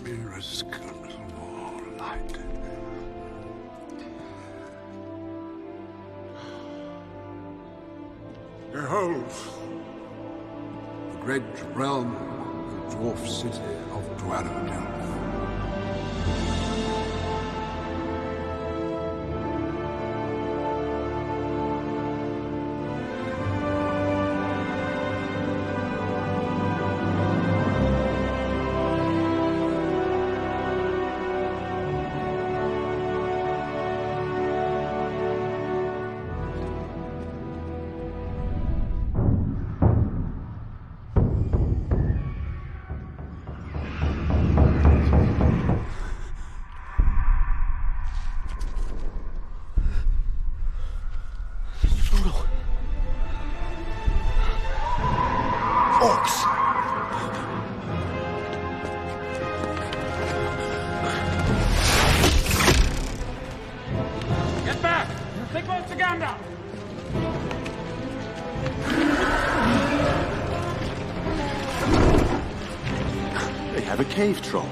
irresistible light. Behold, the great realm and dwarf city of Dwarendale. Orcs! Get back! Take what's the gander! They have a cave troll.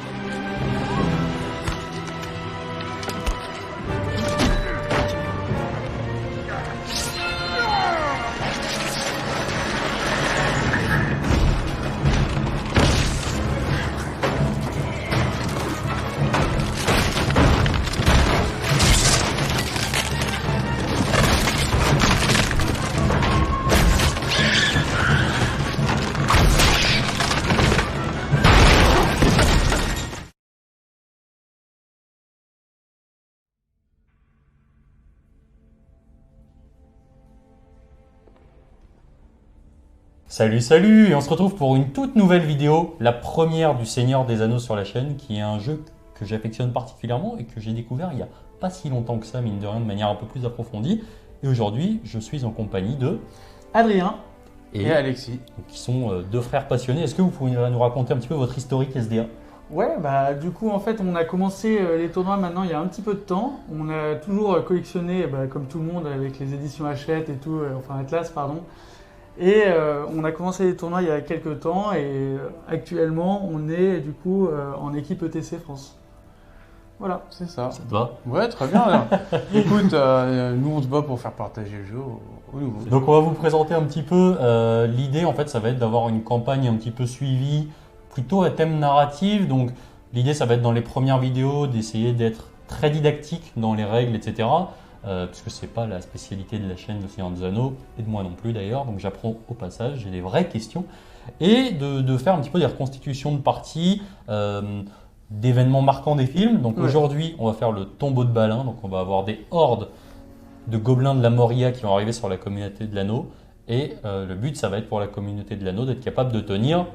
Salut salut, et on se retrouve pour une toute nouvelle vidéo, la première du Seigneur des Anneaux sur la chaîne, qui est un jeu que j'affectionne particulièrement et que j'ai découvert il n'y a pas si longtemps que ça, mine de rien, de manière un peu plus approfondie. Et aujourd'hui, je suis en compagnie de Adrien et Alexis, qui sont deux frères passionnés. Est-ce que vous pouvez nous raconter un petit peu votre historique SDA? Ouais, bah du coup en fait on a commencé les tournois maintenant il y a un petit peu de temps. On a toujours collectionné, comme tout le monde, avec les éditions Hachette et tout, enfin Atlas pardon. Et on a commencé les tournois il y a quelques temps et actuellement on est du coup en équipe ETC France. Voilà. C'est ça. Ça te va? Ouais, très bien. Alors. Écoute, nous on se bat pour faire partager le jeu aux nouveaux. Donc on va vous présenter un petit peu, l'idée en fait ça va être d'avoir une campagne un petit peu suivie, plutôt à thème narratif. Donc l'idée ça va être dans les premières vidéos d'essayer d'être très didactique dans les règles, etc. Puisque c'est pas la spécialité de la chaîne de Seigneur des Anneaux, et de moi non plus d'ailleurs, donc j'apprends au passage, j'ai des vraies questions, et de faire un petit peu des reconstitutions de parties, d'événements marquants des films. Donc aujourd'hui on va faire le tombeau de Balin, donc on va avoir des hordes de gobelins de la Moria qui vont arriver sur la communauté de l'anneau, et le but ça va être pour la communauté de l'anneau d'être capable de tenir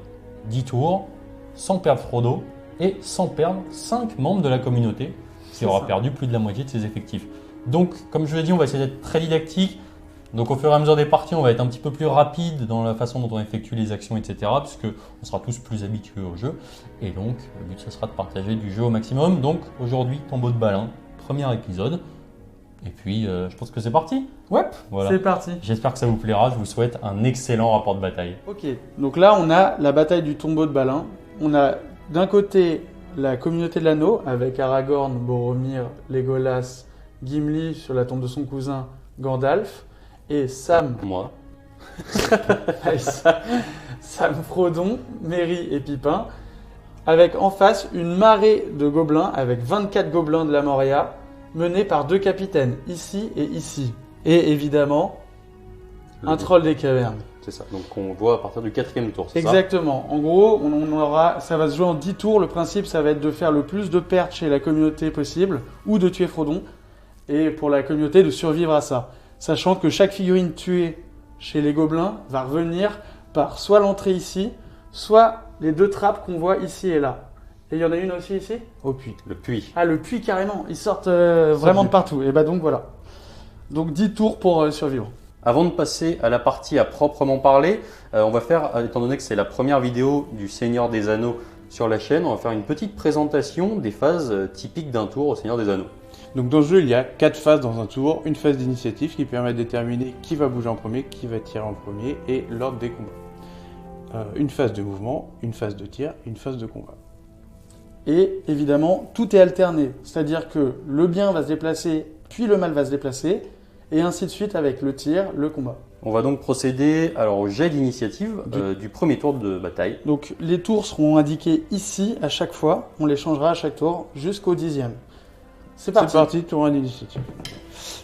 10 tours sans perdre Frodo et sans perdre 5 membres de la communauté qui aura perdu plus de la moitié de ses effectifs. Donc, comme je l'ai dit, on va essayer d'être très didactique. Donc, au fur et à mesure des parties, on va être un petit peu plus rapide dans la façon dont on effectue les actions, etc. Puisque on sera tous plus habitués au jeu. Et donc, le but, ce sera de partager du jeu au maximum. Donc, aujourd'hui, Tombeau de Balin, premier épisode. Et puis, je pense que c'est parti. Ouais, Voilà. c'est parti. J'espère que ça vous plaira. Je vous souhaite un excellent rapport de bataille. Ok, donc là on a la bataille du tombeau de Balin. On a d'un côté la communauté de l'anneau avec Aragorn, Boromir, Legolas, Gimli sur la tombe de son cousin Gandalf et Sam, Moi. Sam Frodon, Merry et Pipin, avec en face une marée de gobelins avec 24 gobelins de la Moria menés par deux capitaines, ici et ici. Et évidemment, un troll des cavernes. C'est ça. Donc, on voit à partir du 4e tour, c'est ça? Exactement. En gros, on aura, ça va se jouer en 10 tours. Le principe, ça va être de faire le plus de pertes chez la communauté possible ou de tuer Frodon. Et pour la communauté, de survivre à ça. Sachant que chaque figurine tuée chez les gobelins va revenir par soit l'entrée ici, soit les deux trappes qu'on voit ici et là. Et il y en a une aussi ici? Au puits. Le puits. Ah, le puits carrément. Ils sortent vraiment de partout. Et bah donc voilà. Donc 10 tours pour survivre. Avant de passer à la partie à proprement parler, on va faire, étant donné que c'est la première vidéo du Seigneur des Anneaux sur la chaîne, on va faire une petite présentation des phases typiques d'un tour au Seigneur des Anneaux. Donc dans le jeu, il y a 4 phases dans un tour. Une phase d'initiative qui permet de déterminer qui va bouger en premier, qui va tirer en premier et l'ordre des combats. Une phase de mouvement, une phase de tir, une phase de combat. Et évidemment, tout est alterné. C'est-à-dire que le bien va se déplacer, puis le mal va se déplacer, et ainsi de suite avec le tir, le combat. On va donc procéder alors au jet d'initiative du premier tour de bataille. Donc les tours seront indiqués ici à chaque fois. On les changera à chaque tour jusqu'au 10e. C'est parti. C'est parti, tour 1 d'initiative.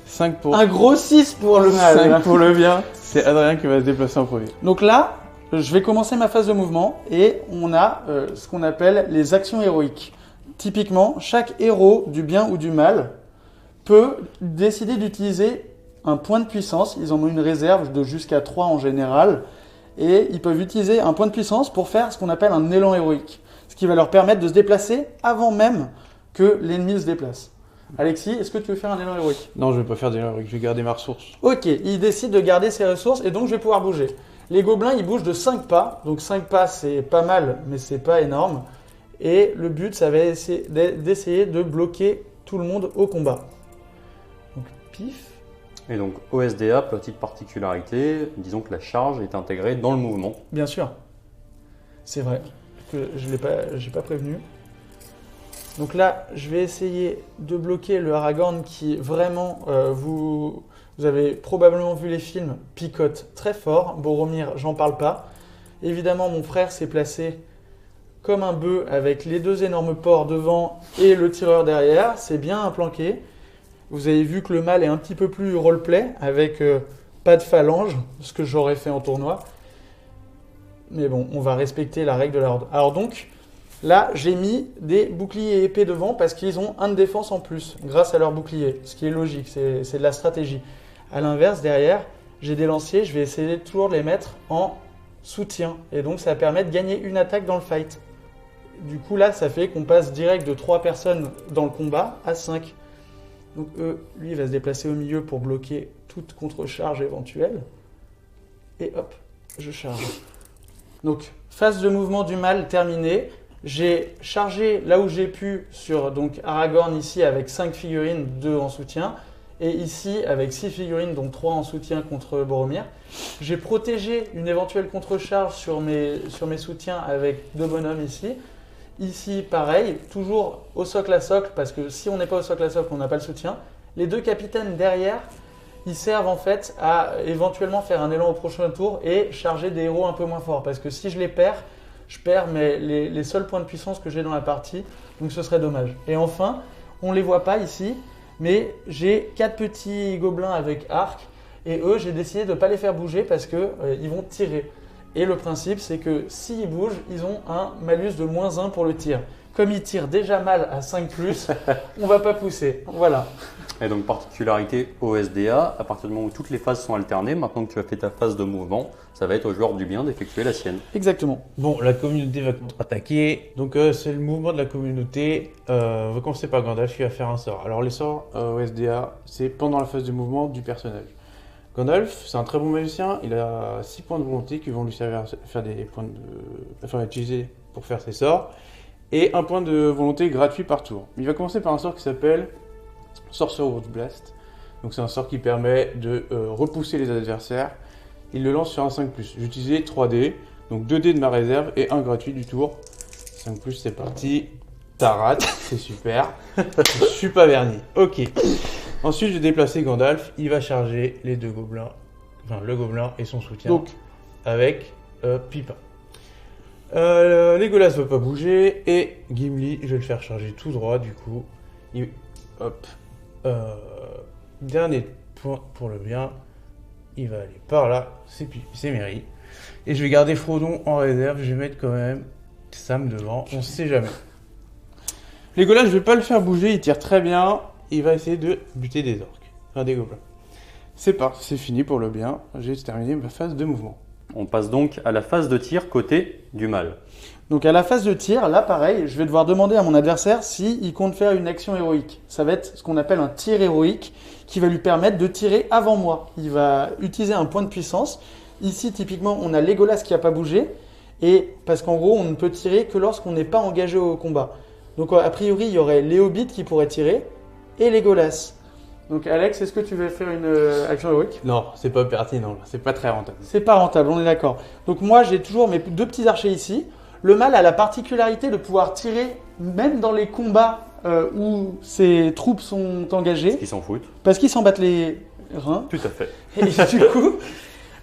5 pour... Un gros 6 pour le mal. 5 pour le bien. C'est Adrien qui va se déplacer en premier. Donc là, je vais commencer ma phase de mouvement et on a ce qu'on appelle les actions héroïques. Typiquement, chaque héros du bien ou du mal peut décider d'utiliser un point de puissance. Ils en ont une réserve de jusqu'à 3 en général. Et ils peuvent utiliser un point de puissance pour faire ce qu'on appelle un élan héroïque. Ce qui va leur permettre de se déplacer avant même que l'ennemi se déplace. Alexis, est-ce que tu veux faire un élan héroïque? Non, je vais pas faire d'élan héroïque, je vais garder ma ressource. Ok, il décide de garder ses ressources et donc je vais pouvoir bouger. Les gobelins, ils bougent de 5 pas. Donc 5 pas, c'est pas mal, mais c'est pas énorme. Et le but, ça va d'essayer de bloquer tout le monde au combat. Donc pif. Et donc OSDA, petite particularité, disons que la charge est intégrée dans le mouvement. Bien sûr. C'est vrai que je n'ai pas prévenu. Donc là, je vais essayer de bloquer le Aragorn qui vraiment, vous avez probablement vu les films, picote très fort. Boromir, j'en parle pas. Évidemment, mon frère s'est placé comme un bœuf avec les 2 énormes porcs devant et le tireur derrière. C'est bien planqué. Vous avez vu que le mal est un petit peu plus roleplay avec pas de phalange, ce que j'aurais fait en tournoi. Mais bon, on va respecter la règle de la horde. Alors donc, là, j'ai mis des boucliers épais devant parce qu'ils ont 1 de défense en plus, grâce à leur bouclier, ce qui est logique, c'est de la stratégie. A l'inverse, derrière, j'ai des lanciers, je vais essayer de toujours les mettre en soutien. Et donc, ça permet de gagner une attaque dans le fight. Du coup, là, ça fait qu'on passe direct de 3 personnes dans le combat à 5. Donc, lui, il va se déplacer au milieu pour bloquer toute contre-charge éventuelle. Et hop, je charge. Donc, phase de mouvement du mal terminée. J'ai chargé là où j'ai pu sur donc Aragorn ici avec 5 figurines, 2 en soutien. Et ici avec 6 figurines, donc 3 en soutien contre Boromir. J'ai protégé une éventuelle contre-charge sur mes soutiens avec 2 bonhommes ici. Ici, pareil, toujours au socle à socle, parce que si on n'est pas au socle à socle, on n'a pas le soutien. Les 2 capitaines derrière, ils servent en fait à éventuellement faire un élan au prochain tour et charger des héros un peu moins forts. Parce que si je les perds, je perds les seuls points de puissance que j'ai dans la partie, donc ce serait dommage. Et enfin, on ne les voit pas ici, mais j'ai 4 petits gobelins avec arc, et eux, j'ai décidé de ne pas les faire bouger parce qu'ils vont tirer. Et le principe, c'est que s'ils bougent, ils ont un malus de -1 pour le tir. Comme ils tirent déjà mal à 5+, on va pas pousser. Voilà. Et donc particularité OSDA, à partir du moment où toutes les phases sont alternées, maintenant que tu as fait ta phase de mouvement, ça va être au joueur du bien d'effectuer la sienne. Exactement. Bon, la communauté va contre-attaquer. Donc c'est le mouvement de la communauté. On va commencer par Gandalf qui va faire un sort. Alors les sorts OSDA, c'est pendant la phase de mouvement du personnage. Gandalf, c'est un très bon magicien. Il a 6 points de volonté qui vont lui servir à faire des points utiliser pour faire ses sorts. Et un point de volonté gratuit par tour. Il va commencer par un sort qui s'appelle Sorcerer's Blast. Donc c'est un sort qui permet de repousser les adversaires. Il le lance sur un 5+. J'ai utilisé 3 dés, donc 2 dés de ma réserve et un gratuit du tour. 5+, c'est parti. Tarat, c'est super. Je suis pas verni. Ok. Ensuite, je vais déplacer Gandalf. Il va charger les 2 gobelins. Enfin, le gobelin et son soutien. Donc, avec Pipin. Legolas ne va pas bouger. Et Gimli, je vais le faire charger tout droit. Du coup, hop. Dernier point pour le bien. Il va aller par là. C'est Merry. Et je vais garder Frodon en réserve. Je vais mettre quand même Sam devant. On ne sait jamais. Legolas, je vais pas le faire bouger. Il tire très bien. Il va essayer de buter des orques. Enfin, des gobelins. C'est parti. C'est fini pour le bien. J'ai terminé ma phase de mouvement. On passe donc à la phase de tir côté du mal. Donc à la phase de tir, là pareil, je vais devoir demander à mon adversaire s'il compte faire une action héroïque. Ça va être ce qu'on appelle un tir héroïque qui va lui permettre de tirer avant moi. Il va utiliser un point de puissance. Ici typiquement on a Legolas qui n'a pas bougé, et parce qu'en gros on ne peut tirer que lorsqu'on n'est pas engagé au combat. Donc a priori il y aurait les hobbits qui pourraient tirer et Legolas. Donc Alex, est-ce que tu veux faire une action héroïque? Non, c'est pas pertinent. C'est pas très rentable. C'est pas rentable, on est d'accord. Donc moi j'ai toujours mes 2 petits archers ici. Le mâle a la particularité de pouvoir tirer même dans les combats où ses troupes sont engagées, Ils s'en foutent. parce qu'ils s'en battent les reins. Tout à fait. Et du coup,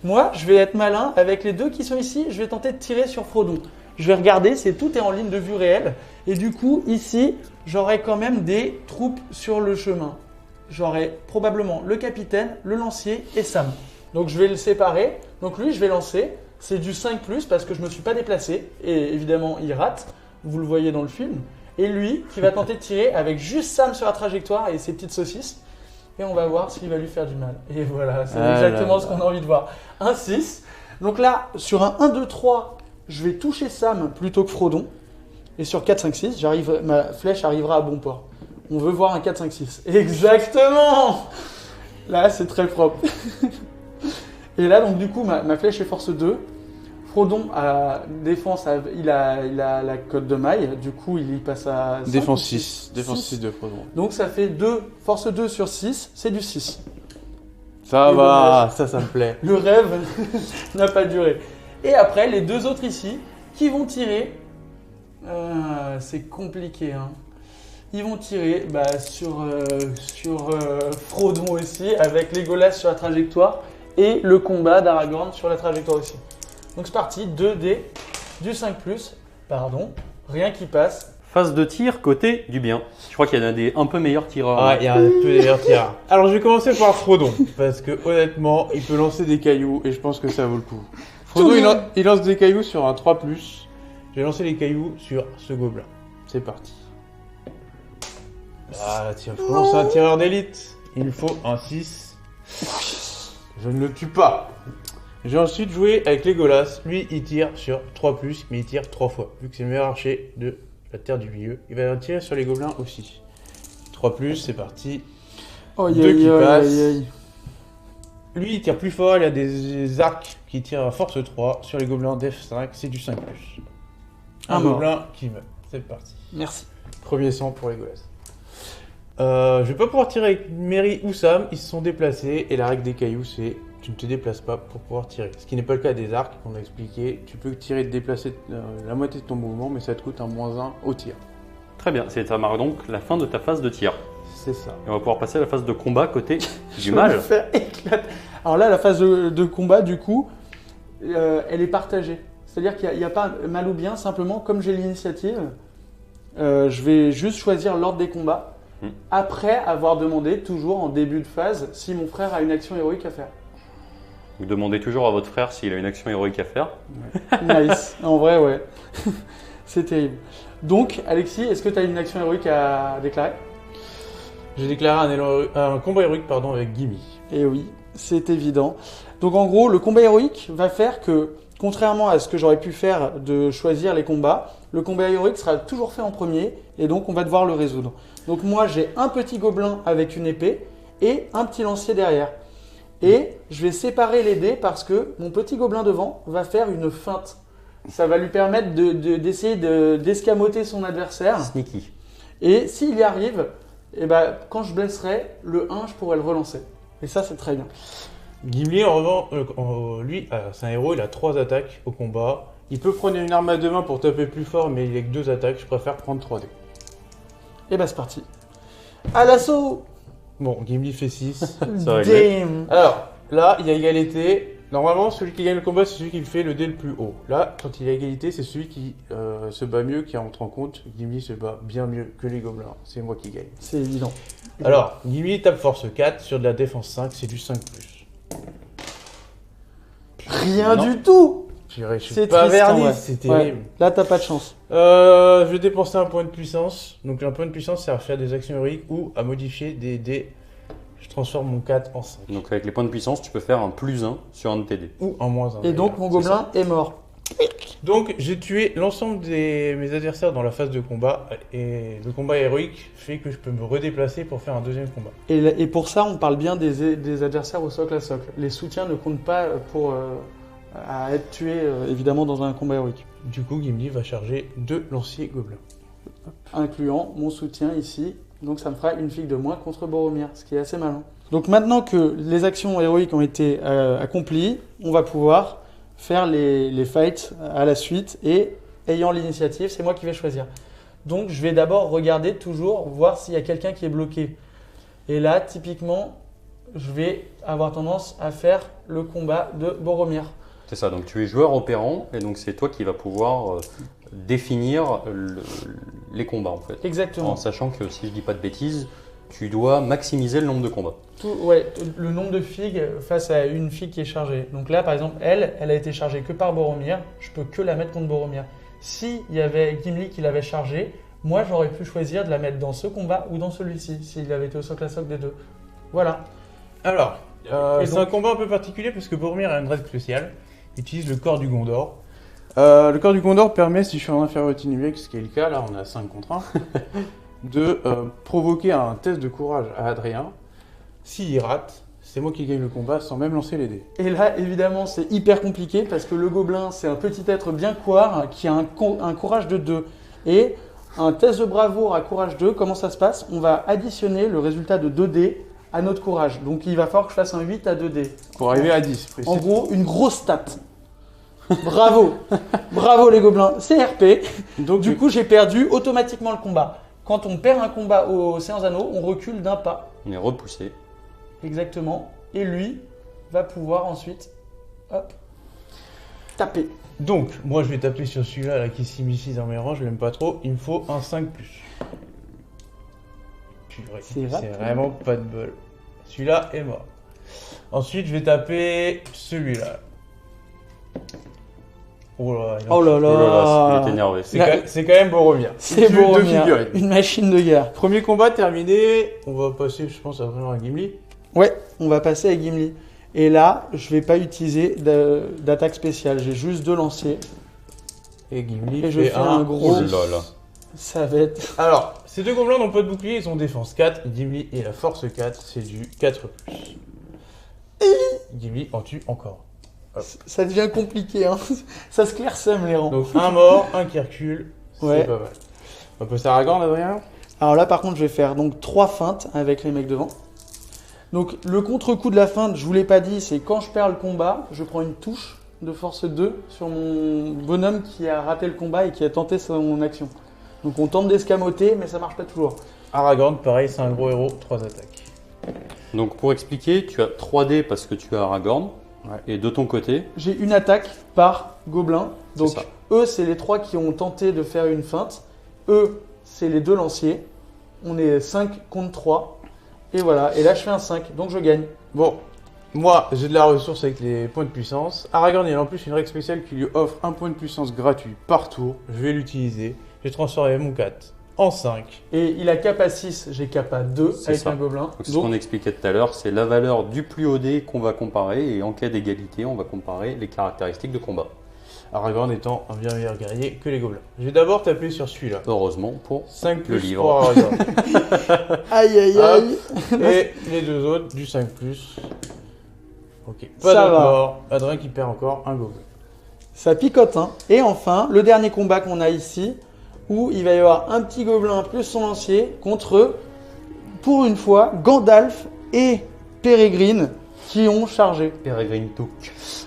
moi, je vais être malin. Avec les deux qui sont ici, je vais tenter de tirer sur Frodon. Je vais regarder, tout est en ligne de vue réelle. Et du coup, ici, j'aurai quand même des troupes sur le chemin. J'aurai probablement le capitaine, le lancier et Sam. Donc je vais le séparer. Donc lui, je vais lancer. C'est du 5+, parce que je ne me suis pas déplacé. Et évidemment, il rate. Vous le voyez dans le film. Et lui, qui va tenter de tirer avec juste Sam sur la trajectoire et ses petites saucisses. Et on va voir s'il va lui faire du mal. Et voilà, c'est exactement ce qu'on a envie de voir. Un 6. Donc là, sur un 1, 2, 3, je vais toucher Sam plutôt que Frodon. Et sur 4, 5, 6, ma flèche arrivera à bon port. On veut voir un 4, 5, 6. Exactement. Là, c'est très propre. Et là, donc du coup, ma flèche est force 2. Frodon a défense, il a la cote de maille. Du coup, il y passe à 5, Défense ou 6. Défense 6 de Frodon. Donc ça fait 2, force 2 sur 6, c'est du 6. Ça Et va, ça me plaît. Le rêve n'a pas duré. Et après, les deux autres ici, qui vont tirer. C'est compliqué, hein. Ils vont tirer sur Frodon aussi, avec Legolas sur la trajectoire et le combat d'Aragorn sur la trajectoire aussi. Donc c'est parti, 2D, du 5+, pardon, rien qui passe. Phase de tir côté du bien. Je crois qu'il y en a des un peu meilleurs tireurs. Ah, il y a un peu meilleurs tireurs. Alors je vais commencer par Frodon, parce que honnêtement, il peut lancer des cailloux et je pense que ça vaut le coup. Frodon, il lance des cailloux sur un 3+. Je vais lancer les cailloux sur ce gobelin. C'est parti. Ah, tiens, Frodon, c'est un tireur d'élite. Il lui faut un 6. Je ne le tue pas. J'ai ensuite joué avec Legolas. Lui, il tire sur 3+, mais il tire 3 fois. Vu que c'est le meilleur archer de la terre du milieu, il va tirer sur les gobelins aussi. 3+, c'est parti. Oh, 2 qui passent. aïe. Lui, il tire plus fort. Il a des arcs qui tirent à force 3 sur les gobelins d'F5. C'est du 5+. Un mort. gobelin qui meurt. C'est parti. Merci. Premier sang pour Legolas. Je vais pas pouvoir tirer avec Merry ou Sam. Ils se sont déplacés. Et la règle des cailloux, c'est tu ne te déplaces pas pour pouvoir tirer. Ce qui n'est pas le cas des arcs qu'on a expliqué. Tu peux tirer et te déplacer la moitié de ton mouvement, mais ça te coûte un -1 au tir. Très bien, ça marque donc la fin de ta phase de tir. C'est ça. Et on va pouvoir passer à la phase de combat côté Je du vais mal. me faire éclater. Alors là, la phase de combat, du coup, elle est partagée. C'est-à-dire qu'il n'y a pas mal ou bien, simplement, comme j'ai l'initiative, je vais juste choisir l'ordre des combats, après avoir demandé, toujours en début de phase, si mon frère a une action héroïque à faire. Vous demandez toujours à votre frère s'il a une action héroïque à faire. Nice. En vrai, ouais. C'est terrible. Donc, Alexis, est-ce que tu as une action héroïque à déclarer? J'ai déclaré un combat héroïque avec Gimli. Eh oui, c'est évident. Donc en gros, le combat héroïque va faire que, contrairement à ce que j'aurais pu faire de choisir les combats, le combat héroïque sera toujours fait en premier et donc on va devoir le résoudre. Donc moi, j'ai un petit gobelin avec une épée et un petit lancier derrière. Et je vais séparer les dés parce que mon petit gobelin devant va faire une feinte. Ça va lui permettre d'essayer d'escamoter son adversaire. Sneaky. Et s'il y arrive, quand je blesserai, le 1, je pourrai le relancer. Et ça, c'est très bien. Gimli, en revanche, lui, c'est un héros, il a 3 attaques au combat. Il peut prendre une arme à 2 mains pour taper plus fort, mais il a que 2 attaques. Je préfère prendre 3 dés. Et c'est parti. À l'assaut. Bon, Gimli fait 6. Ça va régler. Damn. Alors, là, il y a égalité. Normalement, celui qui gagne le combat, c'est celui qui fait le dé le plus haut. Là, quand il y a égalité, c'est celui qui se bat mieux qui entre en compte. Gimli se bat bien mieux que les gobelins. C'est moi qui gagne. C'est évident. Alors, Gimli tape force 4 sur de la défense 5, c'est du 5+. Rien Non. du tout. Je suis C'est pas triste, en verni, vrai. c'est Ouais. terrible. Là, t'as pas de chance. Je vais dépenser un point de puissance. Donc, un point de puissance, c'est à faire des actions héroïques ou à modifier des dés. Je transforme mon 4 en 5. Donc avec les points de puissance, tu peux faire un +1 sur un de tes dés. Ou en -1. Et donc, mon gobelin est mort. Donc, j'ai tué l'ensemble de mes adversaires dans la phase de combat. Et le combat héroïque fait que je peux me redéplacer pour faire un deuxième combat. Et pour ça, on parle bien des adversaires au socle à socle. Les soutiens ne comptent pas pour à être tués, évidemment, dans un combat héroïque. Du coup, Gimli va charger 2 lanciers gobelins. Incluant mon soutien ici. Donc ça me fera une figue de moins contre Boromir, ce qui est assez malin. Donc maintenant que les actions héroïques ont été accomplies, on va pouvoir faire les fights à la suite et ayant l'initiative, c'est moi qui vais choisir. Donc je vais d'abord regarder toujours, voir s'il y a quelqu'un qui est bloqué. Et là, typiquement, je vais avoir tendance à faire le combat de Boromir. C'est ça, donc tu es joueur opérant et donc c'est toi qui vas pouvoir définir les combats en fait. Exactement. En sachant que si je dis pas de bêtises, tu dois maximiser le nombre de combats. Le nombre de figues face à une figue qui est chargée. Donc là, par exemple, elle a été chargée que par Boromir. Je peux que la mettre contre Boromir. S'il y avait Gimli qui l'avait chargée, moi j'aurais pu choisir de la mettre dans ce combat ou dans celui-ci, s'il avait été au socle à socle des deux. Voilà. Alors, Et c'est donc- un combat un peu particulier parce que Boromir a une règle spéciale. Il utilise le corps du Gondor. Le corps du Gondor permet, si je suis en infériorité numérique, ce qui est le cas, là on a 5 contre 1, de provoquer un test de courage à Adrien. S'il rate, c'est moi qui gagne le combat sans même lancer les dés. Et là, évidemment, c'est hyper compliqué parce que le gobelin, c'est un petit être bien couard qui a un courage de 2. Et un test de bravoure à courage 2, comment ça se passe? On va additionner le résultat de 2 dés à notre courage. Donc il va falloir que je fasse un 8 à 2 dés. Pour arriver à 10, précis. En gros, une grosse stat. Bravo. Bravo les gobelins. C'est RP. Donc, Du coup, j'ai perdu automatiquement le combat. Quand on perd un combat au Séance Anneaux, on recule d'un pas. On est repoussé. Exactement. Et lui va pouvoir ensuite, hop, taper. donc, moi je vais taper sur celui-là là, qui s'immisce dans mes rangs, je l'aime pas trop. Il me faut un 5+. Purée, C'est raté. c'est vraiment pas de bol. Celui-là est mort. Ensuite, je vais taper celui-là. Oh là, il en Oh là Oh là là, il est là. énervé. C'est quand même Boromir. C'est Deux Boromir. figurines. Une machine de guerre. Premier combat terminé. On va passer, je pense, à vraiment à Gimli. Ouais, on va passer à Gimli. Et là, je vais pas utiliser d'attaque spéciale. J'ai juste 2 lanciers. Et Gimli Et je fait fais un Oh gros. là là. Ça va être. Alors, ces deux gobelins n'ont pas de bouclier, ils ont défense 4. Gimli et la force 4, c'est du 4+. Gimli en tue encore. Ça devient compliqué, hein. Ça se clairsème les rangs. Donc un mort, un qui recule, Ouais. c'est pas mal. On peut passer à Aragorn, Adrien? Alors là, par contre, je vais faire donc 3 feintes avec les mecs devant. Donc le contre-coup de la feinte, je vous l'ai pas dit, c'est quand je perds le combat, je prends une touche de force 2 sur mon bonhomme qui a raté le combat et qui a tenté son action. Donc on tente d'escamoter, mais ça marche pas toujours. Aragorn, pareil, c'est un gros héros, 3 attaques. Donc pour expliquer, tu as 3D parce que tu as Aragorn. Ouais. Et de ton côté, J'ai une attaque par gobelin. Donc ça. eux, c'est les 3 qui ont tenté de faire une feinte. Eux, c'est les 2 lanciers. On est 5 contre 3. Et voilà. Et là, je fais un 5. Donc je gagne. Bon, moi, j'ai de la ressource avec les points de puissance. Aragorn, il a en plus une règle spéciale qui lui offre un point de puissance gratuit par tour. Je vais l'utiliser. Je vais transformer mon 4 en 5. Et il a cap à 6, j'ai cap à 2 C'est avec ça. un gobelin. donc c'est ce qu'on expliquait tout à l'heure, c'est la valeur du plus haut dé qu'on va comparer et en cas d'égalité, on va comparer les caractéristiques de combat. Aragorn étant un bien meilleur guerrier que les gobelins. Je vais d'abord taper sur celui-là. Heureusement pour 5+ Le livre. pour Aragorn. Aïe aïe Hop. aïe. Et les deux autres, du 5+. Ok, pas Ça de va. mort. Adrien qui perd encore un gobelin. Ça picote, hein. Et enfin, le dernier combat qu'on a ici, où il va y avoir un petit gobelin plus son lancier contre, pour une fois, Gandalf et Peregrine qui ont chargé. Peregrine Took.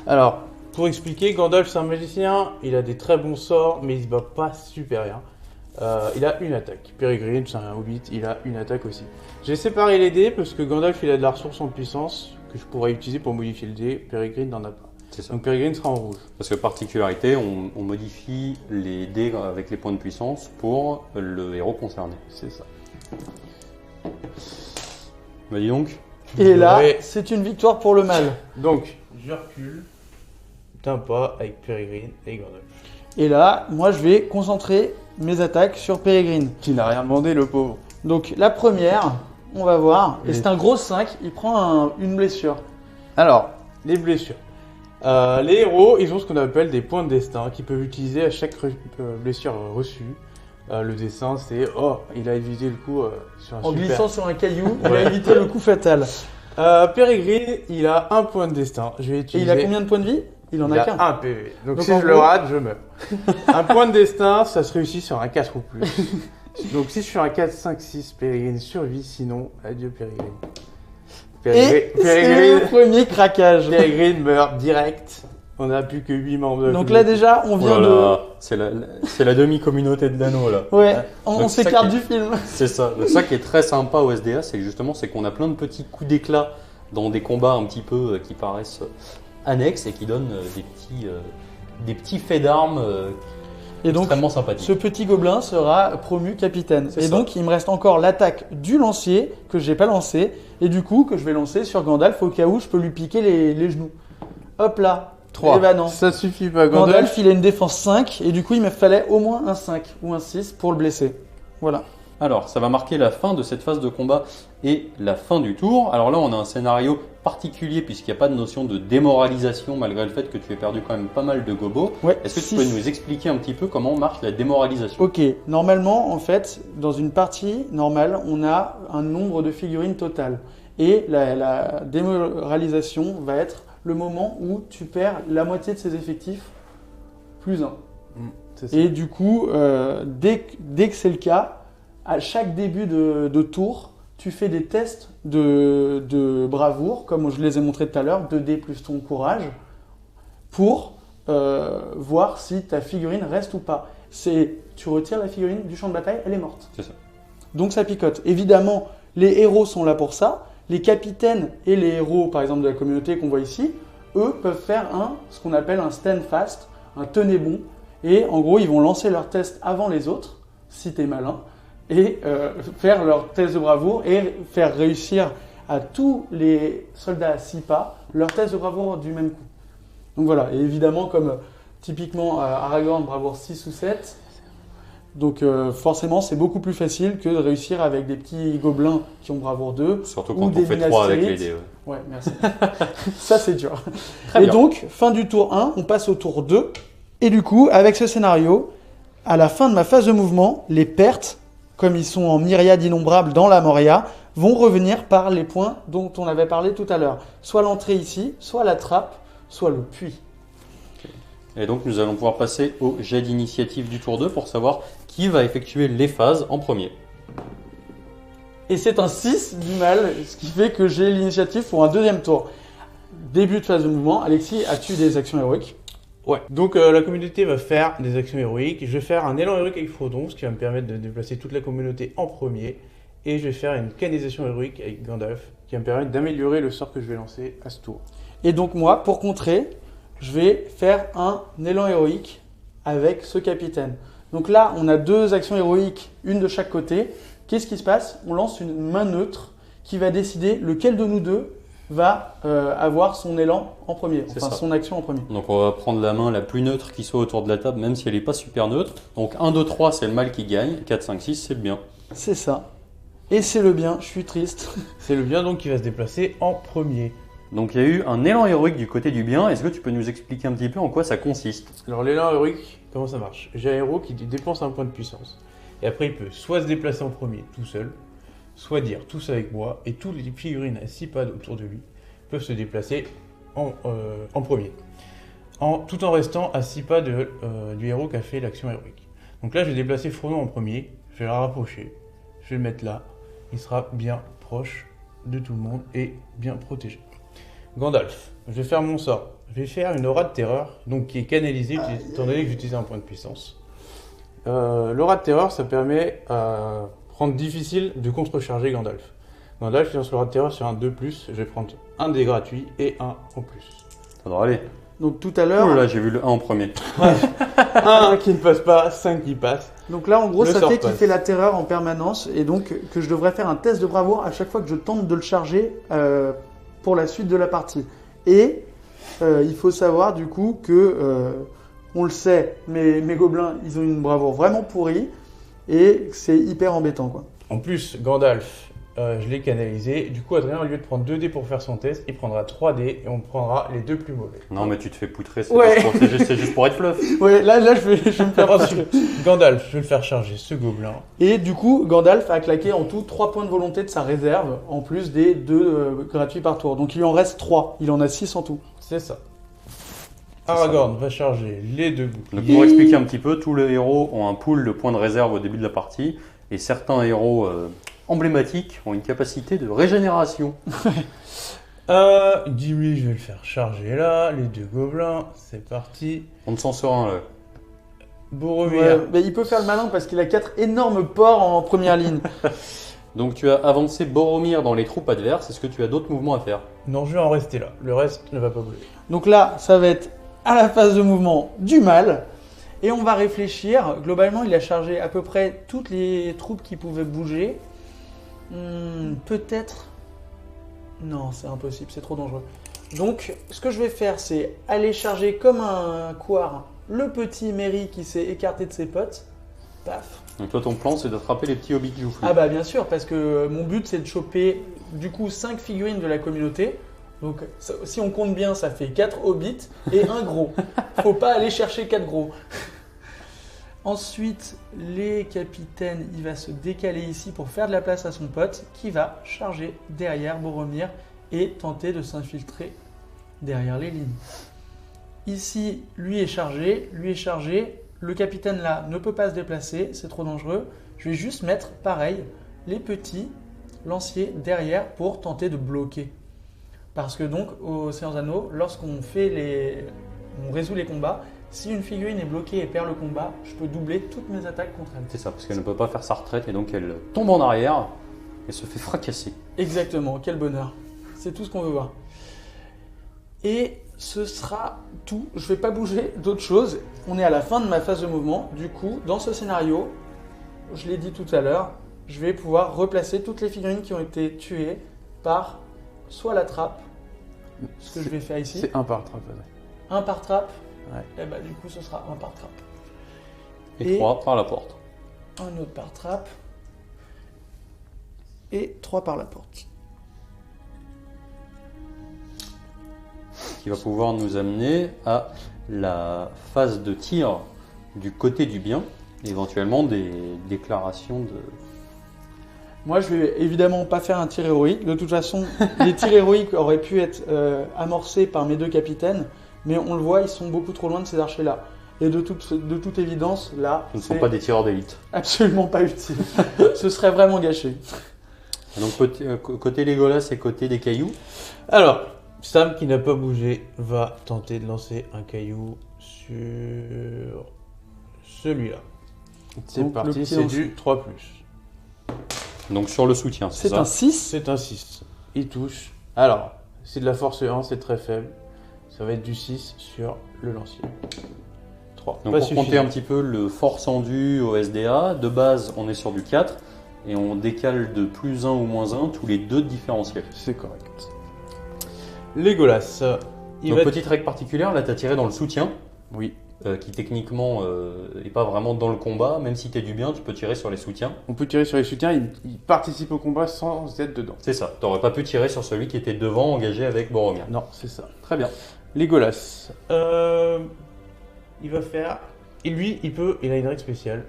Alors, pour expliquer, Gandalf c'est un magicien, il a des très bons sorts, mais il se bat pas super bien. Il a une attaque. Peregrine, c'est un hobbit, il a une attaque aussi. J'ai séparé les dés parce que Gandalf il a de la ressource en puissance que je pourrais utiliser pour modifier le dé. Peregrine n'en a pas. C'est ça. Donc Peregrine sera en rouge. Parce que particularité, on modifie les dés avec les points de puissance pour le héros concerné. C'est ça. Bah dis donc, Et là, Ouais. c'est une victoire pour le mal. Donc, je recule d'un pas avec Peregrine et Gandalf. Et là, moi, je vais concentrer mes attaques sur Peregrine. Qui n'a rien demandé, le pauvre. Donc, la première, on va voir. Et Et- c'est un gros 5, il prend une blessure. Alors, les blessures. Les héros, ils ont ce qu'on appelle des points de destin qu'ils peuvent utiliser à chaque blessure reçue. Le dessin, c'est oh, il a évité le coup sur un En super. glissant sur un caillou, il a Ouais. évité le coup fatal. Peregrine, il a un point de destin. Je vais Et utiliser. il a combien de points de vie? Il en a qu'un. un PV. Donc, Donc, si en je le gros- rate, je meurs. Un point de destin, ça se réussit sur un 4 ou plus. Donc si je suis un 4, 5, 6, Peregrine survit, sinon, adieu Peregrine. Et c'est le Peregrine, premier craquage. Peregrine meurt direct. On n'a plus que 8 membres de la Donc là communauté. déjà, on vient Voilà, c'est la demi-communauté de l'anneau là. de... Ouais, on Donc, ça s'écarte qui est- du film. C'est ça. Ça qui est très sympa au SDA, c'est que justement, c'est qu'on a plein de petits coups d'éclat dans des combats un petit peu qui paraissent annexes et qui donnent des petits faits d'armes Et donc, extrêmement sympathiques. ce petit gobelin sera promu capitaine. C'est Et ça. donc, il me reste encore l'attaque du lancier que j'ai pas lancé et du coup que je vais lancer sur Gandalf au cas où je peux lui piquer les genoux. Hop là. 3. Eh ben non. Ça suffit pas, Gandalf, Gandalf. il a une défense 5 et du coup, il me fallait au moins un 5 ou un 6 pour le blesser. Voilà. Alors, ça va marquer la fin de cette phase de combat et la fin du tour. Alors là, on a un scénario particulier puisqu'il n'y a pas de notion de démoralisation malgré le fait que tu aies perdu quand même pas mal de gobos. Ouais. Est-ce que tu six. peux nous expliquer un petit peu comment marche la démoralisation? Ok, normalement, en fait, dans une partie normale, on a un nombre de figurines total. Et la démoralisation va être le moment où tu perds la moitié de ses effectifs, plus 1. C'est ça. Et du coup, dès que c'est le cas, à chaque début de tour, tu fais des tests de bravoure, comme je les ai montrés tout à l'heure, 2D plus ton courage, pour voir si ta figurine reste ou pas. Tu retires la figurine du champ de bataille, elle est morte. C'est ça. Donc ça picote. Évidemment, les héros sont là pour ça. Les capitaines et les héros, par exemple de la communauté qu'on voit ici, eux peuvent faire ce qu'on appelle un stand fast, un tenez bon. Et en gros, ils vont lancer leur test avant les autres, si t'es malin, et faire leur test de bravoure et faire réussir à tous les soldats à 6 pas leur test de bravoure du même coup. Donc voilà, et évidemment, comme typiquement Aragorn, bravoure 6 ou 7, donc forcément, c'est beaucoup plus facile que de réussir avec des petits gobelins qui ont bravoure 2. Surtout Ou quand des on fait Minas 3 avec les Tirith. dés. Ouais. Ouais, merci. Ça, c'est dur. Très Et bien. donc, fin du tour 1, on passe au tour 2. Et du coup, avec ce scénario, à la fin de ma phase de mouvement, les pertes, comme ils sont en myriades innombrables dans la Moria, vont revenir par les points dont on avait parlé tout à l'heure. Soit l'entrée ici, soit la trappe, soit le puits. Et donc, nous allons pouvoir passer au jet d'initiative du tour 2 pour savoir qui va effectuer les phases en premier. Et c'est un 6 du mal, ce qui fait que j'ai l'initiative pour un deuxième tour. Début de phase de mouvement. Alexis, as-tu des actions héroïques? Ouais. Donc la communauté va faire des actions héroïques. Je vais faire un élan héroïque avec Frodon, ce qui va me permettre de déplacer toute la communauté en premier. Et je vais faire une canisation héroïque avec Gandalf, qui va me permettre d'améliorer le sort que je vais lancer à ce tour. Et donc moi, pour contrer, je vais faire un élan héroïque avec ce capitaine. Donc là, on a deux actions héroïques, une de chaque côté. Qu'est-ce qui se passe? On lance une main neutre qui va décider lequel de nous deux va avoir son élan en premier, C'est enfin ça. son action en premier. Donc, on va prendre la main la plus neutre qui soit autour de la table, même si elle n'est pas super neutre. Donc, 1, 2, 3, c'est le mal qui gagne. 4, 5, 6, c'est le bien. C'est ça. Et c'est le bien, je suis triste. C'est le bien donc qui va se déplacer en premier. Donc, il y a eu un élan héroïque du côté du bien. Est-ce que tu peux nous expliquer un petit peu en quoi ça consiste? Alors l'élan héroïque, comment ça marche? J'ai un héros qui dépense un point de puissance. Et après il peut soit se déplacer en premier tout seul, soit dire tous avec moi, et tous les figurines à 6 pas autour de lui peuvent se déplacer en premier. Tout en restant à 6 pas du héros qui a fait l'action héroïque. Donc là je vais déplacer Frodon en premier, je vais le rapprocher, je vais le mettre là, il sera bien proche de tout le monde et bien protégé. Gandalf, je vais faire mon sort. Je vais faire une aura de terreur, donc qui est canalisée, étant donné que j'utilise un point de puissance. L'aura de terreur, ça permet à rendre difficile de contrecharger Gandalf. Gandalf, il lance l'aura de terreur sur un 2+, je vais prendre un dé gratuit et un en plus. Ça doit aller. Donc tout à l'heure, Oh là, j'ai vu le 1 en premier. Un qui ne passe pas, 5 qui passent. donc là en gros Le ça sort fait qu'il passe. fait la terreur en permanence et donc que je devrais faire un test de bravoure à chaque fois que je tente de le charger pour la suite de la partie. Et il faut savoir du coup que, on le sait, mes gobelins ils ont une bravoure vraiment pourrie et c'est hyper embêtant quoi. En plus, Gandalf, je l'ai canalisé. Du coup, Adrien, au lieu de prendre 2 dés pour faire son test, il prendra 3 dés et on prendra les deux plus mauvais. Non, mais tu te fais poutrer, Ouais. c'est juste pour être fluff. Ouais, là je vais me faire Ensuite, Gandalf, je vais le faire charger ce gobelin. Et du coup, Gandalf a claqué en tout 3 points de volonté de sa réserve, en plus des 2 gratuits par tour. Donc il lui en reste 3, il en a 6 en tout. C'est ça. Aragorn va charger les deux Donc boucliers. pour expliquer un petit peu, tous les héros ont un pool de points de réserve au début de la partie, et certains héros emblématiques ont une capacité de régénération. Dis-lui, je vais le faire charger là. Les 2 gobelins, c'est parti. On ne s'en sort un là. Boromir. Ouais, mais il peut faire le malin parce qu'il a 4 énormes porcs en première ligne. Donc tu as avancé Boromir dans les troupes adverses. Est-ce que tu as d'autres mouvements à faire? Non, je vais en rester là. Le reste ne va pas bouger. Donc là, ça va être à la phase de mouvement du mal. Et on va réfléchir. Globalement, il a chargé à peu près toutes les troupes qui pouvaient bouger. Peut-être... Non, c'est impossible, c'est trop dangereux. Donc, ce que je vais faire, c'est aller charger comme un couard le petit Merry qui s'est écarté de ses potes. Paf. Donc toi ton plan c'est d'attraper les petits hobbits joufflus. Ah bah bien sûr, parce que mon but c'est de choper du coup 5 figurines de la communauté. Donc si on compte bien, ça fait 4 hobbits et un gros. Faut pas aller chercher 4 gros. Ensuite, les capitaines, il va se décaler ici pour faire de la place à son pote qui va charger derrière Boromir et tenter de s'infiltrer derrière les lignes. Ici, lui est chargé. Le capitaine là ne peut pas se déplacer, c'est trop dangereux. Je vais juste mettre pareil les petits lanciers derrière pour tenter de bloquer. Parce que donc au Seigneur des Anneaux, lorsqu'on résout les combats, si une figurine est bloquée et perd le combat, je peux doubler toutes mes attaques contre elle. C'est ça, parce qu'elle ne peut pas faire sa retraite et donc elle tombe en arrière et se fait fracasser. Exactement, quel bonheur. C'est tout ce qu'on veut voir. Et ce sera tout. Je ne vais pas bouger d'autre chose. On est à la fin de ma phase de mouvement. Du coup, dans ce scénario, je l'ai dit tout à l'heure, je vais pouvoir replacer toutes les figurines qui ont été tuées par soit la trappe, ce que je vais faire ici. C'est un par trappe. Un par trappe. Ouais. Et bah du coup, ce sera un par trappe. Et 3 par la porte. Un autre par trappe. Et 3 par la porte. Qui va pouvoir nous amener à la phase de tir du côté du bien, éventuellement des déclarations de... Moi, je vais évidemment pas faire un tir héroïque. De toute façon, les tirs héroïques auraient pu être amorcés par mes 2 capitaines, mais on le voit, ils sont beaucoup trop loin de ces archers-là. Et de toute évidence, là, Ce ne sont c'est pas des tireurs d'élite. absolument pas utile. Ce serait vraiment gâché. Donc côté Legolas et côté des cailloux, Alors, Sam qui n'a pas bougé va tenter de lancer un caillou sur celui-là. C'est Donc, le parti, petit c'est lance. du 3+. donc sur le soutien, c'est C'est ça un 6. C'est un 6. Il touche. Alors, c'est de la force 1, c'est très faible. Ça va être du 6 sur le lancier. 3. Donc Pas pour compter suffisant. un petit peu le force endu au SDA, de base on est sur du 4 et on décale de plus 1 ou moins 1 tous les 2 différentiels. C'est correct. Legolas, il Donc va... petite règle particulière, là tu as tiré dans le soutien, Oui. qui techniquement n'est pas vraiment dans le combat, même si tu es du bien, tu peux tirer sur les soutiens. On peut tirer sur les soutiens, il participe au combat sans être dedans. C'est ça, tu n'aurais pas pu tirer sur celui qui était devant, engagé avec Boromir. Non, c'est ça. Très bien. Legolas, il va faire... Et lui, il a une règle spéciale.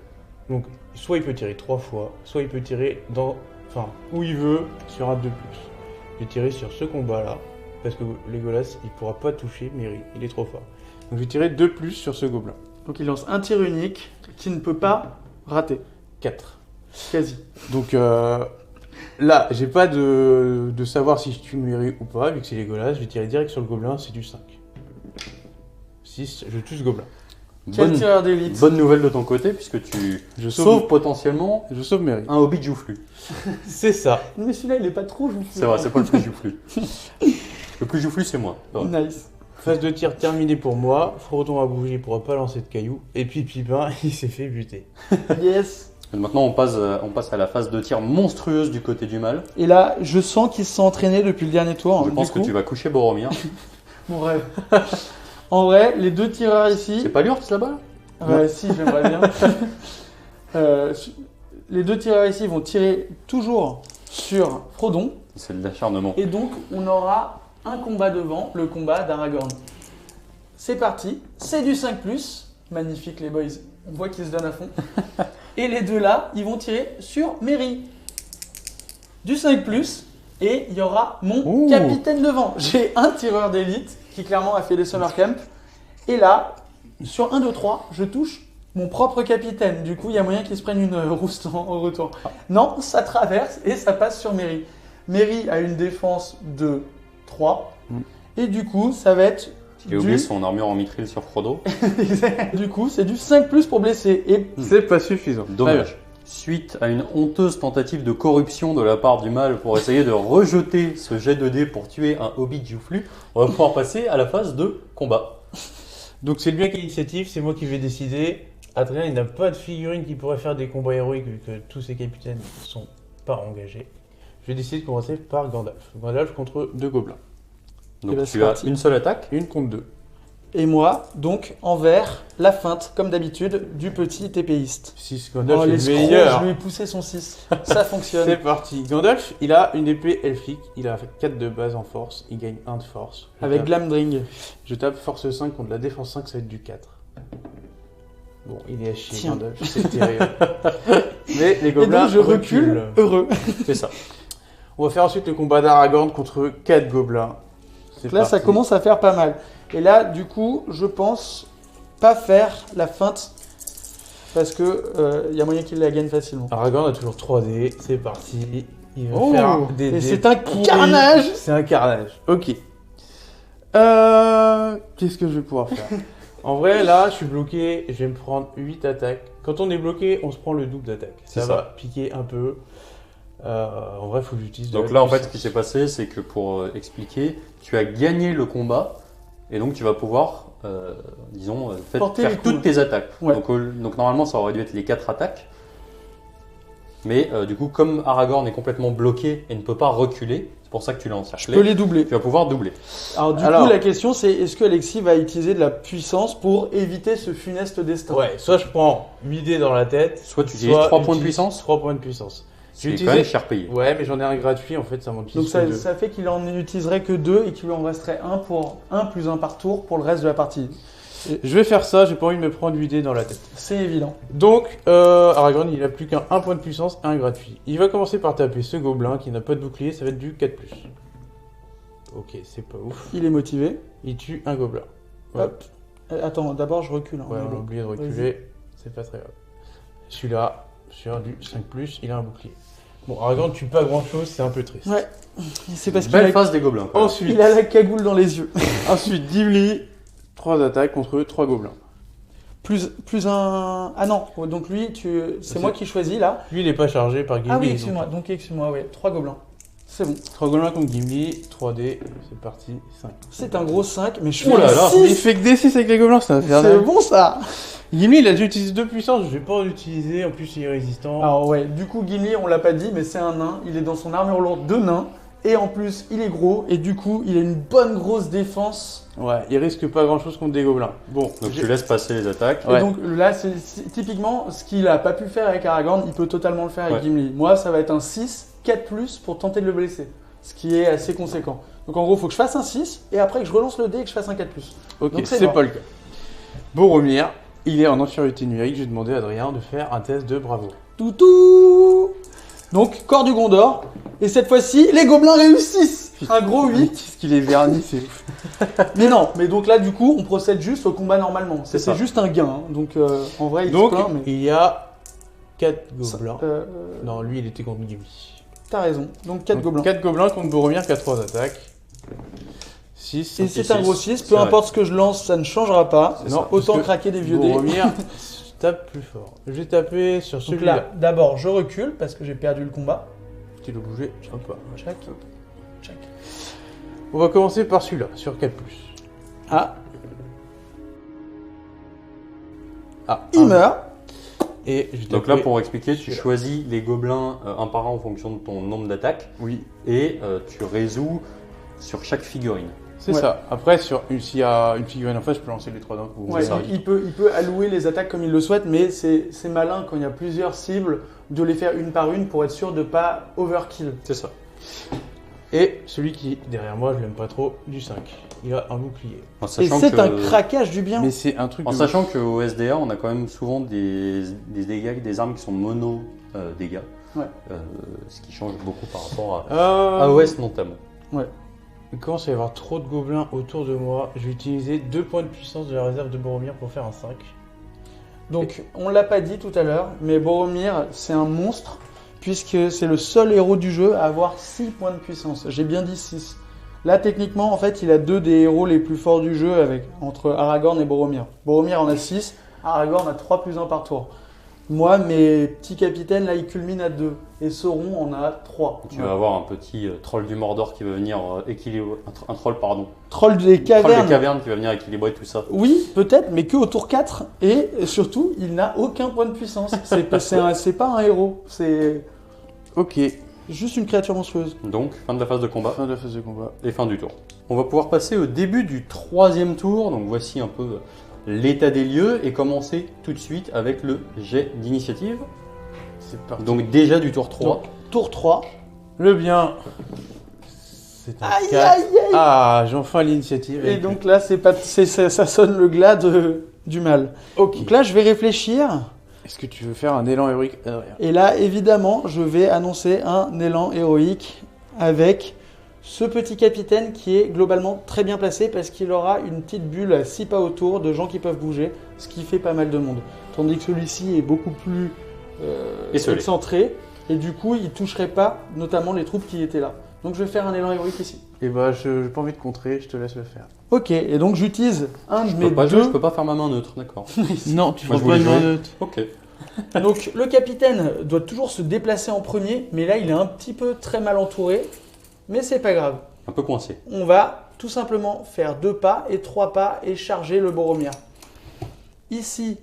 Donc, soit il peut tirer 3 fois, soit il peut tirer où il veut sur un 2+. Je vais tirer sur ce combat-là, parce que Legolas, il pourra pas toucher Merry, il est trop fort. Donc, je vais tirer 2+ sur ce gobelin. Donc il lance un tir unique qui ne peut pas rater. 4. Quasi. Donc, là, j'ai pas de savoir si je tue Merry ou pas, vu que c'est Legolas. Je vais tirer direct sur le gobelin, c'est du 5. 6, je tue ce gobelin. Quel tireur d'élite. Bonne nouvelle de ton côté, puisque tu Je sauves potentiellement Je sauve Merry. un hobbit joufflu. C'est ça. Mais celui-là, il est pas trop joufflu. C'est vrai, c'est pas le plus joufflu. Le plus joufflu, c'est moi. C'est vrai. Nice. Phase de tir terminée pour moi. Frodon a bougé, il pourra pas lancer de cailloux. Et puis Pipin, il s'est fait buter. Yes. Et maintenant, on passe à la phase de tir monstrueuse du côté du mal. Et là, je sens qu'il s'est entraîné depuis le dernier tour. Je pense que tu vas coucher Boromir. Mon rêve. En vrai, les 2 tireurs ici. C'est pas l'Urx là-bas? Ouais, si, j'aimerais bien. Les 2 tireurs ici vont tirer toujours sur Frodon. C'est de l'acharnement. Et donc, on aura un combat devant, le combat d'Aragorn. C'est parti. C'est du 5+. Magnifique, les boys. On voit qu'ils se donnent à fond. Et les 2 là, ils vont tirer sur Merry. Du 5+. Et il y aura mon Ouh. capitaine devant. J'ai un tireur d'élite qui clairement a fait des summer camp. Et là, sur 1, 2, 3, je touche mon propre capitaine. Du coup, il y a moyen qu'il se prenne une rouste au retour. Non, ça traverse et ça passe sur Merry. Merry a une défense de 3. Et du coup, ça va être Il a oublié son armure en mithril sur Frodo. du coup, c'est du 5+ pour blesser. Et C'est pas suffisant. Dommage. Suite à une honteuse tentative de corruption de la part du mal pour essayer de rejeter ce jet de dés pour tuer un hobbit joufflu, on va pouvoir passer à la phase de combat. Donc c'est lui qui a l'initiative, c'est moi qui vais décider. Adrien, il n'a pas de figurine qui pourrait faire des combats héroïques vu que tous ses capitaines ne sont pas engagés. Je vais décider de commencer par Gandalf. Gandalf contre 2 gobelins. Donc bah, c'est tu as parti. une seule attaque. Une contre 2. Et moi, donc, envers la feinte, comme d'habitude, du petit épéiste. 6, Gandalf est le l'escroc, meilleur. je lui ai poussé son 6. Ça fonctionne. C'est parti. Gandalf, il a une épée elfique. Il a 4 de base en force. Il gagne 1 de force. Avec Glamdring. Je tape force 5 contre la défense 5, ça va être du 4. Bon, il est à chier, Tiens. Gandalf. C'est terrible. Mais les Et gobelins donc, je recule, reculent. heureux. C'est ça. On va faire ensuite le combat d'Aragorn contre 4 gobelins. C'est Là, ça parti. commence à faire pas mal. Et là, du coup, je pense pas faire la feinte parce que y a moyen qu'il la gagne facilement. Aragorn a toujours 3D. C'est parti. Il va Oh, faire des et dés c'est un pourris. carnage. C'est un carnage. Ok. Qu'est-ce que je vais pouvoir faire? En vrai, là, je suis bloqué. Je vais me prendre 8 attaques. Quand on est bloqué, on se prend le double d'attaque. C'est Ça ça. va piquer un peu. En vrai, il faut que j'utilise de Donc la là, en fait, ce puissance. qui s'est passé, c'est que pour expliquer, tu as gagné le combat et donc tu vas pouvoir, disons, Porter les faire coups. toutes tes attaques. Ouais. Donc normalement, ça aurait dû être les 4 attaques. Mais du coup, comme Aragorn est complètement bloqué et ne peut pas reculer, c'est pour ça que tu l'as Je encerclé, peux les doubler. tu vas pouvoir doubler. Alors, du Alors- coup, la question, c'est est-ce que Alexis va utiliser de la puissance pour éviter ce funeste destin? Ouais, soit je prends 8 dés dans la tête, Soit tu utilises 3 points de j'utilise puissance, 3 points de puissance. c'est J'ai quand même utilisé- cher payé. Ouais, mais j'en ai un gratuit en fait, ça m'en utilise Donc ça, que 2. ça fait qu'il en utiliserait que 2 et qu'il lui en resterait un plus un par tour pour le reste de la partie. Je vais faire ça, j'ai pas envie de me prendre 8 dés dans la tête. C'est évident. Donc, Aragorn, il a plus qu'un 1 point de puissance, un gratuit. Il va commencer par taper ce gobelin qui n'a pas de bouclier, ça va être du 4+. Ok, c'est pas ouf. Il est motivé. Il tue un gobelin. Ouais. Hop. Attends, d'abord je recule. hein. Ouais, on a Bon. oublié de reculer, c'est pas très grave. Celui-là, sur du 5+, il a un bouclier. Bon, Aragorn tue pas grand-chose, c'est un peu triste. Ouais. C'est parce qu'il Belle a, phase des gobelins. quand même. Ensuite, il a la cagoule dans les yeux. ensuite Gimli, 3 attaques contre 3 gobelins. Plus un... Ah non, donc lui, c'est C'est- moi qui choisis là. Lui, il est pas chargé par Gimli. Ah oui, donc- excuse-moi. Donc excuse-moi, ouais. 3 gobelins. C'est bon. 3 gobelins contre Gimli, 3D, c'est parti, 5. C'est un gros 5, mais je Oh fais là un là, Il 6. fait que D6 avec les gobelins, c'est C'est infernal. bon ça. Gimli, il a déjà utilisé 2 puissances, je vais pas en utiliser, en plus il est résistant. Alors ouais, du coup Gimli, on l'a pas dit, mais c'est un nain. Il est dans son armure lourde de nain. Et en plus, il est gros. Et du coup, il a une bonne grosse défense. Ouais, il risque pas grand chose contre des gobelins. Bon, Donc j'ai- tu laisses passer les attaques. Ouais. Et donc là, c'est typiquement ce qu'il a pas pu faire avec Aragorn, il peut totalement le faire avec Ouais. Gimli. Moi, ça va être un 6, 4+, pour tenter de le blesser. Ce qui est assez conséquent. Donc en gros, il faut que je fasse un 6, et après que je relance le dé et que je fasse un 4+. ok, donc c'est c'est mort. pas le cas. Boromir, il est en infériorité numérique, je vais demander à Adrien de faire un test de bravo. Toutou. Donc, corps du Gondor. Et cette fois-ci, les gobelins réussissent. Un gros 8. Qu'est-ce qu'il est verni, c'est ouf. Mais non, mais donc là, du coup, on procède juste au combat normalement. C'est C'est ça. juste un gain. hein. Donc, en vrai, il Donc, se plaint, mais... il y a 4 gobelins. Euh, Non, lui, il était contre Gimli. T'as raison. Donc, 4 gobelins. 4 gobelins contre Boromir qui a 3 attaques. 6. Et c'est un six. gros 6. Peu C'est vrai. importe ce que je lance, ça ne changera pas. Non, Autant parce que craquer des vieux dés. Boromir tape plus fort. Je vais taper sur Donc celui-là. là, d'abord, je recule parce que j'ai perdu le combat. Tu le bouger, hop. Check. Check. On va commencer par celui-là, sur 4+. Ah, Ah, il un. meurt. Et je vais Donc là, taper- pour expliquer, tu celui-là. choisis les gobelins un par un en fonction de ton nombre d'attaques Oui, et tu résous sur chaque figurine. c'est Ouais. ça. Après, s'il y a une figurine en face, je peux lancer les 3 d'un coup. Ouais, ça. il peut allouer les attaques comme il le souhaite, mais c'est malin quand il y a plusieurs cibles de les faire une par une pour être sûr de pas overkill. C'est ça. Et celui qui est derrière moi, je l'aime pas trop, du 5. Il a un bouclier. En Et sachant c'est que- un craquage du bien. Mais c'est un truc En de sachant qu'au SDA, on a quand même souvent des dégâts, des armes qui sont mono dégâts. Ouais. Ce qui change beaucoup par rapport ouf. à AOS notamment. Il commence à y avoir trop de gobelins autour de moi. Je vais utiliser 2 points de puissance de la réserve de Boromir pour faire un 5. Donc, on l'a pas dit tout à l'heure, mais Boromir, c'est un monstre, puisque c'est le seul héros du jeu à avoir 6 points de puissance. J'ai bien dit 6. Là, techniquement, en fait, il a 2 des héros les plus forts du jeu entre Aragorn et Boromir. Boromir en a 6, Aragorn a 3 plus 1 par tour. Moi, mes petits capitaines, là, ils culminent à 2. Et Sauron en a 3. Tu vas avoir un petit troll du Mordor qui va venir équilibrer. Un troll, pardon. Troll des Troll cavernes. des cavernes qui va venir équilibrer tout ça. Oui, peut-être, mais que au tour 4. Et surtout, il n'a aucun point de puissance. C'est pas un héros. C'est Ok, juste une créature monstrueuse. Donc, fin de la phase de combat fin de la phase de combat. et fin du tour. On va pouvoir passer au début du 3e tour. Donc, voici un peu l'état des lieux et commencer tout de suite avec le jet d'initiative. C'est parti. Donc, déjà du tour 3. Donc, tour 3. Le bien. C'est un Aïe, 4. aïe, aïe. Ah, j'ai enfin l'initiative. Et donc là, ça sonne le glas du mal. Ok. Donc là, je vais réfléchir. Est-ce que tu veux faire un élan héroïque Adrien? Et là, évidemment, je vais annoncer un élan héroïque avec ce petit capitaine qui est globalement très bien placé parce qu'il aura une petite bulle à 6 pas autour de gens qui peuvent bouger, ce qui fait pas mal de monde. Tandis que celui-ci est beaucoup plus Esselé. excentré et du coup, il toucherait pas notamment les troupes qui étaient là. Donc je vais faire un élan héroïque ici. Et bah, je n'ai pas envie de contrer, je te laisse le faire. Ok, et donc j'utilise un de Je mes peux pas jouer, deux. je peux pas faire ma main neutre, d'accord. Non, tu Moi, feras je pas voulais une jouer. note. Ok. Donc le capitaine doit toujours se déplacer en premier, mais là il est un petit peu très mal entouré, mais c'est pas grave. Un peu coincé. On va tout simplement faire 2 pas et 3 pas et charger le Boromir. Ici,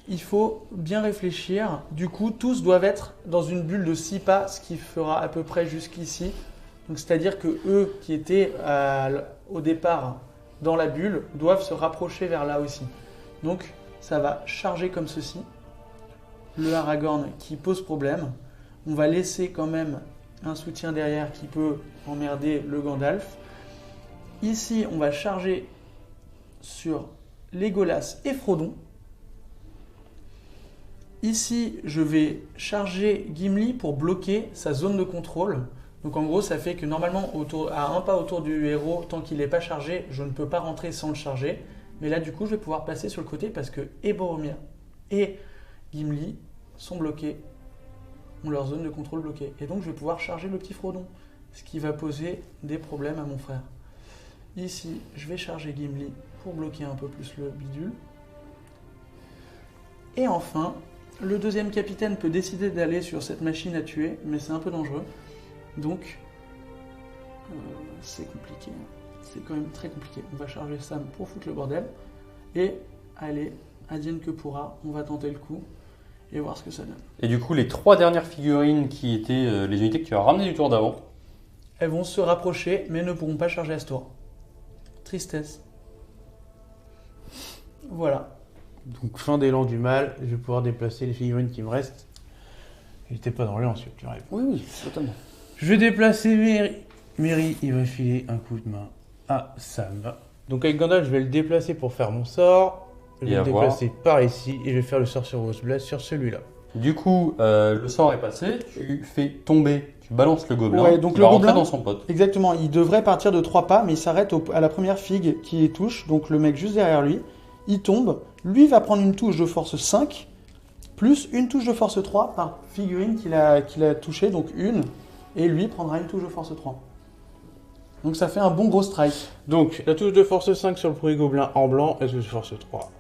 il faut bien réfléchir. Du coup, tous doivent être dans une bulle de 6 pas, ce qui fera à peu près jusqu'ici. Donc c'est-à-dire que eux qui étaient au départ dans la bulle doivent se rapprocher vers là aussi. Donc ça va charger comme ceci. Le Aragorn qui pose problème. On va laisser quand même un soutien derrière qui peut emmerder le Gandalf. Ici, on va charger sur Legolas et Frodon. Ici, je vais charger Gimli pour bloquer sa zone de contrôle. Donc en gros, ça fait que normalement, à un pas autour du héros, tant qu'il n'est pas chargé, je ne peux pas rentrer sans le charger. Mais là, du coup, je vais pouvoir passer sur le côté parce que et Boromir et Gimli sont bloqués, ont leur zone de contrôle bloquée. Et donc, je vais pouvoir charger le petit Frodon, ce qui va poser des problèmes à mon frère. Ici, je vais charger Gimli pour bloquer un peu plus le bidule. Et enfin, le deuxième capitaine peut décider d'aller sur cette machine à tuer, mais c'est un peu dangereux. Donc, c'est compliqué. C'est quand même très compliqué. On va charger Sam pour foutre le bordel. Et allez, advienne que pourra, on va tenter le coup et voir ce que ça donne. Et du coup, les 3 dernières figurines qui étaient les unités que tu as ramenées du tour d'avant. Elles vont se rapprocher, mais ne pourront pas charger à ce tour. Tristesse. Voilà. Donc, fin d'élan du mal, je vais pouvoir déplacer les figurines qui me restent. Il n'était pas dans l'élan, celui-là, tu rêves. Oui, totalement. Je vais déplacer Merry. Merry, il va filer un coup de main à Sam. Donc avec Gandalf, je vais le déplacer pour faire mon sort. Je Et vais le avoir. déplacer par ici et je vais faire le sort sur Rose Blast sur celui-là. Du coup, le sort est passé. Tu fais tomber, tu balances le gobelin. Ouais, donc qui le va rentrer gobelin- dans son pote. Exactement, il devrait partir de 3 pas, mais il s'arrête à la première figue qui touche, donc le mec juste derrière lui. Il tombe, lui va prendre une touche de force 5, plus une touche de force 3 par figurine qu'il a touché, donc une, et lui prendra une touche de force 3. Donc ça fait un bon gros strike. Donc la touche de force 5 sur le premier gobelin en blanc, et la touche de force 3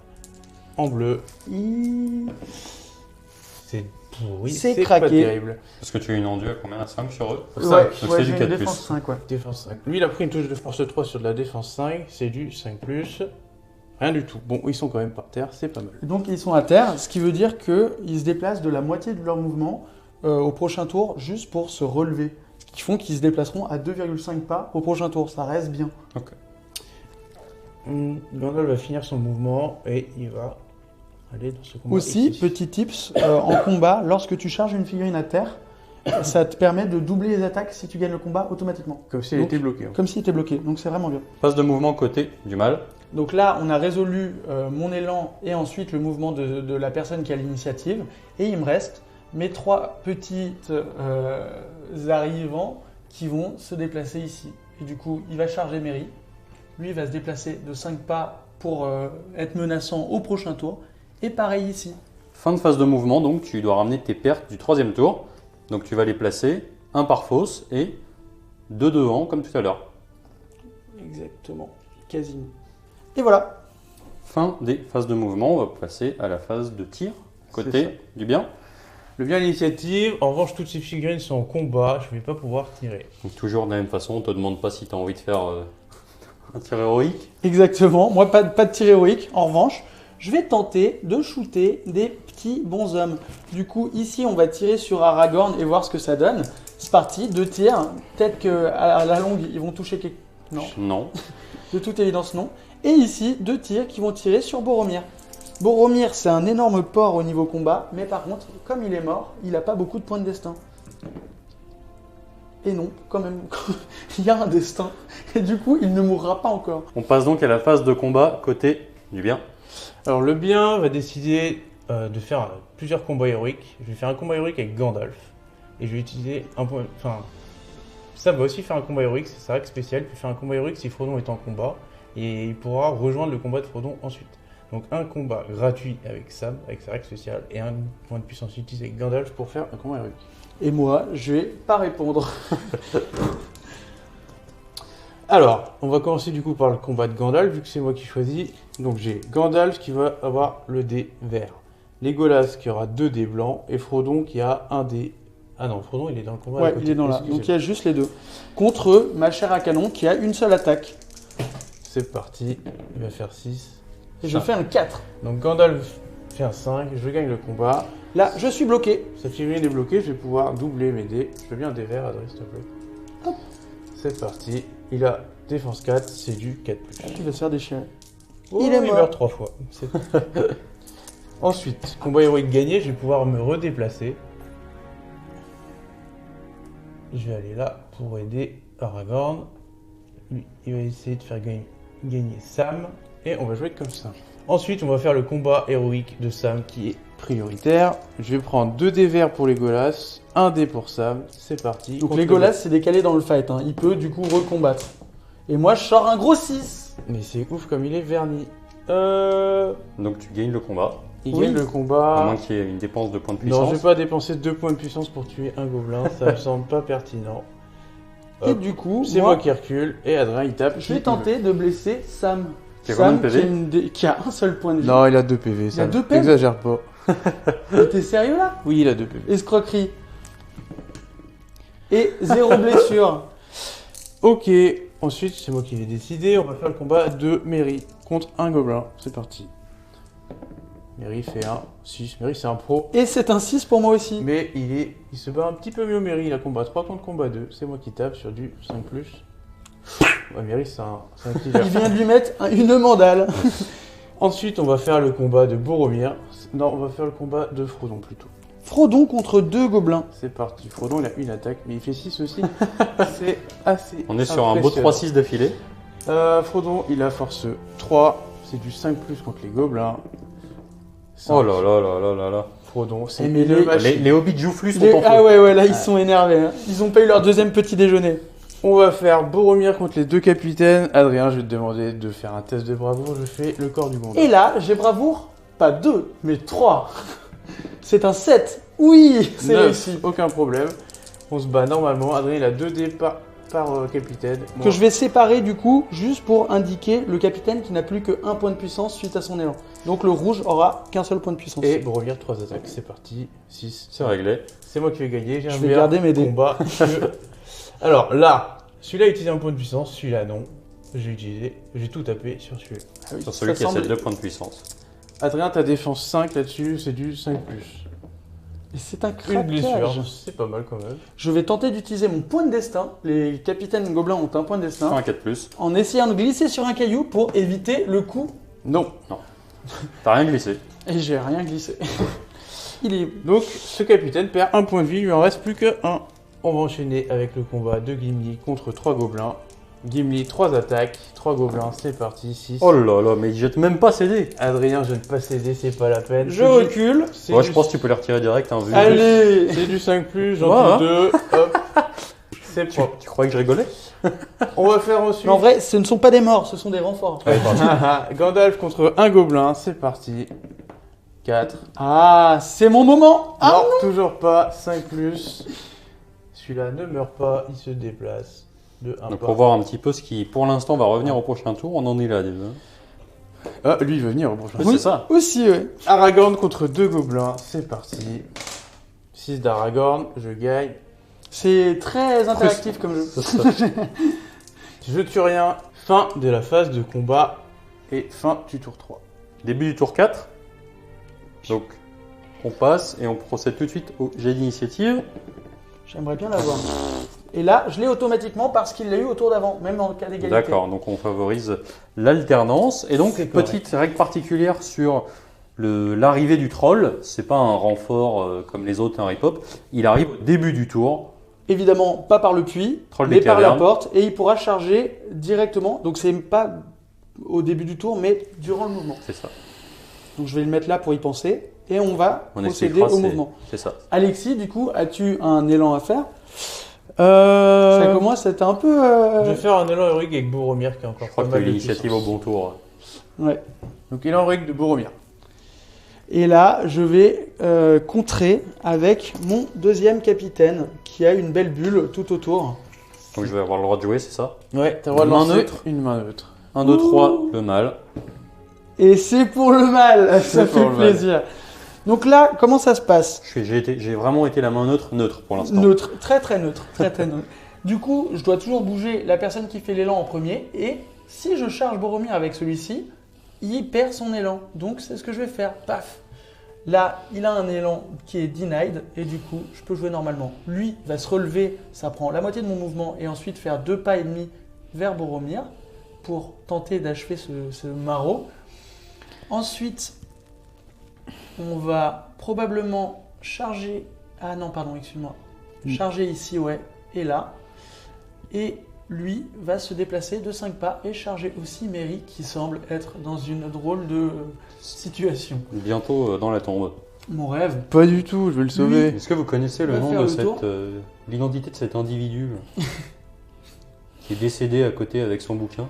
en bleu. C'est pourri, C'est pas craqué. terrible. Parce que tu as une enduit à combien? À 5 sur eux? Ouais, Donc ouais, c'est j'ai du une 4+. défense 5, ouais. Défense 5. Lui, il a pris une touche de force 3 sur de la défense 5, c'est du 5+. Rien du tout. Bon, ils sont quand même par terre, c'est pas mal. Donc ils sont à terre, ce qui veut dire qu'ils se déplacent de la moitié de leur mouvement au prochain tour, juste pour se relever. Ce qui font qu'ils se déplaceront à 2,5 pas au prochain tour, ça reste bien. Gandalf va finir son mouvement et il va aller dans ce combat. Aussi, ici. petit tips, en combat, lorsque tu charges une figurine à terre, ça te permet de doubler les attaques si tu gagnes le combat automatiquement. Comme si elle Donc, était bloquée. Comme s'il était bloqué, donc c'est vraiment bien. Phase de mouvement côté du mal. Donc là, on a résolu mon élan et ensuite le mouvement de la personne qui a l'initiative. Et il me reste mes 3 petites arrivants qui vont se déplacer ici. Et du coup, il va charger Merry. Lui, il va se déplacer de 5 pas pour être menaçant au prochain tour. Et pareil ici. Fin de phase de mouvement, donc tu dois ramener tes pertes du 3e tour. Donc tu vas les placer, un par fosse et 2 devant comme tout à l'heure. Exactement. Quasiment. Et voilà. Fin des phases de mouvement, on va passer à la phase de tir, C'est côté du bien. Le bien l'initiative, en revanche, toutes ces figurines sont en combat, je vais pas pouvoir tirer. Donc toujours de la même façon, on te demande pas si tu as envie de faire un tir héroïque. Exactement. Moi, pas de tir héroïque. En revanche, je vais tenter de shooter des petits bonshommes. Du coup, ici, on va tirer sur Aragorn et voir ce que ça donne. C'est parti, 2 tirs. Peut-être qu'à la longue, ils vont toucher quelque... Non, Non. de toute évidence, non. Et ici, 2 tirs qui vont tirer sur Boromir. Boromir, c'est un énorme porc au niveau combat, mais par contre, comme il est mort, il n'a pas beaucoup de points de destin. Et non, quand même, il y a un destin. Et du coup, il ne mourra pas encore. On passe donc à la phase de combat, côté du bien. Alors le bien va décider de faire plusieurs combats héroïques. Je vais faire un combat héroïque avec Gandalf. Et je vais utiliser un point... Enfin, Sam va aussi faire un combat héroïque, c'est sa règle spéciale. Il peut faire un combat héroïque si Frodon est en combat. Et il pourra rejoindre le combat de Frodon ensuite. Donc un combat gratuit avec Sam, avec sa règle spéciale. Et un point de puissance utilisé avec Gandalf pour faire un combat héroïque. Et moi, je vais pas répondre. Alors, on va commencer du coup par le combat de Gandalf, vu que c'est moi qui choisis. Donc j'ai Gandalf qui va avoir le dé vert. Legolas qui aura 2 dés blancs. Et Frodon qui a un dé... Ah non, Frodon il est dans le combat. à Ouais, côté. il est dans là. Excusez-moi. Donc il y a juste les 2. Contre ma chair à canon qui a une seule attaque. C'est parti, il va faire 6. Et je fais un 4. Donc Gandalf fait un 5, je gagne le combat. Là, je suis bloqué. Sa figurine est bloquée, je vais pouvoir doubler mes dés. Je veux bien un dé vert, Adrien, s'il te plaît. Hop. C'est parti, il a défense 4, c'est du 4+. Il va se faire déchirer. Oh, Il est mort. meurt 3 fois. C'est- Ensuite, combat héroïque gagné, je vais pouvoir me redéplacer. Je vais aller là pour aider Aragorn. Lui, il va essayer de faire gagner Sam. Et on va jouer comme ça. Ensuite, on va faire le combat héroïque de Sam qui est prioritaire. Je vais prendre 2 dés verts pour Legolas, 1 dé pour Sam. C'est parti. Donc Contre Legolas, c'est décalé dans le fight. Hein. Il peut du coup recombattre. Et moi, je sors un gros 6. Mais c'est ouf comme il est verni. Donc tu gagnes le combat, Il Oui. gagne le à combat. moins qu'il y ait une dépense de points de Non, puissance. je vais pas dépenser 2 points de puissance pour tuer un gobelin. Ça me semble pas pertinent. Et Hop. du coup, C'est moi qui recule et Adrien il tape. je vais tenter de blesser Sam. Qui a combien de Sam PV qui a un seul point de vie. Non, il a 2 PV. Il a 2 PV. Exagère pas. Mais t'es sérieux là? Oui, il a 2 PV. Escroquerie. Et 0 blessure. Ok. Ensuite, c'est moi qui vais décider. On va faire le combat de Mary contre un gobelin. C'est parti. Mary fait un 6. Mary, c'est un pro. Et c'est un 6 pour moi aussi. Mais il se bat un petit peu mieux, Mary. Il a combat 3 contre combat 2. C'est moi qui tape sur du 5+. Ouais, Mary, c'est un killer. Il vient de lui mettre une mandale. Ensuite, on va faire le combat de Boromir. Non, on va faire le combat de Frodon plutôt. Frodon contre 2 gobelins. C'est parti. Frodon, il a une attaque, mais il fait 6 aussi. C'est assez. On est sur un beau impressionnant. 3-6 d'affilée. Frodon, il a force 3. C'est du 5+ contre les gobelins. Oh là là là là là là. Frodon, c'est Eh, mais une les- machine. Les hobbits joufflus sont Les- en feu. Ah ouais, là, ils sont énervés. Hein. Ils ont pas eu leur deuxième petit déjeuner. On va faire Boromir contre les 2 capitaines. Adrien, je vais te demander de faire un test de bravoure. Je fais le corps du monde. Et là, j'ai bravoure, pas 2, mais 3. C'est un 7. Oui, c'est 9, réussi. aucun problème. On se bat normalement. Adrien, il a 2 dés par capitaine. Que je vais séparer du coup, juste pour indiquer le capitaine qui n'a plus que 1 point de puissance suite à son élan. Donc le rouge aura qu'un seul point de puissance. Et Boromir, 3 attaques. C'est parti. 6. C'est réglé. C'est moi qui vais gagner. J'ai Je un vais meilleur garder mes dés. combat que- Alors là, celui-là a utilisé un point de puissance. Celui-là, non. J'ai utilisé. J'ai tout tapé sur celui-là. Ah oui, Sur celui ça qui a ses semble- 2 points de puissance. Adrien, ta défense 5 là-dessus. C'est du 5+. Et c'est un Une craquage. blessure. C'est pas mal quand même. Je vais tenter d'utiliser mon point de destin. Les capitaines gobelins ont un point de destin. Un 4+. En essayant de glisser sur un caillou pour éviter le coup. Non. T'as rien glissé. Et j'ai rien glissé. Il est... Donc, ce capitaine perd 1 point de vie. Il lui en reste plus que 1. On va enchaîner avec le combat de Gimli contre 3 gobelins. Gimli, 3 attaques, 3 gobelins, c'est parti, 6. Oh là là, mais il jette même pas ses dés. Adrien, je ne pas céder, c'est pas la peine. Je recule. C'est Ouais, du- je pense que tu peux les retirer direct. Hein, vu Allez. C'est du 5+, j'en Ouais, hein. tue 2. Hop. C'est Tu, propre. tu croyais que je rigolais On va faire ensuite. Mais en vrai, ce ne sont pas des morts, ce sont des renforts. Gandalf contre un gobelin, c'est parti. 4. Ah, c'est mon moment. Ah, non, toujours pas. 5+. Celui-là ne meurt pas, il se déplace. de 1 Donc pas. pour voir un petit peu ce qui, pour l'instant, va revenir au prochain tour, on en est là déjà. Ah, lui, il veut venir au prochain. Oui, c'est ça. Aussi, ouais. Aragorn contre 2 gobelins, c'est parti. 6 d'Aragorn, je gagne. C'est très interactif comme jeu. Je tue rien. Fin de la phase de combat et fin du tour 3. Début du tour 4. Donc, on passe et on procède tout de suite au jet d'initiative. J'aimerais bien l'avoir. Et là, je l'ai automatiquement parce qu'il l'a eu au tour d'avant, même en cas d'égalité. D'accord, donc on favorise l'alternance. Et donc, C'est correct. petite règle particulière sur l'arrivée du troll. C'est pas un renfort comme les autres Harry Pop. Il arrive au début du tour. Évidemment, pas par le puits, Troll mais des par la cavernes. porte, et il pourra charger directement. Donc c'est pas au début du tour, mais durant le mouvement. C'est ça. Donc je vais le mettre là pour y penser, et on va On procéder expliquera, au mouvement. c'est ça. Alexis, du coup, as-tu un élan à faire Euh... Ça commence à être un peu... Je vais faire un élan héroïque avec Boromir qui a encore Je crois pas que tu as mal eu de l'initiative au puissance. bon tour. Ouais. Donc élan héroïque de Boromir. Et là, je vais contrer avec mon deuxième capitaine, qui a une belle bulle tout autour. Donc je vais avoir le droit de jouer, c'est ça. Ouais, t'as le droit de Main lancer neutre. une main neutre. 1, 2, 3, le mal. Et c'est pour le mal, ça C'est pour fait le mal. plaisir. Donc là, comment ça se passe? J'ai vraiment été la main neutre pour l'instant. Neutre, très très neutre, très très neutre. Du coup, je dois toujours bouger la personne qui fait l'élan en premier, et si je charge Boromir avec celui-ci, il perd son élan. Donc c'est ce que je vais faire. Paf. Là, il a un élan qui est denied, et du coup, je peux jouer normalement. Lui va se relever, ça prend la moitié de mon mouvement, et ensuite faire 2 pas et demi vers Boromir pour tenter d'achever ce maraud. Ensuite, on va probablement charger... Ah non, pardon, excuse-moi. Charger ici, ouais, et là. Et lui va se déplacer de 5 pas et charger aussi Merry, qui semble être dans une drôle de situation. Bientôt dans la tombe. Mon rêve. Pas du tout, je vais le sauver. Est-ce que vous connaissez le On va nom faire de le tour. l'identité de cet individu qui est décédé à côté avec son bouquin?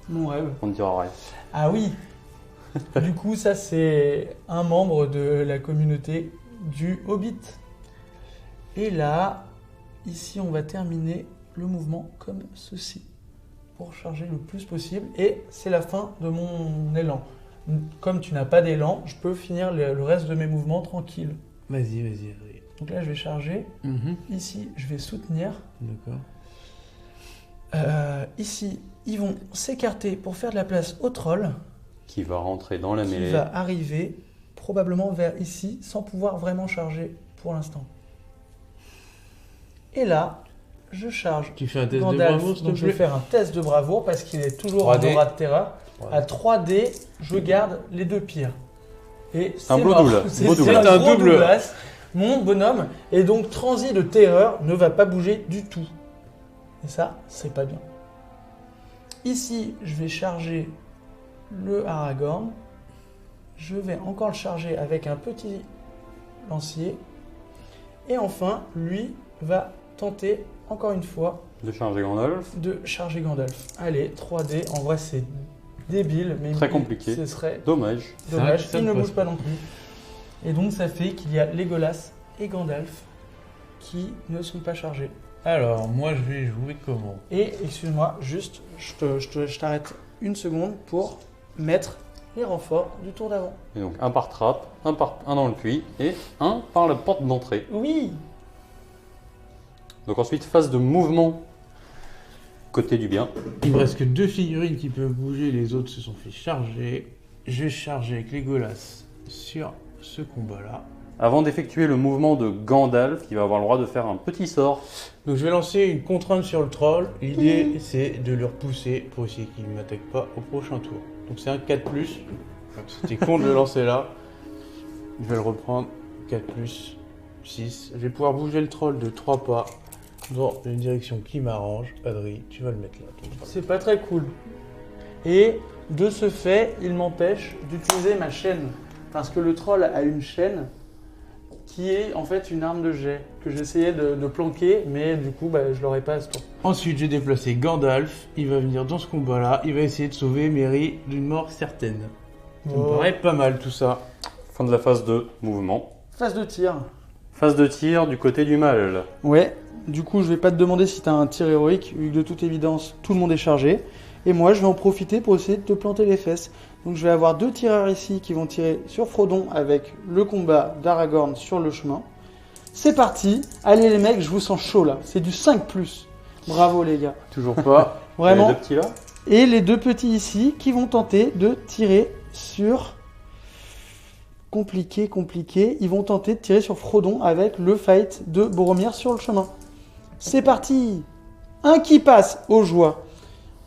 Mon rêve. On ne dira rien. Ah oui. Du coup, ça c'est un membre de la communauté du Hobbit. Et là, ici, on va terminer le mouvement comme ceci pour charger le plus possible. Et c'est la fin de mon élan. Comme tu n'as pas d'élan, je peux finir le reste de mes mouvements tranquille. Vas-y, vas-y, vas-y. Donc là, je vais charger. Ici, je vais soutenir. D'accord. Ici, ils vont s'écarter pour faire de la place au troll, Qui va rentrer dans la qui mêlée. va arriver probablement vers ici, sans pouvoir vraiment charger pour l'instant. Et là, je charge Tu fais un test de Gandalf, bravoure, s'il te donc je vais plaît. faire un test de bravoure parce qu'il est toujours en 3D. aura de terreur. Ouais. À 3D, je garde les 2 pires. Et c'est un beau mort. double, C'est beau double. c'est un C'est un gros double. doublasse. Mon bonhomme, et donc transi de terreur, ne va pas bouger du tout. Et ça, c'est pas bien. Ici, je vais charger le Aragorn. Je vais encore le charger avec un petit lancier. Et enfin, lui va tenter, encore une fois, De charger Gandalf. de charger Gandalf. Allez, 3D. En vrai, c'est débile, mais Très compliqué. ce serait Dommage. dommage. Ça Il me ne passe. bouge pas non plus. Et donc, ça fait qu'il y a Legolas et Gandalf qui ne sont pas chargés. Alors, moi, je vais jouer comment? Et, excuse-moi, juste, je t'arrête une seconde pour mettre les renforts du tour d'avant. Et donc un par trappe, un dans le puits et un par la porte d'entrée. Oui. Donc ensuite, phase de mouvement côté du bien. Il me reste que 2 figurines qui peuvent bouger, les autres se sont fait charger. Je vais charger avec Legolas sur ce combat-là. Avant d'effectuer le mouvement de Gandalf, il va avoir le droit de faire un petit sort. Donc je vais lancer une contrainte sur le troll. L'idée, c'est de le repousser pour essayer qu'il ne m'attaque pas au prochain tour. Donc c'est un 4+. C'était con de le lancer là. Je vais le reprendre. 4+, 6. Je vais pouvoir bouger le troll de 3 pas dans une direction qui m'arrange. Adri, tu vas le mettre là. ton troll. C'est pas très cool. Et de ce fait, il m'empêche d'utiliser ma chaîne. Parce que le troll a une chaîne qui est en fait une arme de jet que j'essayais de planquer, mais du coup, je l'aurais pas à ce tour. Ensuite, j'ai déplacé Gandalf. Il va venir dans ce combat-là. Il va essayer de sauver Merry d'une mort certaine. Ça me Oh. paraît pas mal tout ça. Fin de la phase de mouvement. Phase de tir. Phase de tir du côté du mal. Ouais. Du coup, je vais pas te demander si tu as un tir héroïque, vu que de toute évidence, tout le monde est chargé. Et moi, je vais en profiter pour essayer de te planter les fesses. Donc, je vais avoir 2 tireurs ici qui vont tirer sur Frodon avec le combat d'Aragorn sur le chemin. C'est parti. Allez, les mecs, je vous sens chaud là. C'est du 5+. Bravo, les gars. Toujours pas. Vraiment. Les deux petits là. Et les 2 petits ici qui vont tenter de tirer sur... Compliqué. Ils vont tenter de tirer sur Frodon avec le fight de Boromir sur le chemin. C'est parti. Un qui passe aux joies.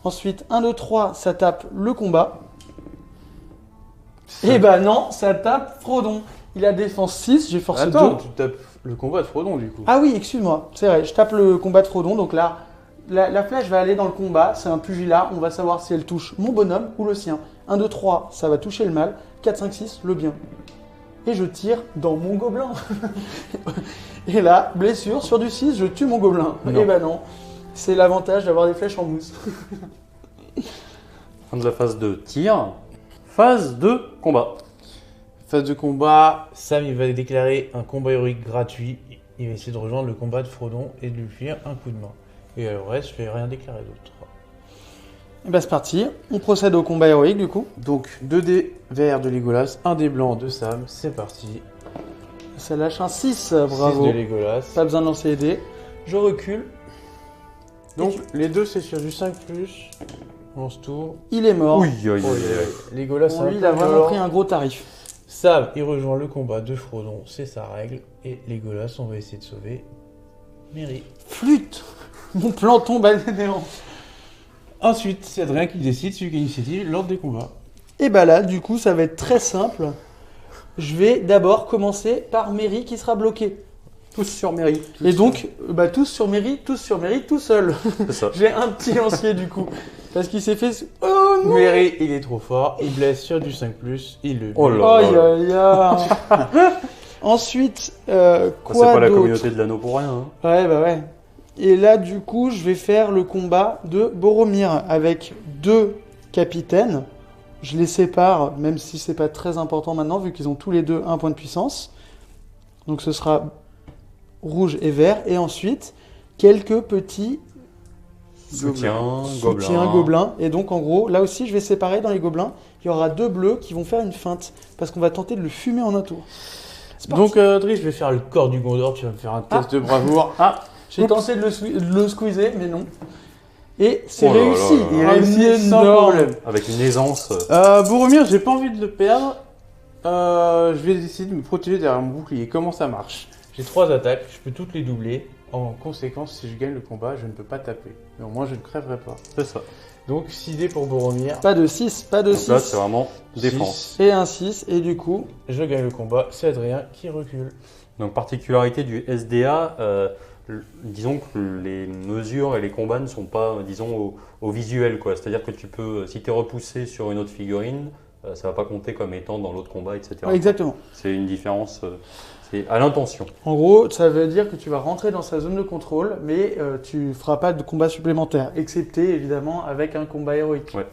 Ensuite, 1, 2, 3, ça tape le combat. Et bah non, ça tape Frodon. Il a défense 6, j'ai force 2. Attends, tu tapes le combat de Frodon du coup. Ah oui, excuse-moi, c'est vrai, je tape le combat de Frodon. Donc là, la flèche va aller dans le combat. C'est un pugilat. On va savoir si elle touche mon bonhomme ou le sien. 1, 2, 3, ça va toucher le mal. 4, 5, 6, le bien. Et je tire dans mon gobelin. Et là, blessure sur du 6, je tue mon gobelin. Non. Et bah non, c'est l'avantage d'avoir des flèches en mousse. Fin de la phase de tir. Phase de combat. Phase de combat, Sam il va déclarer un combat héroïque gratuit. Il va essayer de rejoindre le combat de Frodon et de lui filer un coup de main. Et le reste, je vais rien déclarer d'autre. Et bah c'est parti, on procède au combat héroïque du coup. Donc 2 dés verts de Legolas, 1 dé blanc de Sam, c'est parti. Ça lâche un 6, bravo. 6 de Legolas. Pas besoin de lancer les dés. Je recule. Donc les deux c'est sur du 5+. On lance tour. Il est mort. Legolas Bon, c'est un lui, il peu a vraiment violent. pris un gros tarif. Sam il rejoint le combat de Frodon, c'est sa règle. Et Legolas, on va essayer de sauver Merry. Flûte. Mon plan tombe à néant. Ensuite, c'est Adrien qui décide, celui qui a l'initiative, l'ordre des combats. Et bah là, du coup, ça va être très simple. Je vais d'abord commencer par Merry qui sera bloqué. Tous sur Merry. Et donc, bah, tous sur Merry, tout seul. C'est ça. J'ai un petit lancier du coup. Parce qu'il s'est fait... Oh non. Merry, il est trop fort, il blesse sur du 5+, il le Oh là. Aïe aïe aïe. Ensuite, C'est quoi pas la d'autre? communauté de l'anneau pour rien. Hein. Ouais, bah ouais. Et là, du coup, je vais faire le combat de Boromir avec 2 capitaines. Je les sépare, même si c'est pas très important maintenant, vu qu'ils ont tous les deux 1 point de puissance. Donc ce sera rouge et vert. Et ensuite, quelques petits Soutien, soutiens gobelin. gobelins. Et donc, en gros, là aussi, je vais séparer dans les gobelins. Il y aura 2 bleus qui vont faire une feinte. Parce qu'on va tenter de le fumer en un tour. C'est parti. Donc, Dries, je vais faire le corps du Gondor, tu vas me faire un test de bravoure. Ah, j'ai tenté de le squeezer, mais non. Et c'est Oh là réussi. là là. Il Un réussit sans énorme. problème. Avec une aisance. Boromir, j'ai pas envie de le perdre. Je vais essayer de me protéger derrière mon bouclier. Comment ça marche? J'ai 3 attaques, je peux toutes les doubler. En conséquence, si je gagne le combat, je ne peux pas taper. Mais au moins, je ne crèverai pas. C'est ça. Donc, 6 dés pour Boromir. Pas de 6, pas de Donc là, 6. c'est vraiment défense. 6. Et un 6, et du coup, Je gagne le combat, c'est Adrien qui recule. Donc, particularité du SDA, disons que les mesures et les combats ne sont pas, disons, au visuel, quoi. C'est-à-dire que tu peux, si tu es repoussé sur une autre figurine, ça va pas compter comme étant dans l'autre combat, etc. ouais, exactement. C'est une différence, c'est à l'intention. En gros, ça veut dire que tu vas rentrer dans sa zone de contrôle, mais tu feras pas de combat supplémentaire, excepté évidemment avec un combat héroïque. Ouais.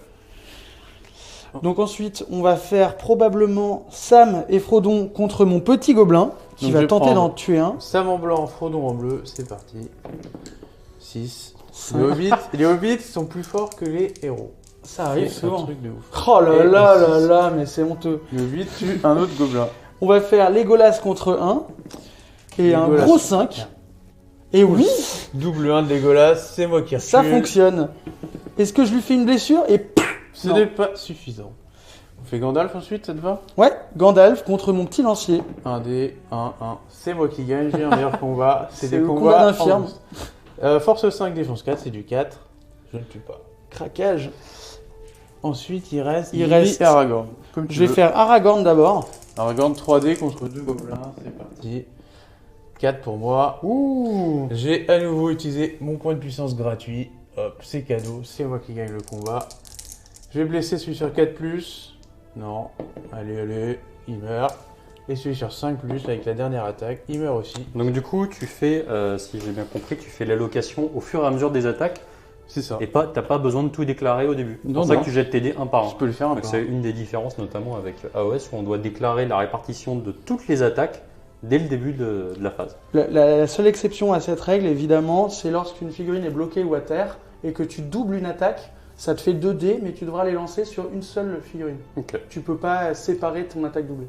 Donc ensuite, on va faire probablement Sam et Frodon contre mon petit gobelin, qui Donc, va je vais tenter prendre d'en tuer un. Sam en blanc, Frodon en bleu, c'est parti. 6. Cinq. Les hobbits sont plus forts que les héros. Ça arrive C'est un souvent. truc de ouf. Oh là Et là un là six. là, mais c'est honteux. Le hobbit tue un autre gobelin. On va faire Legolas contre 1, et un Legolas. gros 5. Et oui, Double 1 de Legolas, c'est moi qui recule. ça fonctionne. Est-ce que je lui fais une blessure et Ce Non. n'est pas suffisant. On fait Gandalf ensuite, ça te va? ouais, Gandalf contre mon petit lancier. 1 dé, 1, 1. C'est moi qui gagne, j'ai un meilleur combat. C'est des le combats combat d'infirme. Force 5, défense 4, c'est du 4. Je ne tue pas. Craquage. Ensuite, il reste Il Gimli reste- et Aragorn. Comme tu Je vais veux. faire Aragorn d'abord. Aragorn 3D contre 2 gobelins, c'est parti. 4 pour moi. Ouh. J'ai à nouveau utilisé mon point de puissance gratuit. Hop, c'est cadeau, c'est moi qui gagne le combat. Je vais blesser celui sur 4+. Non, allez, il meurt. Et celui sur 5+, avec la dernière attaque, il meurt aussi. Donc du coup, tu fais, si j'ai bien compris, tu fais l'allocation au fur et à mesure des attaques C'est ça. et t'as pas besoin de tout déclarer au début. C'est Non, pour ça non. que tu jettes tes dés un par un. Je peux le faire un Donc peu. c'est une des différences notamment avec AOS où on doit déclarer la répartition de toutes les attaques dès le début de la phase. La seule exception à cette règle, évidemment, c'est lorsqu'une figurine est bloquée ou à terre et que tu doubles une attaque, ça te fait 2 dés, mais tu devras les lancer sur une seule figurine. Ok. Tu peux pas séparer ton attaque doublée.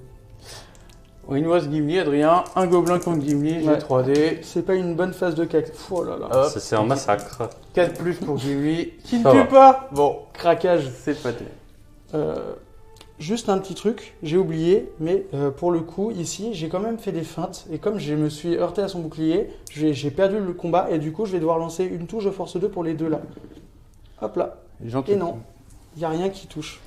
Rinnoise Gimli, Adrien, un gobelin contre Gimli, j'ai Ouais. 3D. C'est pas une bonne phase de cac. Oh là là. Hop, C'est un massacre. 4 plus pour Gimli, qui ne Ça va. tue pas. Bon, Craquage. c'est pas terrible. Juste un petit truc, j'ai oublié, mais pour le coup, ici, j'ai quand même fait des feintes. Et comme je me suis heurté à son bouclier, j'ai perdu le combat. Et du coup, je vais devoir lancer une touche de force 2 pour les deux là. Hop là. Les gens qui Et non, il n'y a rien qui touche.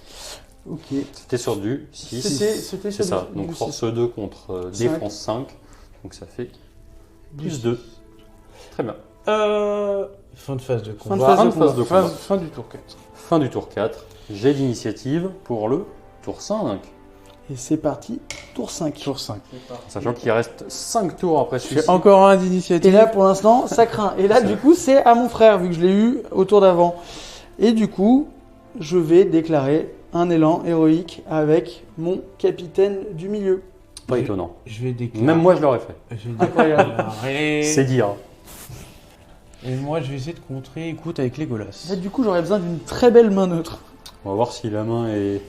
Ok. C'était sur du 6. C'était C'est sur ça. du Donc 6. force 2 contre Cinq. défense 5. Donc ça fait plus 2. Très bien. Fin de phase de Fin de combat. phase de Fin de combat. Fin du tour 4. Fin du tour 4. Jet d'initiative pour le tour 5. Et c'est parti, tour 5. Tour 5. Sachant qu'il reste 5 tours après Je celui-ci. fais encore un Et d'initiative. là, pour l'instant, ça craint. Et là, du coup, c'est à mon frère, vu que je l'ai eu au tour d'avant. Et du coup, je vais déclarer un élan héroïque avec mon capitaine du milieu. Pas étonnant. Je vais déclarer. Même moi, je l'aurais fait. Je vais Incroyable. déclarer. C'est dire. Et moi, je vais essayer de contrer, écoute, avec Legolas. Là, du coup, j'aurais besoin d'une très belle main neutre. On va voir si la main est.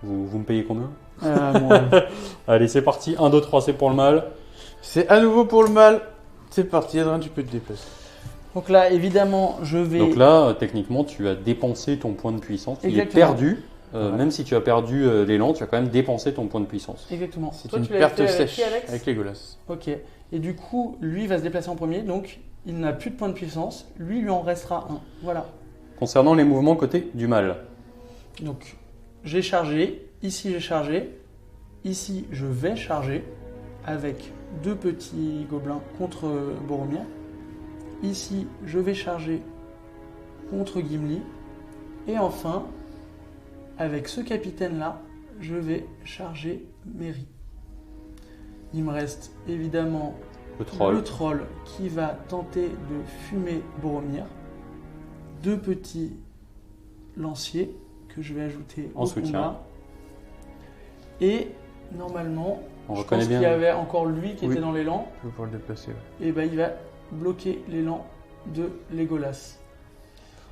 Vous me payez combien? Moi, Allez, c'est parti. 1, 2, 3, c'est pour le mal. C'est à nouveau pour le mal. C'est parti, Adrien, tu peux te déplacer. Donc là, évidemment, je vais... Donc là, techniquement, tu as dépensé ton point de puissance. Il est Exactement. perdu. Ouais. Même si tu as perdu l'élan, tu as quand même dépensé ton point de puissance. Exactement. C'est Toi, une tu l'avais perte fait avec sèche qui, Alex avec Legolas. Ok. Et du coup, lui va se déplacer en premier, donc il n'a plus de point de puissance. Lui en restera un. Voilà. Concernant les mouvements côté du mal, Donc, j'ai chargé. Ici, j'ai chargé. Ici, je vais charger avec 2 petits gobelins contre Boromir. Ici, je vais charger contre Gimli. Et enfin, avec ce capitaine-là, je vais charger Merry. Il me reste évidemment le troll. le troll qui va tenter de fumer Boromir. 2 petits lanciers que je vais ajouter En au soutien. combat. Et normalement, On je reconnaît pense bien. qu'il y avait encore lui qui Oui. était dans l'élan. Je peux pouvoir le déplacer. Ouais. Et ben il va bloquer l'élan de Legolas.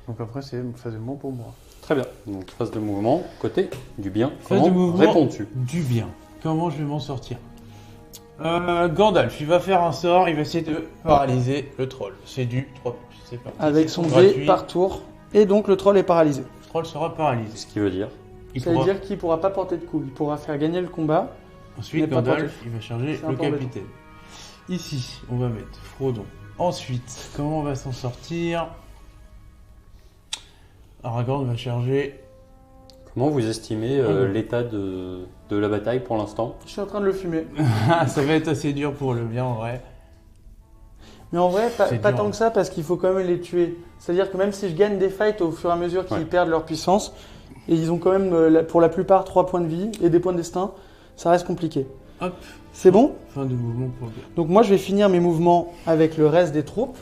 Donc après, c'est une phase de mouvement pour moi. Très bien. Donc phase de mouvement côté du bien. Phase Comment de mouvement. réponds-tu? Du bien. Comment je vais m'en sortir Gandalf, il va faire un sort, il va essayer de paralyser le troll. C'est du 3+. C'est parti. Avec C'est son gratuit. V par tour. Et donc le troll est paralysé. Le troll sera paralysé. Ce qui veut dire Il Ça veut pourra- dire qu'il ne pourra pas porter de coup. Il pourra faire gagner le combat. Ensuite, Mais pas Gandalf, porté. il va charger C'est un le peu embêtant. capitaine. Ici, on va mettre Frodon. Ensuite, comment on va s'en sortir Aragorn va charger. comment vous estimez Oh. l'état de la bataille pour l'instant? Je suis en train de le fumer. Ça va être assez dur pour le bien en vrai. Mais en vrai, C'est pas dur, tant hein. que ça, parce qu'il faut quand même les tuer. C'est-à-dire que même si je gagne des fights au fur et à mesure qu'ils Ouais. perdent leur puissance, et ils ont quand même, pour la plupart, 3 points de vie et des points de destin, ça reste compliqué. Hop, C'est bon? fin de mouvement pour le bien. Donc moi, je vais finir mes mouvements avec le reste des troupes.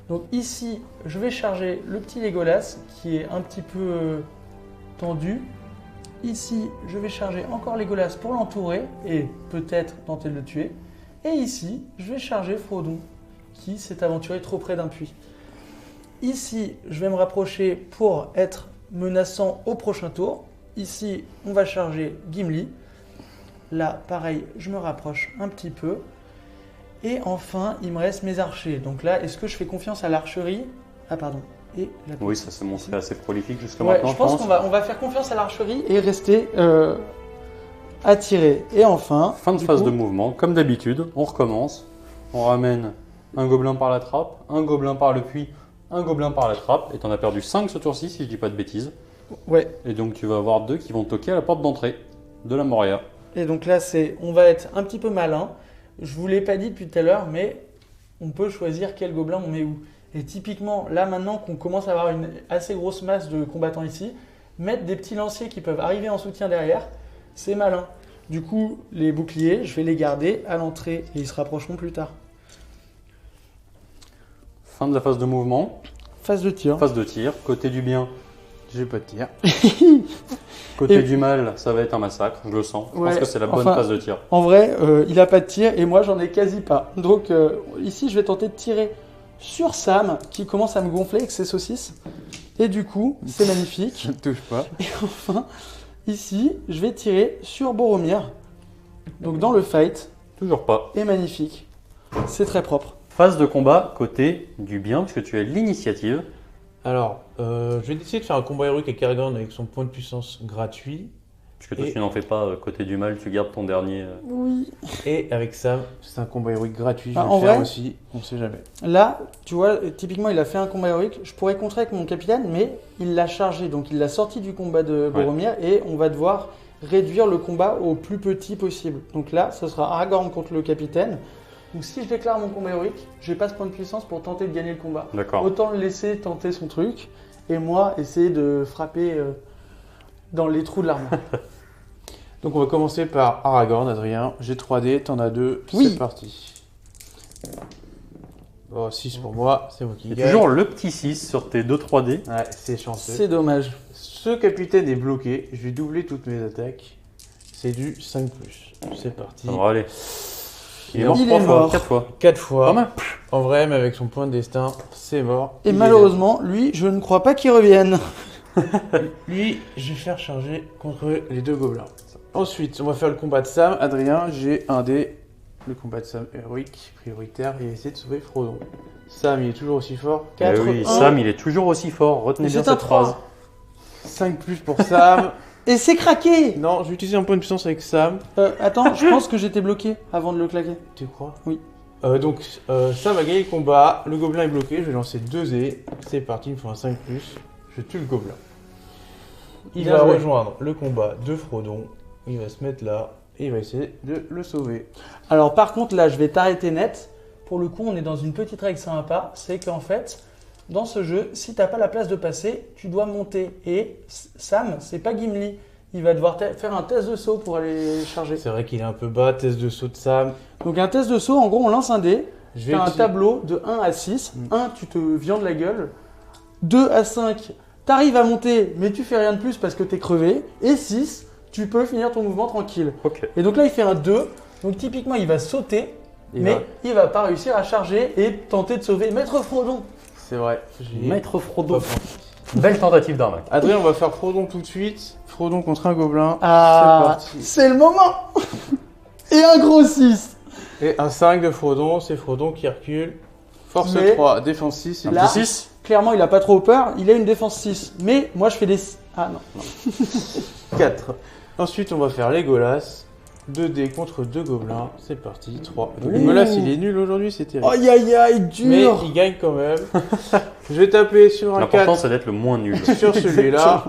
Donc ici, je vais charger le petit Legolas, qui est un petit peu tendu. Ici, je vais charger encore Legolas pour l'entourer, et peut-être tenter de le tuer. Et ici, je vais charger Frodon, qui s'est aventuré trop près d'un puits. Ici, je vais me rapprocher pour être menaçant au prochain tour. Ici, on va charger Gimli. Là, pareil, je me rapproche un petit peu. Et enfin, il me reste mes archers. Donc là, est-ce que je fais confiance à l'archerie? Ah, pardon. Et la Oui, ça s'est montré assez prolifique jusqu'à Ouais, maintenant, je pense qu'on va faire confiance à l'archerie et rester attiré. Et enfin, Fin de du phase coup, de mouvement, comme d'habitude, on recommence. On ramène un gobelin par la trappe, un gobelin par le puits, un gobelin par la trappe. Et t'en as perdu 5 ce tour-ci, si je dis pas de bêtises. Ouais. Et donc tu vas avoir 2 qui vont toquer à la porte d'entrée de la Moria. Et donc là, on va être un petit peu malin. Je vous l'ai pas dit depuis tout à l'heure, mais on peut choisir quel gobelin on met où. Et typiquement, là maintenant qu'on commence à avoir une assez grosse masse de combattants ici, mettre des petits lanciers qui peuvent arriver en soutien derrière, c'est malin. Du coup, les boucliers, je vais les garder à l'entrée et ils se rapprocheront plus tard. Fin de la phase de mouvement, Phase de tir. phase de tir. Côté du bien, J'ai pas de tir. Côté Et- du mal, ça va être un massacre, je le sens. Je Ouais, pense que c'est la bonne enfin- phase de tir. En vrai, il a pas de tir et moi j'en ai quasi pas. Donc ici je vais tenter de tirer sur Sam qui commence à me gonfler avec ses saucisses. Et du coup, c'est magnifique. Ne touche pas. Et enfin, ici, je vais tirer sur Boromir. Donc dans le fight, Toujours pas. et magnifique. C'est très propre. Phase de combat côté du bien, puisque tu as l'initiative. Alors, je vais essayer de faire un combat héroïque avec Aragorn avec son point de puissance gratuit. Puisque toi, Et- tu n'en fais pas côté du mal, tu gardes ton dernier. Oui. Et avec Sam, c'est un combat héroïque gratuit. Je Ah, vais en le faire vrai aussi, on sait jamais. Là, tu vois, typiquement, il a fait un combat héroïque. Je pourrais contrer avec mon capitaine, mais il l'a chargé. Donc il l'a sorti du combat de Boromir et on va devoir réduire le combat au plus petit possible. Donc là, ce sera Aragorn contre le capitaine. Donc si je déclare mon combat héroïque, je passe point de puissance pour tenter de gagner le combat. D'accord. Autant le laisser tenter son truc et moi essayer de frapper dans les trous de l'armure. Donc on va commencer par Aragorn, Adrien. J'ai 3D, t'en as 2. Oui. C'est parti. Bon, 6 pour moi, c'est moi qui Il y a gagne. toujours le petit 6 sur tes 2 3D. Ouais, c'est chanceux. C'est dommage. Ce capitaine est bloqué. Je vais doubler toutes mes attaques. C'est du 5+. C'est parti. Ça va aller. Il est Il mort est 3 fois, mort. 4 fois. 4 fois. Pas mal. En vrai, mais avec son point de destin, c'est mort. Et Il est malheureusement, lui, je ne crois pas qu'il revienne. là. Lui, je vais faire charger contre les 2 gobelins. Ensuite, on va faire le combat de Sam. Adrien, j'ai un dé. Le combat de Sam héroïque, prioritaire. Il va essayer de sauver Frodon. Sam, il est toujours aussi fort. Eh 4, oui, 1. Sam, il est toujours aussi fort. Retenez bien C'est un cette phrase. 3. 5+ pour Sam. Et c'est craqué. Non, je vais utiliser un point de puissance avec Sam. Attends, je pense que j'étais bloqué avant de le claquer. Tu crois? Oui. Donc, Sam a gagné le combat. Le gobelin est bloqué. Je vais lancer 2 dés. C'est parti, il me faut un 5+. Je tue le gobelin. Il Bien va joué. rejoindre le combat de Frodon. Il va se mettre là et il va essayer de le sauver. Alors par contre, là, je vais t'arrêter net. Pour le coup, on est dans une petite règle sympa. C'est qu'en fait, dans ce jeu, si t'as pas la place de passer, tu dois monter. Et Sam, c'est pas Gimli. Il va devoir faire un test de saut pour aller charger. C'est vrai qu'il est un peu bas. Test de saut de Sam. Donc un test de saut, en gros, on lance un dé. Je Tu as un utiliser- tableau de 1 à 6. 1, tu te viandes la gueule. 2 à 5, t'arrives à monter, mais tu fais rien de plus parce que t'es crevé. Et 6, tu peux finir ton mouvement tranquille. Ok. Et donc là, il fait un 2. Donc typiquement, il va sauter, mais il va pas réussir à charger et tenter de sauver Maître Frodon. C'est vrai. J'ai- Maître Frodo. Pas pensé. Belle tentative d'arnaque. Adrien, on va faire Frodon tout de suite. Frodon contre un gobelin. Ah, C'est parti. c'est le moment. Et un gros 6. Et un 5 de Frodon. C'est Frodon qui recule. Force Mais 3, défense 6. Un là- petit 6. Clairement, il a pas trop peur. Il a une défense 6. Mais moi, je fais des... Ah non. 4. Ensuite, on va faire Legolas. 2 dés contre 2 gobelins. C'est parti. 3. Ouh. Legolas, il est nul aujourd'hui, c'est terrible. Aïe aïe aïe, Mais dur. il gagne quand même. Je vais taper sur un L'important, 4 c'est d'être le moins nul. sur celui-là.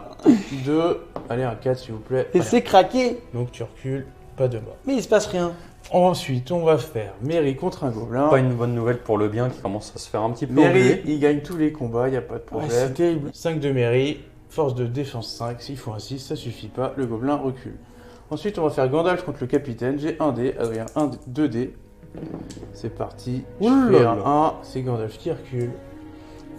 2. Allez, un 4 s'il vous plaît. Et Voilà. c'est craqué. Donc tu recules, pas de mort. Mais il se passe rien. Ensuite, on va faire Merry contre un gobelin. Pas une bonne nouvelle pour le bien qui commence à se faire un petit peu Merry, enlever. il gagne tous les combats, il n'y a pas de Ouais, problème. c'est terrible. 5 de Merry, force de défense 5. S'il faut un 6, ça suffit pas. Le gobelin recule. Ensuite, on va faire Gandalf contre le capitaine. J'ai un dé, Adrien, 2 dés. C'est parti. Je Ouh là fais là. un 1, c'est Gandalf qui recule.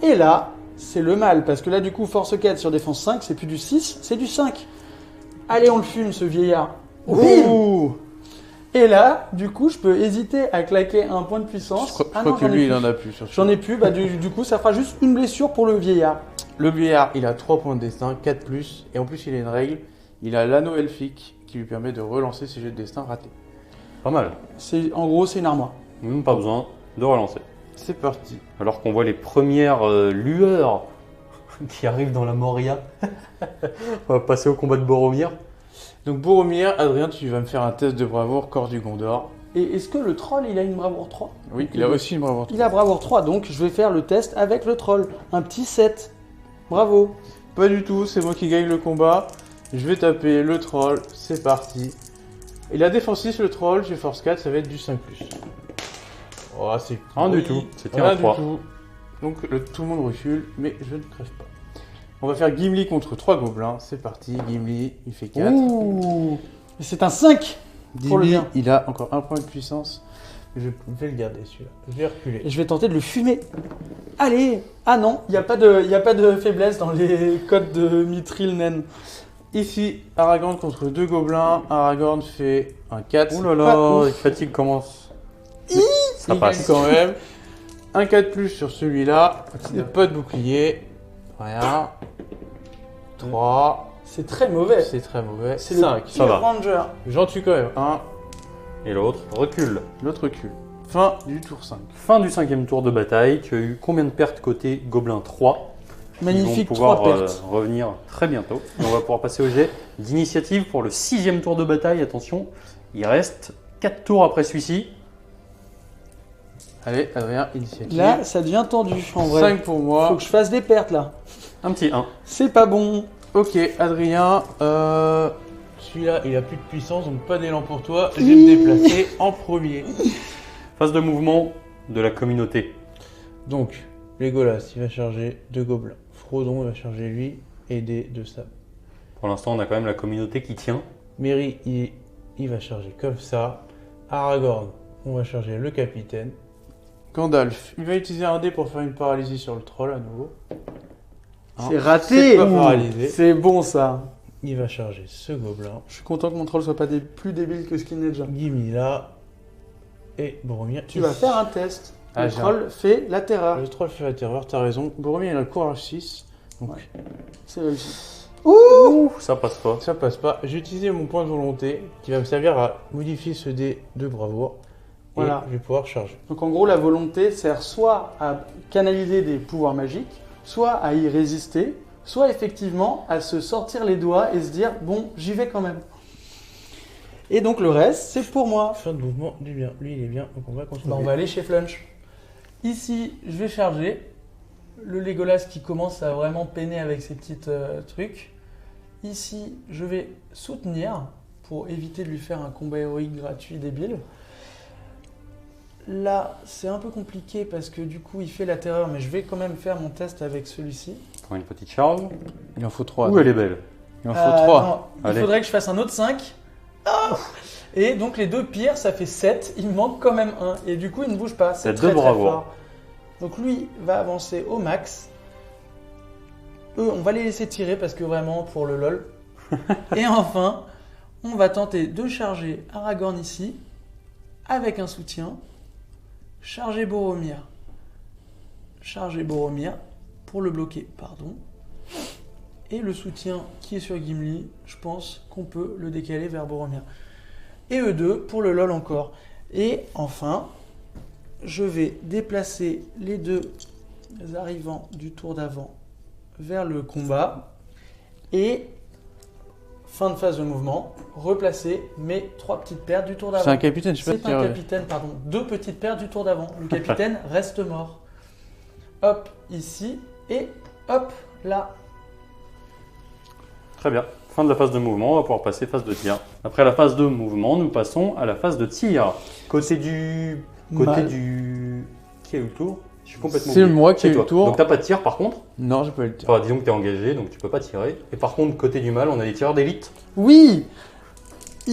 Et là, c'est le mal, parce que là, du coup, force 4 sur défense 5, c'est plus du 6, c'est du 5. Allez, on le fume, ce vieillard. Bim. Ouh. Et là, du coup, je peux hésiter à claquer un point de puissance. Je crois, Ah je crois non, que j'en ai lui, il plus. en a plus sur J'en ai plus, bah, du coup, ça fera juste une blessure pour le vieillard. Le vieillard, il a 3 points de destin, 4 plus. Et en plus, il a une règle. Il a l'anneau elfique qui lui permet de relancer ses jets de destin ratés. Pas mal. En gros, c'est une armoire. Même pas besoin de relancer. C'est parti. Alors qu'on voit les premières lueurs qui arrivent dans la Moria. On va passer au combat de Boromir. Donc Boromir, Adrien, tu vas me faire un test de bravoure, corps du Gondor. Et est-ce que le troll, il a une bravoure 3? Oui, il a aussi une bravoure. Il a bravoure 3, donc je vais faire le test avec le troll. Un petit 7. Bravo. Pas du tout, c'est moi qui gagne le combat. Je vais taper le troll, c'est parti. Il a défense 6 le troll, j'ai force 4, ça va être du 5+. Oh, c'est Rien du pourri. tout, c'était Rien un du 3. tout. Donc tout le monde recule, mais je ne crève pas. On va faire Gimli contre 3 gobelins, c'est parti. Gimli, il fait 4. Ouh. Et c'est un 5 pour le Gimli, bien. il a encore un point de puissance. Je vais le garder celui-là. Je vais reculer. Et je vais tenter de le fumer. Allez. Ah non, il n'y a pas de faiblesse dans les codes de Mithril Naine. Ici, Aragorn contre 2 gobelins. Aragorn fait un 4. Ouh là pas là, ouf. les fatigues commencent. Ça Il passe. gagne quand même. Un 4 plus sur celui-là. Il n'y a pas de bouclier. Rien. 3. C'est très mauvais. C'est très mauvais. C'est 5. Ça va. Ranger. J'en tue quand même un. Et l'autre recule. L'autre recule. Fin du tour 5. Fin du 5e tour de bataille. Tu as eu combien de pertes côté Gobelin 3? Magnifique, Ils vont pouvoir 3 pertes. revenir très bientôt. Et on va pouvoir passer au jet d'initiative pour le 6e tour de bataille. Attention, il reste 4 tours après celui-ci. Allez, Adrien, initiative. Là, ça devient tendu en vrai. 5 pour moi. Faut que je fasse des pertes là. Un petit 1. C'est pas bon. Ok, Adrien. Celui-là, il a plus de puissance, donc pas d'élan pour toi. Je vais me déplacer en premier. Phase de mouvement de la communauté. Donc, Legolas, il va charger 2 gobelins. Frodon, il va charger lui et des 2 sables. Pour l'instant, on a quand même la communauté qui tient. Merry, il va charger comme ça. Aragorn, on va charger le capitaine. Gandalf, il va utiliser un dé pour faire une paralysie sur le troll à nouveau. C'est raté. C'est pas paralysé. C'est bon ça. Il va charger ce gobelin. Je suis content que mon troll soit pas plus débile que ce qu'il n'est déjà. Gimli là. Et Boromir. Tu vas faire un test. Ah, Le j'ai troll fait la terreur. Le troll fait la terreur, t'as raison. Boromir, il a le courage 6. Donc, C'est réussi. Ouh, ça passe pas. ça passe pas. J'ai utilisé mon point de volonté qui va me servir à modifier ce dé de bravoure. Voilà. Et je vais pouvoir charger. Donc en gros, la volonté sert soit à canaliser des pouvoirs magiques, soit à y résister, soit effectivement à se sortir les doigts et se dire bon, j'y vais quand même. Et donc le reste, c'est pour moi. Fin de mouvement du bien. Lui, il est bien, donc on va continuer. Bah, on va aller chez Flunch. Ici, je vais charger le Legolas qui commence à vraiment peiner avec ses petits trucs. Ici, je vais soutenir pour éviter de lui faire un combat héroïque gratuit débile. Là, c'est un peu compliqué parce que du coup, il fait la terreur, mais je vais quand même faire mon test avec celui-ci. Pour une petite charge. Il en faut 3. Ouh, elle est belle. Il en faut 3. Non, il Allez. faudrait que je fasse un autre 5. Ah et donc les deux pires, ça fait 7. Il me manque quand même un. Et du coup, il ne bouge pas. C'est T'as très, deux très bravoures. fort. Donc lui va avancer au max. Eux, on va les laisser tirer parce que vraiment, pour le lol. Et enfin, on va tenter de charger Aragorn ici, avec un soutien. Charger Boromir. Charger Boromir pour le bloquer, pardon. Et le soutien qui est sur Gimli, je pense qu'on peut le décaler vers Boromir. Et eux deux pour le lol encore. Et enfin, je vais déplacer les deux arrivants du tour d'avant vers le combat. Et fin de phase de mouvement, replacer mes 3 petites paires du tour d'avant. C'est un capitaine, je sais C'est pas un si capitaine, pardon. 2 petites paires du tour d'avant. Le capitaine reste mort. Hop, ici. Et hop, là. Très bien. Fin de la phase de mouvement, on va pouvoir passer phase de tir. Après la phase de mouvement, nous passons à la phase de tir. Côté du... Mal. Qui a eu le tour? Je suis complètement C'est oublié. moi qui ai C'est eu le toi. tour. Donc t'as pas de tir par contre. Non, je peux le dire. Enfin, disons que t'es engagé, donc tu peux pas tirer. Et par contre, côté du mal, on a des tireurs d'élite. Oui,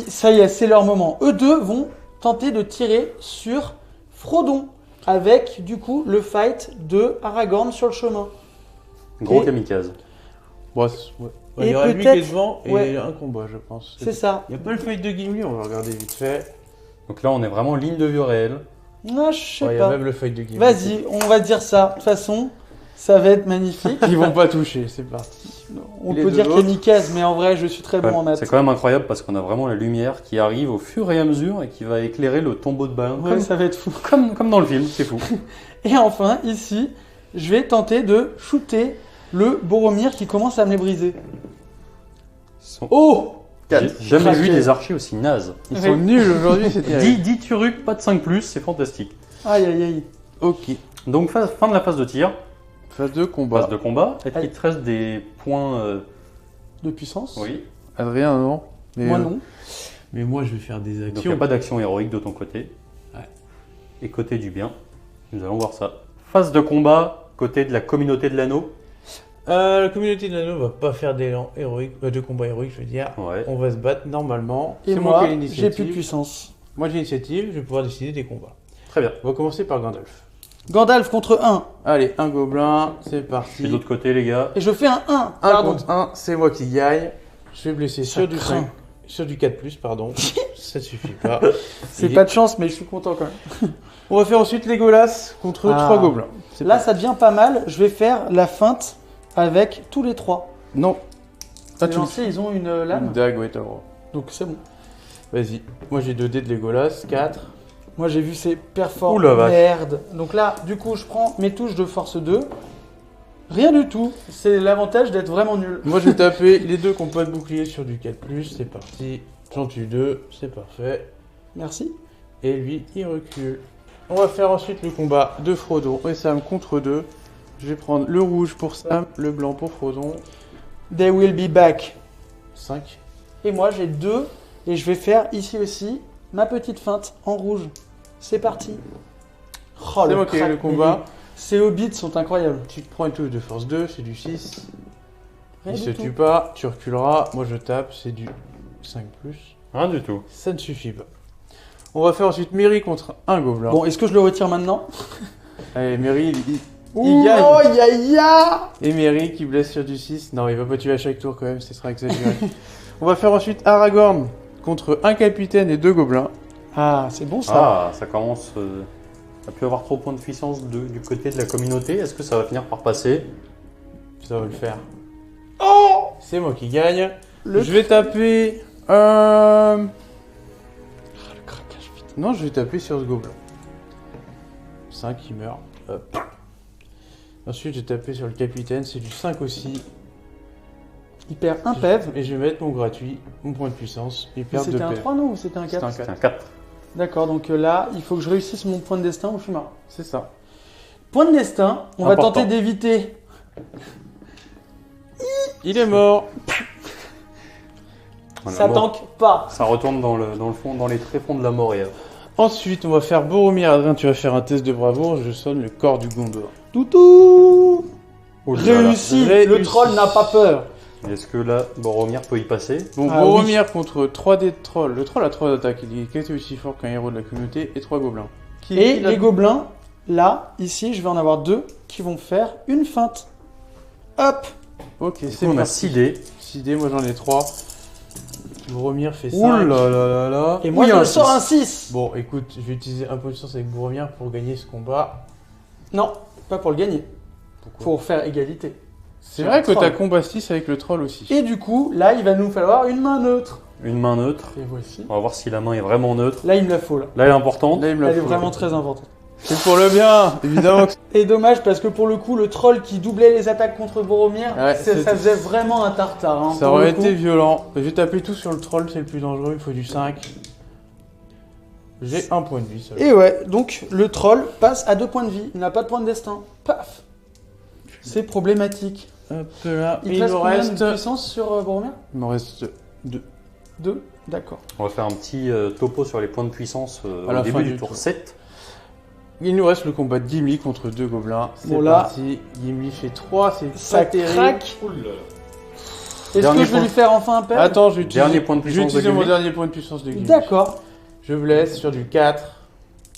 ça y est, c'est leur moment. Eux deux vont tenter de tirer sur Frodon avec du coup le fight de Aragorn sur le chemin. Gros Et- kamikaze. Bon, ouais. Et Il y aura lui qui peut-être- est devant et ouais. un combat, je pense. C'est ça. Il n'y a pas le feuille de Gimli, on va regarder vite fait. Donc là, on est vraiment en ligne de vue réelle. Ah, je sais Ouais, il y a pas. même le feuille de Gimli. Vas-y, on va dire ça. De toute façon, ça va être magnifique. Ils vont pas toucher, c'est parti. On Les peut deux dire autres. kamikaze, mais en vrai, je suis très bon Ouais, en maths. c'est quand même incroyable parce qu'on a vraiment la lumière qui arrive au fur et à mesure et qui va éclairer le tombeau de Balin. Ouais, ça va être fou. Comme dans le film, c'est fou. Et enfin, ici, je vais tenter de shooter le Boromir qui commence à me les briser. Oh J'ai jamais Craqué. vu des archers aussi nazes. Ils sont nuls aujourd'hui, c'est terrible. 10 Turuk, pas de 5+, c'est fantastique. Aïe aïe aïe. Ok. Donc fin de la phase de tir, Phase de combat. phase de combat. Est-ce Allez. qu'il te reste des points De puissance. Oui. Adrien, non. Mais, Moi non. Mais moi, je vais faire des Donc il actions. n'y a pas d'action héroïque de ton côté. Ouais. Et côté du bien, nous allons voir ça. Phase de combat, côté de la communauté de l'anneau. La communauté de l'anneau va pas faire d'élan héroïque, de combat héroïque, je veux dire. Ouais. On va se battre normalement. Et C'est moi, qui ai j'ai l'initiative. plus de puissance. Moi, j'ai l'initiative, je vais pouvoir décider des combats. Très bien. On va commencer par Gandalf. Gandalf contre 1. Allez, un gobelin, c'est Je suis parti. de l'autre côté, les gars. Et je fais un 1. 1 Pardon. contre 1, c'est moi qui gagne. Je vais blesser Ça sur du craint. 5, sur du 4+, pardon. Ça suffit pas. C'est Il pas est- de chance, mais je suis content quand même. On va faire ensuite Legolas contre Ah. 3 gobelins. C'est Là, parti. ça devient pas mal. Je vais faire la feinte avec tous les 3. Non. Ah, Les tu lancers, ils ont une lame. Une dague, ouais, t'as le droit. Donc c'est bon. Vas-y. Moi, j'ai 2 dés de Legolas, 4. Moi, j'ai vu ces performances. Ouh la vache. Merde. Donc là, du coup, je prends mes touches de force 2. Rien du tout. C'est l'avantage d'être vraiment nul. Moi, je vais taper les deux qui n'ont pas de bouclier sur du 4+. C'est parti. J'en tue 2, c'est parfait. Merci. Et lui, il recule. On va faire ensuite le combat de Frodon et Sam contre 2. Je vais prendre le rouge pour Sam, le blanc pour Frodon. They will be back. 5. Et moi, j'ai 2. Et je vais faire ici aussi ma petite feinte en rouge. C'est parti. Oh, C'est moi qui ai crack, le combat. Ces hobbits sont incroyables. Tu te prends une touche de force 2, c'est du 6. Rien Il du se tout. tue pas, tu reculeras. Moi, je tape, c'est du 5+. Rien du tout. Ça ne suffit pas. On va faire ensuite Mary contre un gobelin. Bon, est-ce que je le retire maintenant? Allez, Mary, il Ouh, gagne. oh, ya, ya. Et Mary qui blesse sur du 6. Non, il va pas tuer à chaque tour quand même, ce sera exagéré. On va faire ensuite Aragorn contre un capitaine et 2 gobelins. Ah, c'est bon ça. Ah, ça commence à plus avoir trop de points de puissance du côté de la communauté. Est-ce que ça va finir par passer? Ça va le faire. Oh, c'est moi qui gagne. Le Je vais taper. le craquage, putain. Non, je vais taper sur ce gobelin. 5, il meurt. Hop. Ensuite, je vais taper sur le capitaine, c'est du 5 aussi. Il perd un PEV. Et je vais mettre mon gratuit, mon point de puissance. Il perd 2 C'était un PV. 3, non? Ou c'était un 4? C'est un C'est 4. un 4. D'accord, donc là, il faut que je réussisse mon point de destin ou je suis mort. C'est ça. Point de destin, on va Important. tenter d'éviter. Il est mort. Ça tanque pas. Ça retourne dans le fond, dans les tréfonds de la Moria. Ensuite, on va faire Boromir. Adrien, tu vas faire un test de bravoure. Je sonne le corps du Gondor. Toutou. Oh là là. Réussi. Le Réussi. troll n'a pas peur. Est-ce que là, Boromir peut y passer? Bon, Ah Boromir contre 3D de troll. Le troll a 3 attaques. Il est quasi aussi fort qu'un héros de la communauté et 3 gobelins. Et Il a- les gobelins, là, ici, je vais en avoir 2 qui vont faire une feinte. Hop. Ok, Du c'est coup, on a parti. 6 dés. 6 dés, moi j'en ai 3. Boromir fait 5. Ouh là là là là. Et moi, Oui, je un sors six. un 6. Bon, écoute, je vais utiliser un peu de chance avec Boromir pour gagner ce combat. Non, pas pour le gagner. Pourquoi Pour faire égalité. C'est vrai que troll. t'as combat 6 avec le troll aussi. Et du coup, là, il va nous falloir une main neutre. Une main neutre. Et voici. On va voir si la main est vraiment neutre. Là, il me la faut, là. Là, elle est importante. Là, il me la Elle est faut. vraiment très importante. C'est pour le bien, évidemment. Et dommage parce que pour le coup, le troll qui doublait les attaques contre Boromir, Ouais, ça c'était- faisait vraiment un tartare. Hein, Ça pour aurait le coup. été violent. Je vais taper tout sur le troll, c'est le plus dangereux, il faut du 5. J'ai un point de vie seul. Et ouais, donc le troll passe à 2 points de vie. Il n'a pas de point de destin. Paf. C'est problématique. Hop là, Il, il reste me combien reste. de puissance sur Boromir? Il me reste 2. 2. D'accord. On va faire un petit topo sur les points de puissance À la au fin début du du tour tour. 7. Il nous reste le combat de Gimli contre 2 gobelins. C'est Bon, là- parti. Gimli fait 3, c'est Ça pas terrible. craque. Est-ce Dernier que je vais point. lui faire enfin un père? Attends, je vais utiliser, Dernier point de je vais puissance de utiliser mon Gimli. dernier point de puissance de Gimli. D'accord. Je blesse sur du 4.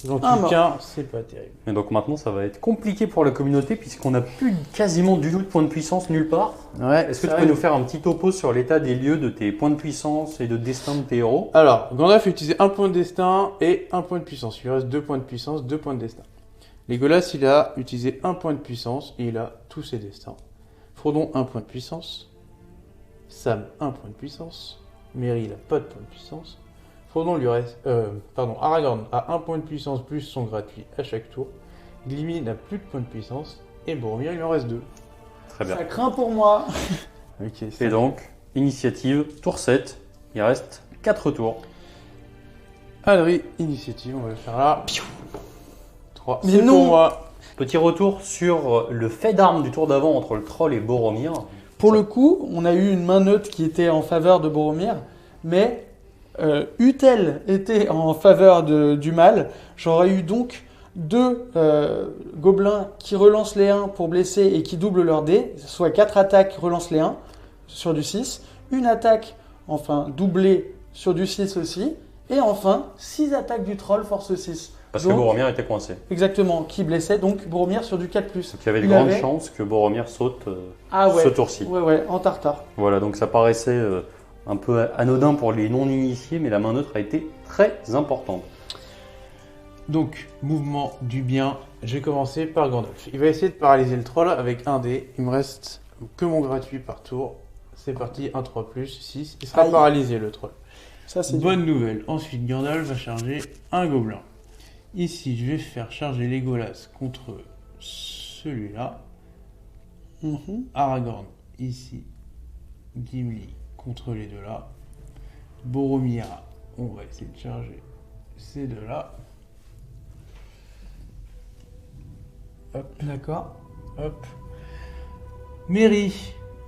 J'en Un tue mort. qu'un, c'est pas terrible. Et donc maintenant, ça va être compliqué pour la communauté puisqu'on n'a plus quasiment du tout de points de puissance nulle part. Ouais, Est-ce que tu peux nous faire un petit topo sur l'état des lieux de tes points de puissance et de destin de tes héros? Alors, Gandalf a utilisé un point de destin et un point de puissance. Il lui reste 2 points de puissance, 2 points de destin. Legolas, il a utilisé un point de puissance et il a tous ses destins. Frodon, un point de puissance. Sam, un point de puissance. Merry, il a pas de point de puissance. Frodon lui reste. Aragorn a un point de puissance plus son gratuit à chaque tour. Gimli n'a plus de point de puissance. Et Boromir, il en reste 2. Très bien. Ça craint pour moi. Ok, Et donc, initiative, tour 7. Il reste 4 tours. Alri, initiative, on va le faire là. 3. Mais C'est non. pour moi. Petit retour sur le fait d'armes du tour d'avant entre le troll et Boromir. Pour le coup, on a eu une main neutre qui était en faveur de Boromir, mais eût-elle été en faveur du mal, j'aurais eu donc 2 gobelins qui relancent les 1 pour blesser et qui doublent leur dés, soit 4 attaques relancent les 1 sur du 6, une attaque enfin doublée sur du 6 aussi, et enfin 6 attaques du troll force 6. Parce Donc- que Boromir était coincé. Exactement, qui blessait donc Boromir sur du 4+. Donc il y avait de Il grandes avait- chances que Boromir saute Ah ouais, ce tour-ci. ouais, en tartare. Voilà, donc ça paraissait un peu anodin pour les non-initiés, mais la main neutre a été très importante. Donc, mouvement du bien. Je vais commencer par Gandalf. Il va essayer de paralyser le troll avec un dé. Il me reste que mon gratuit par tour. C'est parti, 1, 3 plus, 6. Il sera Aïe. paralysé le troll. Ça, c'est Bonne nouvelle. Ensuite, Gandalf va charger un gobelin. Ici, je vais faire charger Legolas contre celui-là. Mhm. Aragorn, ici. Gimli contre les deux là. Boromir, on va essayer de charger ces deux là. Hop, D'accord. hop. Merry,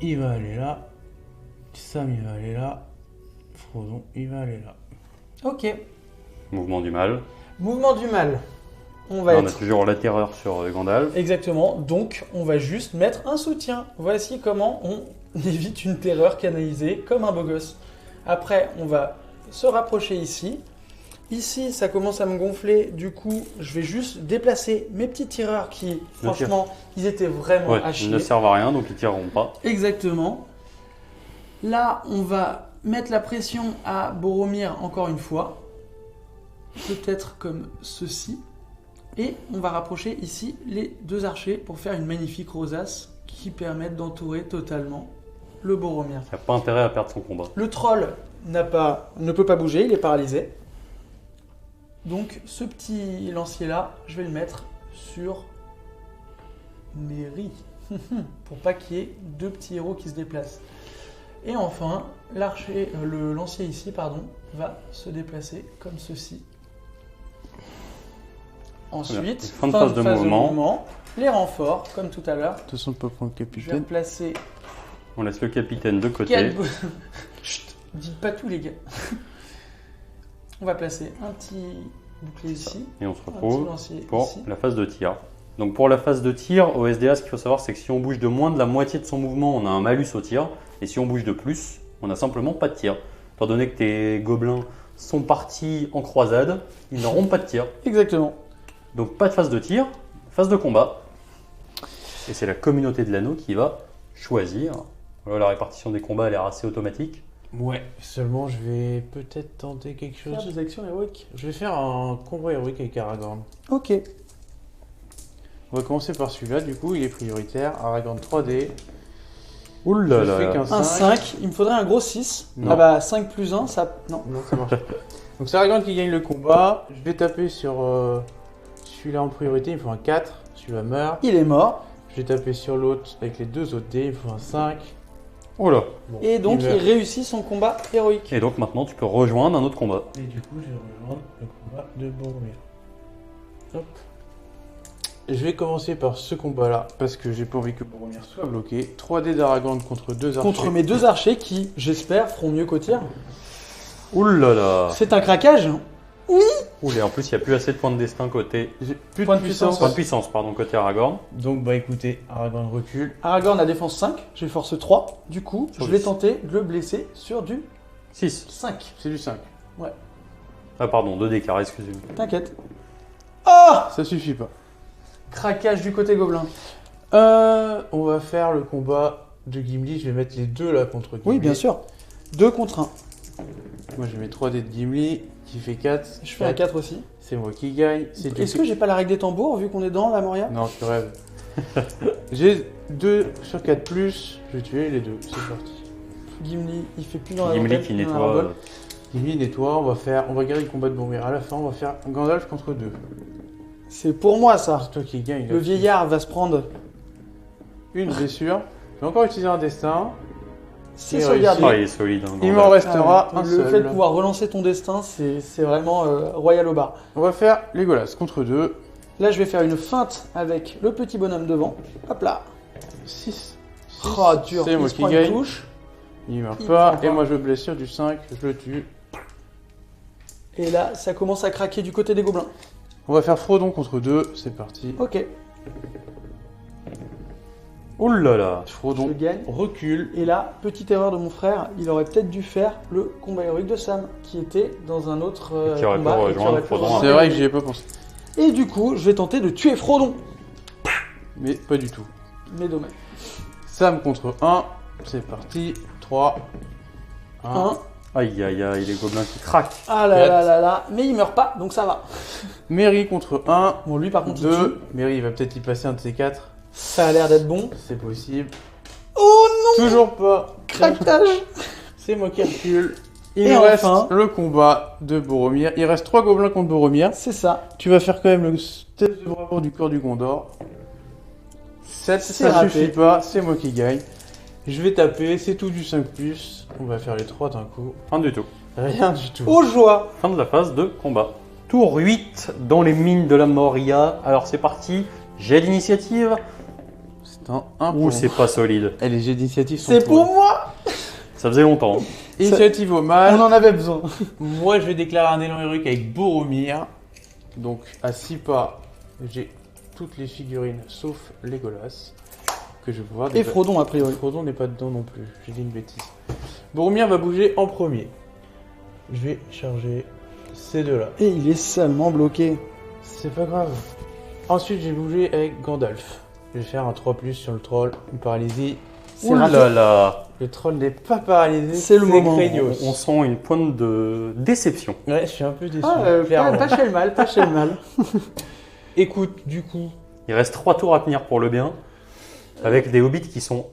il va aller là. Sam, il va aller là. Frodon, il va aller là. Ok. Mouvement du mal. Mouvement du mal. On va Là, on a être... toujours la terreur sur Gandalf. Exactement, donc on va juste mettre un soutien. Voici comment on évite une terreur canalisée comme un beau gosse. Après, on va se rapprocher ici. Ici, ça commence à me gonfler, du coup, je vais juste déplacer mes petits tireurs qui, franchement, ils étaient vraiment Ouais, à ils chier. ne servent à rien, donc ils tireront pas. Exactement. Là, on va mettre la pression à Boromir encore une fois. Peut-être comme ceci. Et on va rapprocher ici les deux archers pour faire une magnifique rosace qui permet d'entourer totalement le Boromir. Il n'y a pas intérêt à perdre son combat. Le troll ne peut pas bouger, il est paralysé. Donc ce petit lancier là, je vais le mettre sur Merry. Pour pas qu'il y ait deux petits héros qui se déplacent. Et enfin, le lancier ici, va se déplacer comme ceci. Ensuite, Fin de phase de mouvement. Les renforts, comme tout à l'heure. De toute façon, on peut prendre le Je vais capitaine. placer On laisse le capitaine de côté. 4 Chut, dites pas tout les gars. On va placer un petit bouclier ici, Et on se un petit retrouve lancier pour ici. la phase de tir. Donc pour la phase de tir, au SDA, ce qu'il faut savoir, c'est que si on bouge de moins de la moitié de son mouvement, on a un malus au tir. Et si on bouge de plus, on n'a simplement pas de tir. Étant donné que tes gobelins sont partis en croisade, ils n'auront pas de tir. Exactement. Donc pas de phase de tir, phase de combat. Et c'est la communauté de l'anneau qui va choisir. Voilà, la répartition des combats a l'air assez automatique. Ouais, seulement je vais peut-être tenter quelque Faire chose. des actions héroïques. Je vais faire un convoi héroïque avec Aragorn. Ok. On va commencer par celui-là, du coup, il est prioritaire. Aragorn 3D. Ouh Je là fais là. qu'un Un 5. 5, il me faudrait un gros 6. Non. Ah bah 5 plus 1, ça... Non. Non, ça marche pas. Donc c'est Aragorn qui gagne le combat. Je vais taper sur celui-là en priorité, il me faut un 4. Celui-là meurt. Il est mort. Je vais taper sur l'autre avec les deux autres dés, il me faut un 5. Oh là. Bon, Et donc il meurt. réussit son combat héroïque. Et donc maintenant tu peux rejoindre un autre combat. Et du coup, je vais rejoindre le combat de Boromir. Hop. Je vais commencer par ce combat-là, parce que j'ai pas envie que Boromir soit bloqué. 3D d'Aragorn contre deux archers. Contre mes deux archers qui, j'espère, feront mieux qu'au tir. Ouh là là. C'est un craquage. Ouh, et en plus il n'y a plus assez de points de destin côté. J'ai plus Point de de puissance. Point de puissance, pardon, côté Aragorn. Donc bah écoutez, Aragorn recule. Aragorn a défense 5, j'ai force 3. Du coup, Sur je vais dix. tenter de le blesser sur du 6. 5. C'est du 5. Ah pardon, 2 d'écart, excusez-moi. T'inquiète. Ah, Ça suffit pas. craquage du côté gobelin. On va faire le combat de Gimli. Je vais mettre les deux là contre Gimli. Oui, bien sûr. 2 contre 1. Moi je mets 3D de Gimli qui fait 4. Je fais un 4 aussi. C'est moi qui gagne. C'est Est-ce que j'ai pas la règle des tambours vu qu'on est dans la Moria? Non, tu rêves. J'ai 2 sur 4 plus. Je vais tuer les deux. C'est parti. Gimli, il fait plus dans la Gimli dentelle, qui plus dans la nettoie. rebelle. Gimli nettoie. On va garder le combat de Boromir. À la fin, on va faire Gandalf contre 2. C'est pour moi ça. C'est toi qui gagne. Le vieillard va se prendre Une blessure. Je vais encore utiliser un destin. ses Il sauvegardes. Ah, il est solide. Hein, Il m'en Gandalf. restera un le seul. fait de pouvoir relancer ton destin, c'est vraiment royal au bar. On va faire Legolas contre 2. Là, je vais faire une feinte avec le petit bonhomme devant. Hop là. 6. Oh, dur. C'est Il moi se qui prend une gagne. touche. Il meurt Il pas. prend Et pas. moi je blessure du 5. Je le tue. Et là, ça commence à craquer du côté des gobelins. On va faire Frodon contre 2. C'est parti. Ok, Ouh là là. je Frodon gagne. recule. Et là, petite erreur de mon frère, il aurait peut-être dû faire le combat héroïque de Sam, qui était dans un autre Qui aurait pu combat. rejoindre Frodon C'est vrai que j'y ai pas pensé. Et du coup, je vais tenter de tuer Frodon. Mais pas du tout. Mais dommage. Sam contre 1. C'est parti. 3. 1. Aïe aïe aïe, les gobelins qui craquent. Ah là là là là. Mais il meurt pas, donc ça va. Mary contre 1. Bon, lui par contre, il tue. 2. Mary, il va peut-être y passer un de ces 4. Ça a l'air d'être bon. C'est possible. Oh non! Toujours pas. Craquetage! C'est moi qui recule. Il Et nous reste enfin- le combat de Boromir. Il reste 3 gobelins contre Boromir. C'est ça. Tu vas faire quand même le test de bravoure du corps du Gondor. 7, C'est ça raté. suffit pas, c'est moi qui gagne. Je vais taper, c'est tout du 5+. On va faire les 3 d'un coup. Rien du tout. Rien du tout. Aux joies! Fin de la phase de combat. Tour 8 dans les mines de la Moria. Alors c'est parti. J'ai l'initiative. C'est un 1 Ou c'est pas solide. Et les jets d'initiative sont C'est pour moi! Ça faisait longtemps. hein. Initiative au On mal. en avait besoin. Moi, je vais déclarer un élan héroïque avec Boromir. Donc, à 6 pas, j'ai toutes les figurines sauf Legolas. Que je vais pouvoir Et Frodon, a priori. Frodon n'est pas dedans non plus. J'ai dit une bêtise. Boromir va bouger en premier. Je vais charger ces deux-là. Et il est seulement bloqué. C'est pas grave. Ensuite, j'ai bougé avec Gandalf. Je vais faire un 3+ sur le troll. Une paralysie. C'est Ouh raté. là là. Le troll n'est pas paralysé. C'est le moment. craignos. On sent une pointe de déception. Ouais, je suis un peu déçu. Ah, clairement. pas chez le mal, pas chez le mal. Écoute, du coup, Il reste 3 tours à tenir pour le bien. Avec des hobbits qui sont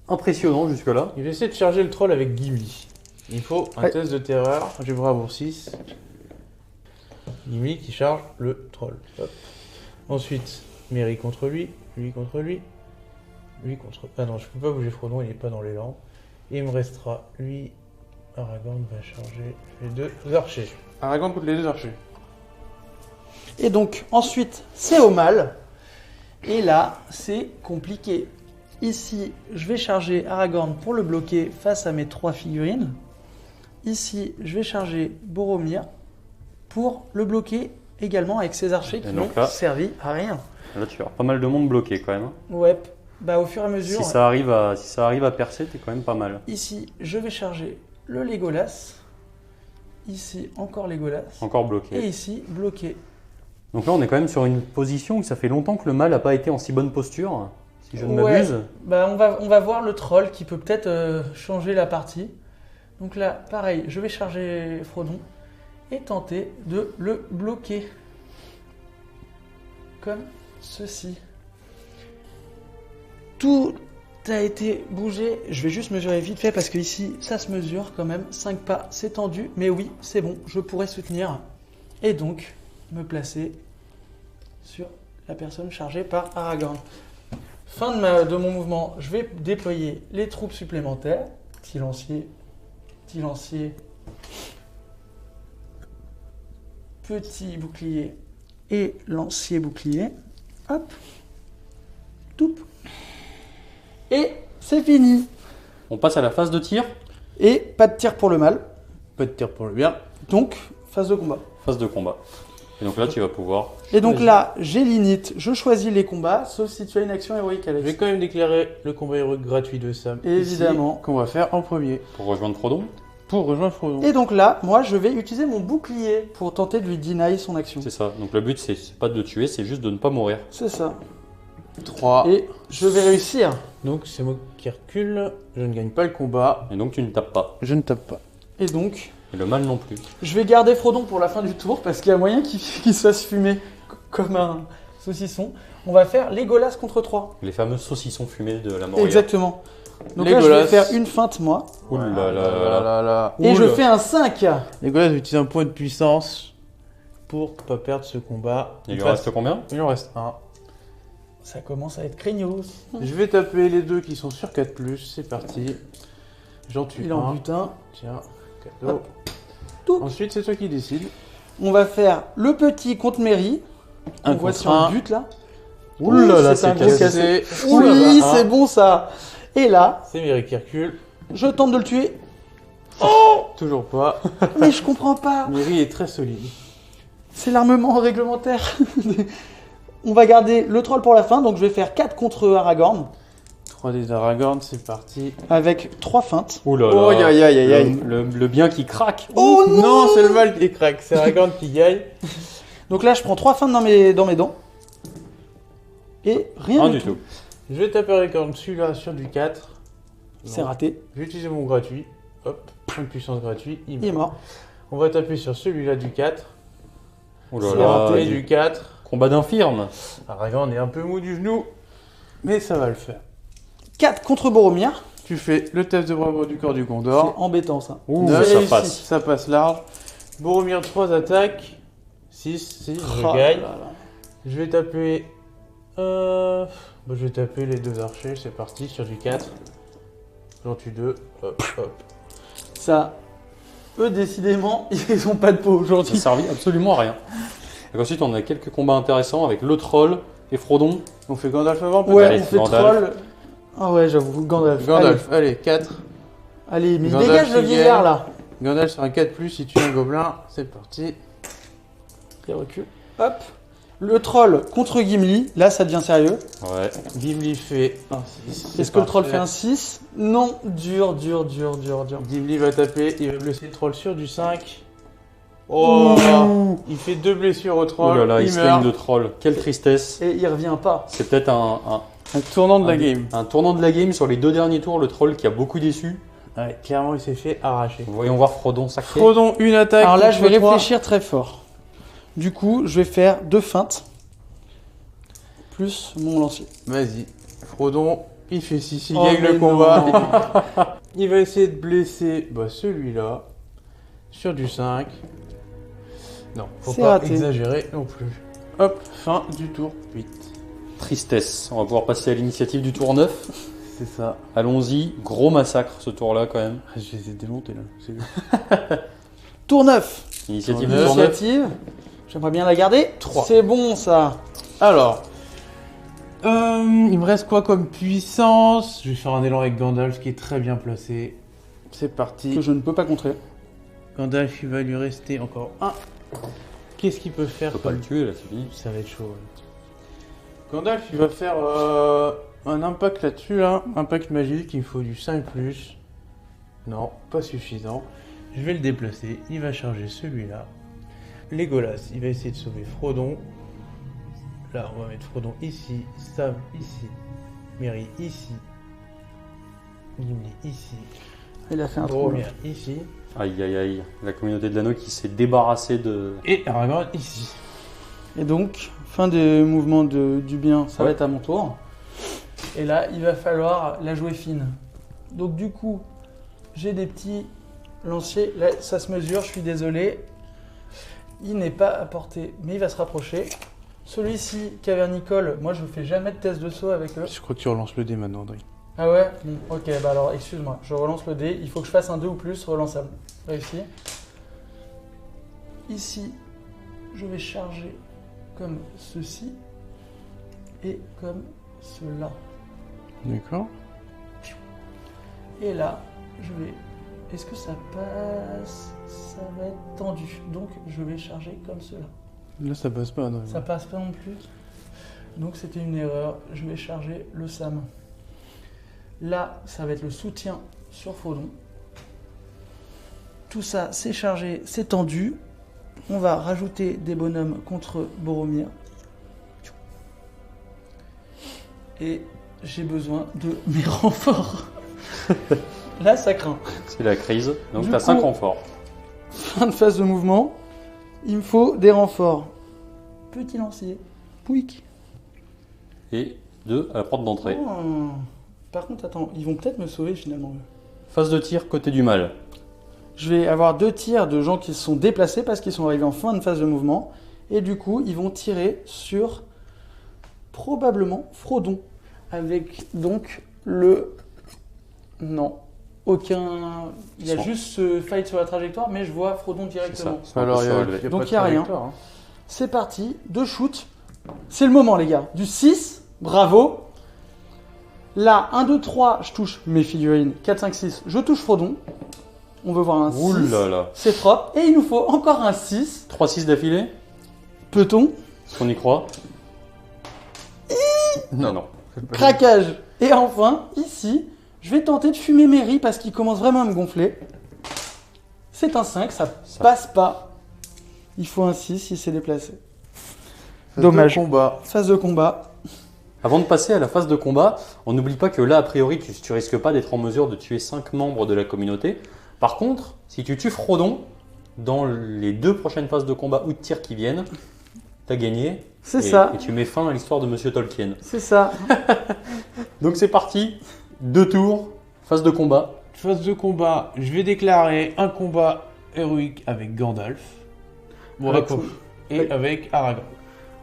impressionnants jusque-là. je vais essayer de charger le troll avec Gimli. Il faut un Ouais. test de terreur. J'ai bravoure 6. Gimli qui charge le troll. Hop. Ensuite, Merry contre lui, lui contre lui, lui contre... Ah non, je peux pas bouger Frodon, il est pas dans l'élan. Et il me restera lui. Aragorn va charger les deux archers. Aragorn contre les deux archers. Et donc, ensuite, c'est au mal. Et là, c'est compliqué. Ici, je vais charger Aragorn pour le bloquer face à mes 3 figurines. Ici, je vais charger Boromir pour le bloquer également avec ses archers qui Et n'ont donc là- servi à rien. Là, tu as pas mal de monde bloqué quand même. hein. Ouais, bah au fur et à mesure. Si ça arrive à percer, t'es quand même pas mal. Ici, je vais charger le Legolas. Ici, encore Legolas. Encore Et bloqué. ici, bloqué. Donc là, on est quand même sur une position où ça fait longtemps que le mal n'a pas été en si bonne posture. Si je ne Ouais. m'abuse. Bah, on va voir le troll qui peut peut-être changer la partie. Donc là, pareil, je vais charger Frodon et tenter de le bloquer. Comme ceci. Tout a été bougé. Je vais juste mesurer vite fait parce que ici, ça se mesure quand même. 5 pas, c'est tendu. Mais oui, c'est bon, je pourrais soutenir. Et donc, me placer sur la personne chargée par Aragorn. Fin de mon mouvement, je vais déployer les troupes supplémentaires. Petit lancier, petit bouclier et lancier bouclier. Hop, toup. Et c'est fini. On passe à la phase de tir. Et pas de tir pour le mal. Pas de tir pour le bien. Donc, phase de combat. Phase de combat. Et donc là, tu vas pouvoir. Et donc Vas-y. là, j'ai l'init, je choisis les combats, sauf si tu as une action héroïque, Je Alex. vais quand même déclarer le combat héroïque gratuit de Sam. Évidemment. ici, qu'on va faire en premier. Pour rejoindre Frodon. Pour rejoindre Frodon. Et donc là, moi, je vais utiliser mon bouclier pour tenter de lui deny son action. C'est ça. Donc le but, c'est pas de le tuer, c'est juste de ne pas mourir. C'est ça. 3. Et je vais réussir. Donc c'est moi qui recule. Je ne gagne pas le combat. Et donc tu ne tapes pas. Je ne tape pas. Et donc, Et le mal non plus. je vais garder Frodon pour la fin du tour parce qu'il y a moyen qu'il se fasse fumer comme un saucisson. On va faire Legolas contre 3. Les fameux saucissons fumés de la Moria. Exactement. Donc là, je vais Legolas. faire une feinte, moi. Ouh là là là là. là. Et je fais un 5. Legolas utilise un point de puissance pour pas perdre ce combat. Il lui reste combien? Il en reste un. Ça commence à être craignos. Je vais taper les deux qui sont sur 4+. C'est parti. J'en tue Il en un. bute un. Tiens, cadeau. Hop. Tout. Ensuite, c'est toi qui décides. On va faire le petit contre Mary. Un On voit contre si on un. bute là. Ouh là là, c'est un c'est gros cassé. cassé. Ouh là Oui, là, c'est un. bon ça. Et là, C'est Merry qui recule. je tente de le tuer. Toujours pas. Mais je comprends pas. Merry est très solide. C'est l'armement réglementaire. On va garder le troll pour la fin. Donc je vais faire 4 contre Aragorn. 3D d'Aragorn, c'est parti. Avec 3 feintes. Ouh là là. Oh, aïe, aïe, aïe, aïe. Le bien qui craque. Oh Non, c'est le mal qui craque. C'est Aragorn qui gagne. Donc là, je prends 3 feintes dans mes dents. Et rien Rien du du tout. tout. Je vais taper record celui-là sur du 4. C'est Non. raté. Je vais utiliser mon gratuit. Hop, point de puissance gratuit. Il est mort. On va taper sur celui-là du 4. Oh là C'est là, raté. Et du 4. combat d'infirme. Arrivé, on est un peu mou du genou. Mais ça va le faire. 4 contre Boromir. Tu fais le test de bravoure du corps du C'est Gondor. embêtant ça. Ouh, Neuf. ça réussi. passe. Ça passe large. Boromir 3 attaques. 6, je Oh gagne. là là. Je vais taper. Je vais taper les 2 archers, c'est parti, sur du 4. J'en tue 2. Hop, hop. Ça, eux décidément, ils ont pas de peau Ça aujourd'hui. servi absolument à rien. Et ensuite, on a quelques combats intéressants avec le troll et Frodon. On fait Gandalf avant Ouais, Allez, on fait Gandalf. troll. Ah ouais, j'avoue, Gandalf. Gandalf, allez, 4. Allez, mais Gandalf dégage le qui vieillard gagne. là. Gandalf sur un 4+, si tu es un gobelin, c'est parti. Il recule. Hop. Le troll contre Gimli. Là, ça devient sérieux. Ouais. Gimli fait un 6. Est-ce que le troll fait un 6? Non. Dur. Gimli va taper, il va blesser le troll sur du 5. Oh, Ouh. il fait 2 blessures au Oh troll, là là, il il se meurt. de troll. Quelle tristesse. Et il revient pas. C'est peut-être Un tournant de la un- game. un tournant de la game sur les 2 derniers tours. Le troll qui a beaucoup déçu. Ouais, clairement, il s'est fait arracher. Voyons voir Frodon sacré. Frodon, une attaque. Alors là, je vais contre trois. réfléchir très fort. Du coup, je vais faire 2 feintes. Plus mon lancier. Vas-y. Frodon, il fait 6, il Oh, gagne mais le combat. non. Il va essayer de blesser celui-là sur du 5. Non, faut C'est pas raté. exagérer non plus. Hop, fin du tour 8. Tristesse. On va pouvoir passer à l'initiative du tour 9. C'est ça. Allons-y. Gros massacre ce tour-là quand même. Je les ai démontés là. C'est lui. Tour 9. Initiative Tour du neuf. tour 9. Initiative. J'aimerais bien la garder. 3. C'est bon ça. Alors, il me reste quoi comme puissance? Je vais faire un élan avec Gandalf qui est très bien placé. C'est parti. Que je ne peux pas contrer. Gandalf, il va lui rester encore un. Qu'est-ce qu'il peut faire On peut pas le tuer là, c'est fini. Ça va être chaud. Ouais. Gandalf, il va faire un impact là-dessus, là. Impact magique, il me faut du 5+. Non, pas suffisant. Je vais le déplacer, il va charger celui-là. Legolas, il va essayer de sauver Frodon. Là, on va mettre Frodon ici, Sam ici, Merry ici, Gimli ici, Il a fait un trou. Boromir ici, Aïe aïe aïe. La communauté de l'anneau qui s'est débarrassée de. et Aragorn ici. Et donc, fin des mouvements du bien, ça va Ouais. être à mon tour. Et là, il va falloir la jouer fine. Donc du coup, j'ai des petits lanciers. Là, ça se mesure, je suis désolé. Il n'est pas à portée, mais il va se rapprocher. Celui-ci, cavernicole, moi je ne fais jamais de test de saut avec eux. Je crois que tu relances le dé maintenant, André. Ah ouais Bon, ok, bah alors excuse-moi, je relance le dé. Il faut que je fasse un 2 ou plus, relançable. Réussi. Ici, je vais charger comme ceci et comme cela. D'accord. Et là, je vais... Est-ce que ça passe? Ça va être tendu. Donc, je vais charger comme cela. Là, ça passe pas, André. Ça passe pas non plus. Donc, c'était une erreur. Je vais charger le Sam. Là, ça va être le soutien sur Frodon. Tout ça, c'est chargé, c'est tendu. On va rajouter des bonhommes contre Boromir. Et j'ai besoin de mes renforts. Là, ça craint. C'est la crise. Donc Du t'as coup- 5 renforts. Fin de phase de mouvement. Il me faut des renforts. Petit lancier. Pouic. Et 2 à la porte d'entrée. Oh. Par contre, attends, ils vont peut-être me sauver finalement. eux. Phase de tir côté du mal. Je vais avoir 2 tirs de gens qui se sont déplacés parce qu'ils sont arrivés en fin de phase de mouvement. Et du coup, ils vont tirer sur probablement Frodon. Avec donc le... Non. Aucun... Il y a Ils sont- juste ce fight sur la trajectoire, mais je vois Frodon C'est ça. directement. Ils sont un peu surélevés. Donc, il y a rien. C'est parti, 2 shoots. C'est le moment, les gars. Du 6, bravo. Là, 1, 2, 3, je touche mes figurines. 4, 5, 6, je touche Frodon. On veut voir un 6. Ouh là là. C'est propre. Et il nous faut encore un 6. 3-6 d'affilée. Peut-on? Est-ce qu'on y croit? Non, non. Craquage. Et enfin, ici, je vais tenter de fumer Merry parce qu'il commence vraiment à me gonfler. C'est un 5, ça passe pas. Il faut un 6, il s'est déplacé. Dommage. Combat. Phase de combat. Avant de passer à la phase de combat, on n'oublie pas que là, a priori, tu risques pas d'être en mesure de tuer 5 membres de la communauté. Par contre, si tu tues Frodon, dans les 2 prochaines phases de combat ou de tir qui viennent, t'as gagné. C'est Et- ça. Et tu mets fin à l'histoire de Monsieur Tolkien. C'est ça. Donc c'est parti, 2 tours, phase de combat. Phase de combat, je vais déclarer un combat héroïque avec Gandalf. Bon, Avec- d'accord. Et avec Aragorn.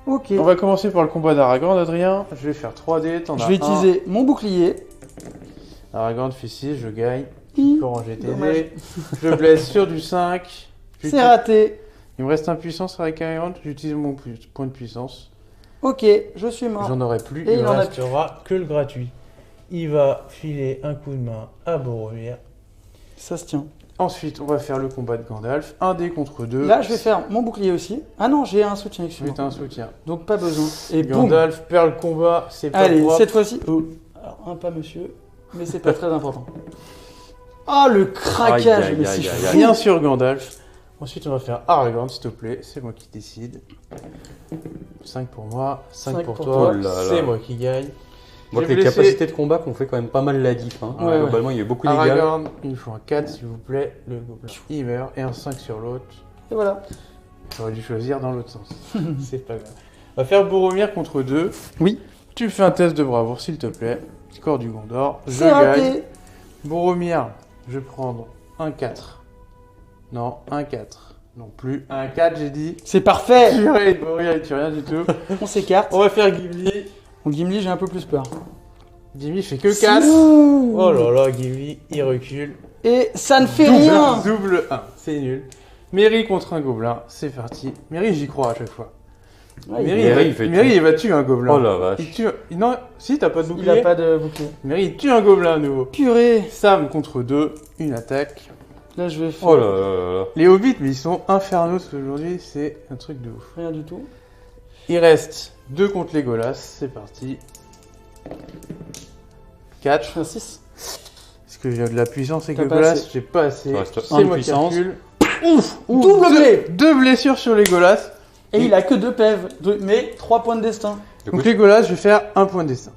Ok. On va commencer par le combat d'Aragorn, Adrien. Je vais faire 3D, t'en as Je vais un. utiliser mon bouclier. Aragorn fait 6, je gagne. Hi. Je peux ranger tes Dommage. dés. Je blesse sur du 5. C'est raté. Il me reste un puissance avec Aragorn, j'utilise mon point de puissance. Ok, je suis mort. J'en aurai plus, Et il il ne en a restera que le gratuit. Il va filer un coup de main à Boromir. Ça se tient. Ensuite, on va faire le combat de Gandalf. 1 dé contre 2. Là, je vais faire mon bouclier aussi. Ah non, j'ai un soutien, Je vais excuse-moi. un soutien. Donc pas besoin. Et boum. Gandalf perd le combat, c'est pas Allez, propre. cette fois-ci. Oh. Alors, un pas monsieur, mais c'est pas très important. Ah, le craquage, Aïe, aïe, mais aïe, c'est aïe, fou. aïe. Rien sur Gandalf. Ensuite, on va faire Aragorn, s'il te plaît. C'est moi qui décide. 5 pour moi, 5 pour pour toi. toi. Oh là là. C'est moi qui gagne. Moi, J'ai les blessé capacités de combat qu'on fait quand même pas mal la diff. Hein. Ouais, Globalement, il y a eu beaucoup d'égal. Aragorn, il nous faut un 4, s'il vous plaît. Le gobelin, il meurt. Et un 5 sur l'autre. Et voilà. J'aurais dû choisir dans l'autre sens. C'est pas grave. On va faire Boromir contre 2. Oui. Tu me fais un test de bravoure, s'il te plaît. Score du Gondor. Je C'est gagne. raté. Boromir, je vais prendre un 4. Non, un 4. Non plus. Un 4, j'ai dit. C'est parfait. Purée, Boromir, il tue rien du tout. On s'écarte. On va faire Gimli. Bon, Gimli, j'ai un peu plus peur. Gimli fait que 4. Ouh. Oh là là, Gimli, il recule. Et ça ne fait rien. Double 1, c'est nul. Merry contre un gobelin, c'est parti. Merry, j'y crois à chaque fois. Ouais, Merry, il fait Merry, tout. il va tuer un gobelin. Oh la vache. Il tue... Non, si, t'as pas de il bouclier. a pas de bouclier. Merry, il tue un gobelin à nouveau. Purée. Sam contre 2, une attaque. Là, je vais faire Oh là là là là. Les hobbits, mais ils sont infernaux aujourd'hui, c'est un truc de ouf. rien du tout. Il reste 2 contre les Golas, c'est parti. 4. Je fais un 6. Est-ce que j'ai de la puissance avec T'as le pas Golas? assez. J'ai pas assez. Il reste C'est un de moi qui puissance. recule. Ouf, Double blé. 2 blessures sur les Golas. Et il a que 2 pèves, mais 3 points de destin. Donc les Golas, je vais faire un point de destin.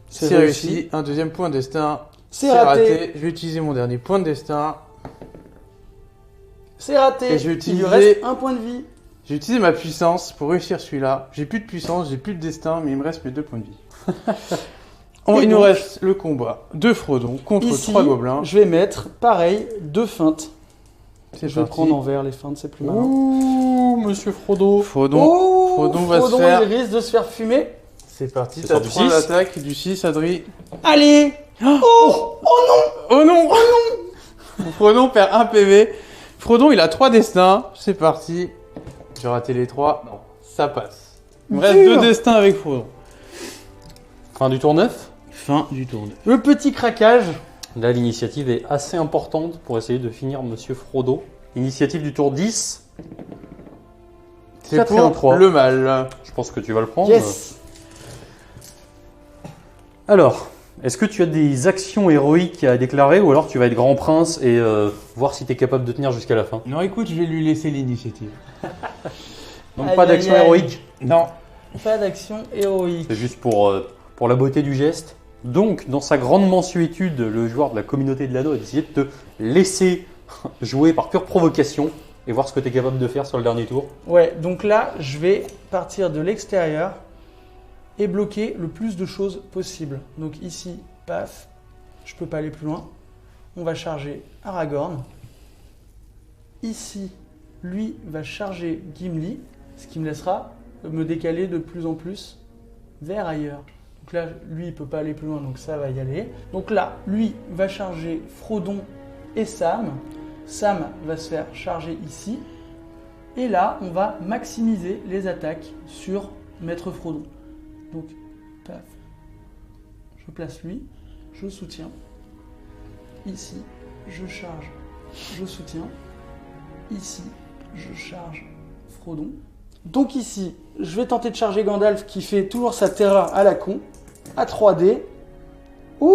C'est C'est réussi. Un deuxième point de destin. C'est raté. Je vais utiliser mon dernier point de destin. C'est raté. Et je vais Il utiliser- lui reste un point de vie. J'ai utilisé ma puissance pour réussir celui-là. J'ai plus de puissance, j'ai plus de destin, mais il me reste mes 2 points de vie. Et Il nous donc- reste le combat de Frodon contre Ici, 3 gobelins. je vais mettre, pareil, 2 feintes. C'est Je vais parti. prendre en vert les feintes, c'est plus malin. Ouh, Monsieur Frodo. Frodon. Oh, Frodon va se faire- il risque de se faire fumer. C'est parti, C'est t'as sur du 3 6. d'attaque, du 6, Adri. Allez. Oh, Oh non Frodon perd 1 PV. Frodon, il a 3 destins. C'est parti. J'ai raté les 3. Non, ça passe. Il me reste Dur. 2 destins avec Frodon. Fin du tour 9. Fin du tour. le petit craquage. Là, l'initiative est assez importante pour essayer de finir Monsieur Frodo. Initiative du tour 10. C'est 4 et un pour 3. le mal. Je pense que tu vas le prendre. Yes. Alors, est-ce que tu as des actions héroïques à déclarer ou alors tu vas être grand prince et voir si tu es capable de tenir jusqu'à la fin? Non, écoute, je vais lui laisser l'initiative. Donc Aïe, pas aïe, d'action aïe. héroïque, Non. Pas d'action héroïque. c'est juste pour la beauté du geste. Donc, dans sa grande mansuétude, le joueur de la communauté de l'anneau a décidé de te laisser jouer par pure provocation et voir ce que tu es capable de faire sur le dernier tour. Ouais, donc là, je vais partir de l'extérieur et bloquer le plus de choses possible. Donc ici, paf, je peux pas aller plus loin. On va charger Aragorn. Ici, lui va charger Gimli, ce qui me laissera me décaler de plus en plus vers ailleurs. Donc là, lui, il peut pas aller plus loin, donc ça va y aller. Donc là, lui va charger Frodon et Sam. Sam va se faire charger ici. Et là, on va maximiser les attaques sur Maître Frodon. Donc, paf. Je place lui, je soutiens. Ici, je charge, je soutiens. Ici, je charge Frodon. Donc ici, je vais tenter de charger Gandalf qui fait toujours sa terreur à la con, à 3D. Ouh,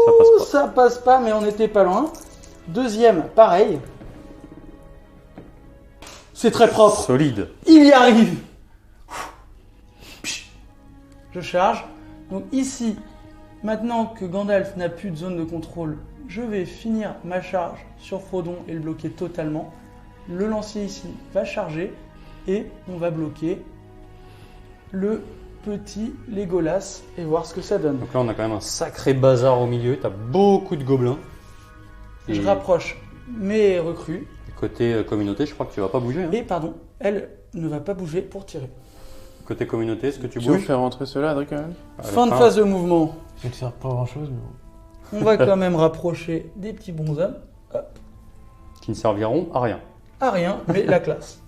Ça passe pas. ça passe pas, mais on n'était pas loin. Deuxième, pareil. C'est très propre. Solide. Il y arrive. je charge. Donc ici, maintenant que Gandalf n'a plus de zone de contrôle, je vais finir ma charge sur Frodon et le bloquer totalement. Le lancier ici va charger et on va bloquer le petit Legolas et voir ce que ça donne. Donc là, on a quand même un sacré bazar au milieu. T'as beaucoup de gobelins. Je Et rapproche mes recrues côté communauté, je crois que tu vas pas bouger. Hein. et pardon, elle ne va pas bouger pour tirer. Côté communauté, est-ce que tu Tu veux bouges faire rentrer cela, Adrien, quand même? À la Fin de fin, phase de mouvement. Ça ne sert pas à grand chose, mais bon. On va quand même rapprocher des petits bonshommes. Hop. Qui ne serviront à rien. À rien, mais la classe.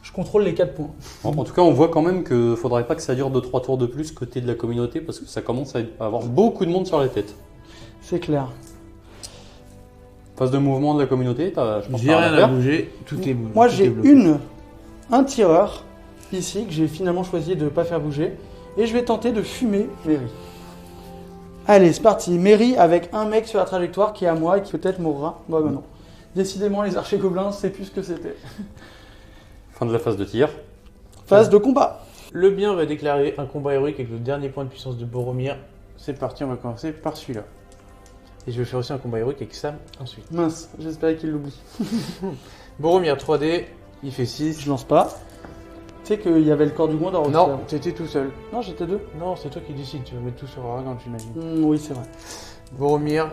Je contrôle les 4 points. En tout cas, on voit quand même qu'il faudrait pas que ça dure 2-3 tours de plus côté de la communauté parce que ça commence à avoir beaucoup de monde sur la tête. C'est clair. Phase de mouvement de la communauté, je pense J'ai que t'as rien à à faire. bouger, tout est Moi tout est j'ai bloqué. un tireur ici que j'ai finalement choisi de ne pas faire bouger. Et je vais tenter de fumer Mary. Allez, c'est parti. Mary avec un mec sur la trajectoire qui est à moi et qui peut-être mourra. Bah non. Décidément, les archers gobelins, c'est plus ce que c'était. Fin de la phase de tir. Phase de combat. Le bien va déclarer un combat héroïque avec le dernier point de puissance de Boromir. C'est parti, on va commencer par celui-là. Et je vais faire aussi un combat héroïque avec Sam ensuite. Mince, j'espérais qu'il l'oublie. Boromir 3D, il fait 6. Je lance pas. Tu sais qu'il y avait le corps du Gondor aussi. Non, avant. t'étais tout seul. Non, j'étais deux. Non, c'est toi qui décides, tu vas mettre tout sur Aragorn, j'imagine. Oui, c'est vrai. Boromir,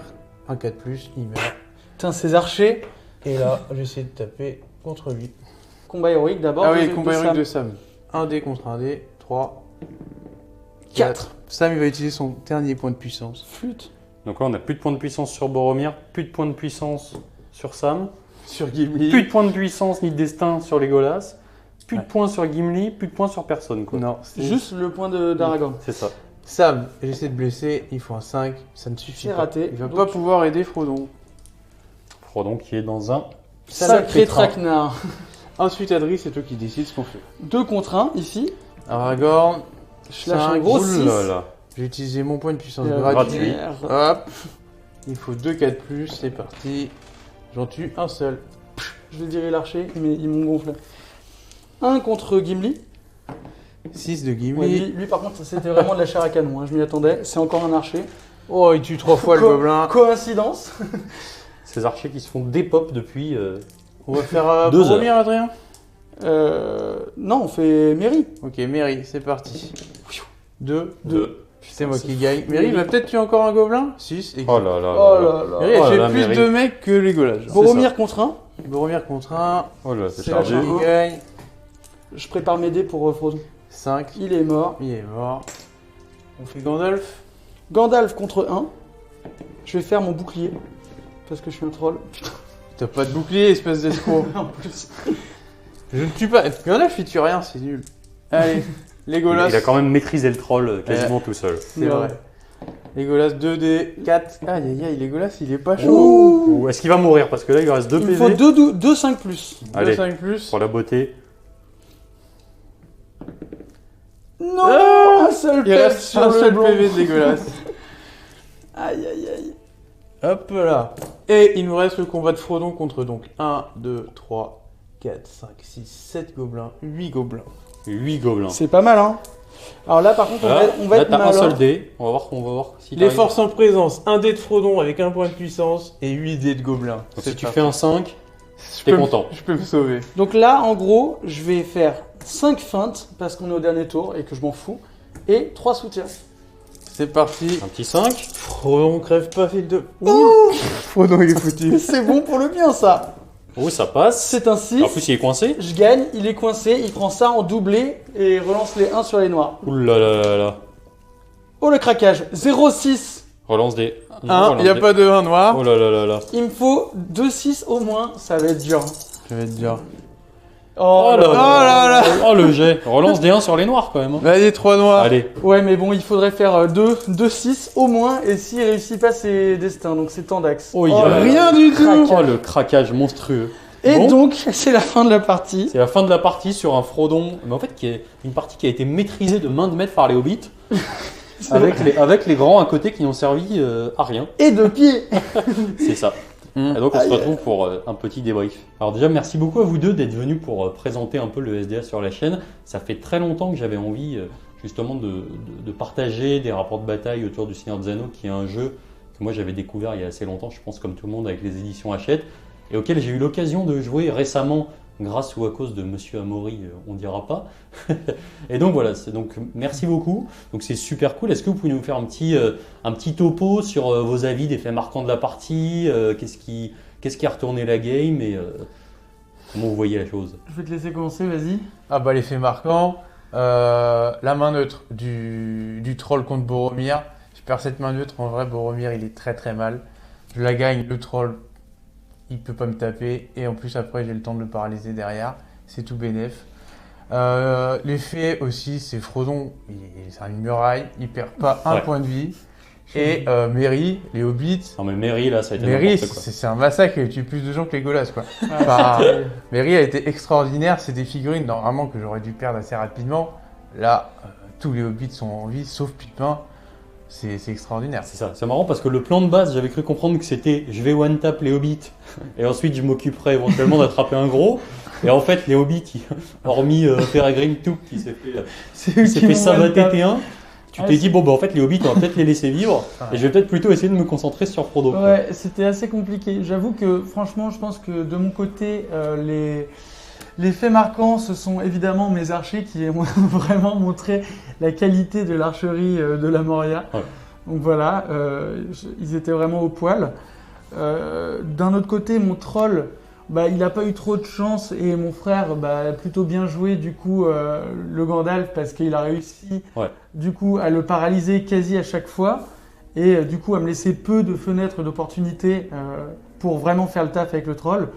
un 4+, il meurt. Putain, ces archers. Et là, j'essaie de taper contre lui. Combat héroïque d'abord. Ah oui, de combat héroïque Sam. de Sam. 1 dé contre 1 dé, 3, 4. 4. Sam, il va utiliser son dernier point de puissance. Flûte. Donc là, on n'a plus de points de puissance sur Boromir, plus de points de puissance sur Sam, Sur Gimli. plus de points de puissance ni de destin sur Legolas, plus de Ouais. points sur Gimli, plus de points sur personne. Quoi. Non, c'est Juste le point d'Aragorn. C'est ça. Sam, j'essaie de blesser, il faut un 5, ça ne suffit C'est pas. raté. Il va Donc- pas pouvoir aider Frodon. Frodon qui est dans un Sacré train. traquenard. Ensuite, Adri, c'est toi qui décides ce qu'on fait. 2 contre 1 ici. Aragorn, Je lâche un Cinq. gros Ouh 6. là là. j'ai utilisé mon point de puissance Euh, gratuit. merde. Hop, il faut 2 4+, c'est parti. J'en tue un seul. Je vais virer l'archer, mais ils m'ont gonflé. 1 contre Gimli. 6 de Ouais, Gimli. lui, par contre, c'était vraiment de la chair à canon. Hein, je m'y attendais. C'est encore un archer. Oh, il tue 3 fois le gobelin. Coïncidence. Ces archers qui se font dépop depuis. On va faire 2 heures. Boromir, Adrien. Non, on fait Mary. Ok, Mary, c'est parti. 2. 2. C'est moi c'est qui fou. gagne. Mary, va peut-être tuer encore un gobelin 6. Oh là là. Oh là là. là là. Mary, elle Oh là fait là, plus Mary. de mecs que Legolas. genre. Boromir contre 1. Boromir contre 1. Oh là, c'est C'est chargé. la Il charge. gagne. Je prépare mes dés pour Frodon. 5. Il est mort. Il est mort. On fait Gandalf. Gandalf contre 1. Je vais faire mon bouclier. Parce que je suis un troll. T'as pas de bouclier, espèce d'escroc. En plus. Je ne tue pas. Gandalf, il tue rien, c'est nul. Allez, Legolas. Il a quand même maîtrisé le troll quasiment tout seul. C'est vrai. Legolas 2D, 4. Aïe aïe aïe, Legolas, il est pas chaud. Ouh. Ou est-ce qu'il va mourir? Parce que là, il lui reste 2 Il me PV. faut 2 5 plus. Allez, 5 plus. pour la beauté. Non, Ah, un seul Il PV reste sur un le seul blond. PV de Legolas. Aïe aïe aïe. Hop là. Et il nous reste le combat de Frodon contre donc 1, 2, 3, 4, 5, 6, 7 gobelins, 8 gobelins. 8 gobelins. C'est pas mal, hein. Alors là, par contre, Là, on va là, être t'as un malin. seul dé. On va voir si Les t'arrives. forces en présence, 1 dé de Frodon avec un point de puissance et 8 dés de gobelins. Donc, C'est si tu parti. fais un 5, Je t'es peux me- content. Je peux me sauver. Donc là, en gros, je vais faire 5 feintes parce qu'on est au dernier tour et que je m'en fous. Et 3 soutiens. C'est parti. Un petit 5. Frodon crève pas, fil de. Oh Frodon il est foutu. C'est bon pour le bien, ça. Oui, ça passe. C'est un 6. En plus, il est coincé. Je gagne, il est coincé, il prend ça en doublé et relance les 1 sur les noirs. Ouh là là là là. Oh le craquage, 0,6. Relance des. 1, il n'y a pas de 1 noir. Oh là là là là. Il me faut 2,6 au moins, ça va être dur. hein. Je vais te dire. Oh, Oh là là là. Oh le jet. Relance des 1 sur les noirs quand même. hein. Allez, 3 noirs. Allez. Ouais, mais bon, il faudrait faire 2,6 au moins et s'il réussit pas, c'est destin, donc c'est Tandax. Oh, il y a- Rien du tout. Crac. Oh le craquage monstrueux. Et Bon. donc, c'est la fin de la partie. C'est la fin de la partie sur un Frodon, mais en fait qui est une partie qui a été maîtrisée de main de maître par les hobbits, avec les grands à côté qui n'ont servi à rien. Et de pied. C'est ça. Et donc on se retrouve pour un petit débrief. Alors déjà merci beaucoup à vous deux d'être venus pour présenter un peu le SDA sur la chaîne. Ça fait très longtemps que j'avais envie, je justement de partager des rapports de bataille autour du Seigneur des Anneaux, qui est un jeu que moi j'avais découvert il y a assez longtemps, je pense comme tout le monde avec les éditions Hachette, et auquel j'ai eu l'occasion de jouer récemment grâce ou à cause de Monsieur Amaury, on dira pas. Et donc voilà, donc merci beaucoup. Donc c'est super cool. Est-ce que vous pouvez nous faire un petit topo sur vos avis des faits marquants de la partie, qu'est-ce qui a retourné la game et comment vous voyez la chose? Je vais te laisser commencer, vas-y. Ah bah l'effet marquant, la main neutre du troll contre Boromir. Je perds cette main neutre, en vrai Boromir il est très très mal. Je la gagne, le troll il peut pas me taper et en plus après j'ai le temps de le paralyser derrière, c'est tout bénef. L'effet aussi c'est Frodon, c'est une muraille, il perd pas un point de vie. Et Merry, les hobbits. Non mais Merry là ça a été Merry n'importe quoi. c'est un massacre, il tue plus de gens que les Golas quoi. Enfin, Merry a été extraordinaire, c'est des figurines normalement que j'aurais dû perdre assez rapidement. Là, tous les hobbits sont en vie sauf Pippin. C'est extraordinaire. C'est ça, c'est marrant parce que le plan de base, j'avais cru comprendre que c'était je vais one-tap les hobbits et ensuite je m'occuperai éventuellement d'attraper un gros. Et en fait, les hobbits, hormis Peregrine Took qui s'est fait savater T1, tu t'es dit, bon, bah en fait, les hobbits, on va peut-être les laisser vivre et je vais peut-être plutôt essayer de me concentrer sur Frodo. Ouais, c'était assez compliqué. J'avoue que franchement, je pense que de mon côté, les faits marquants, ce sont évidemment mes archers qui ont vraiment montré la qualité de l'archerie de la Moria. Ouais. Donc voilà, ils étaient vraiment au poil. D'un autre côté, mon troll, bah, il n'a pas eu trop de chance et mon frère bah, a plutôt bien joué du coup le Gandalf parce qu'il a réussi du coup à le paralyser quasi à chaque fois et du coup à me laisser peu de fenêtres d'opportunité pour vraiment faire le taf avec le troll.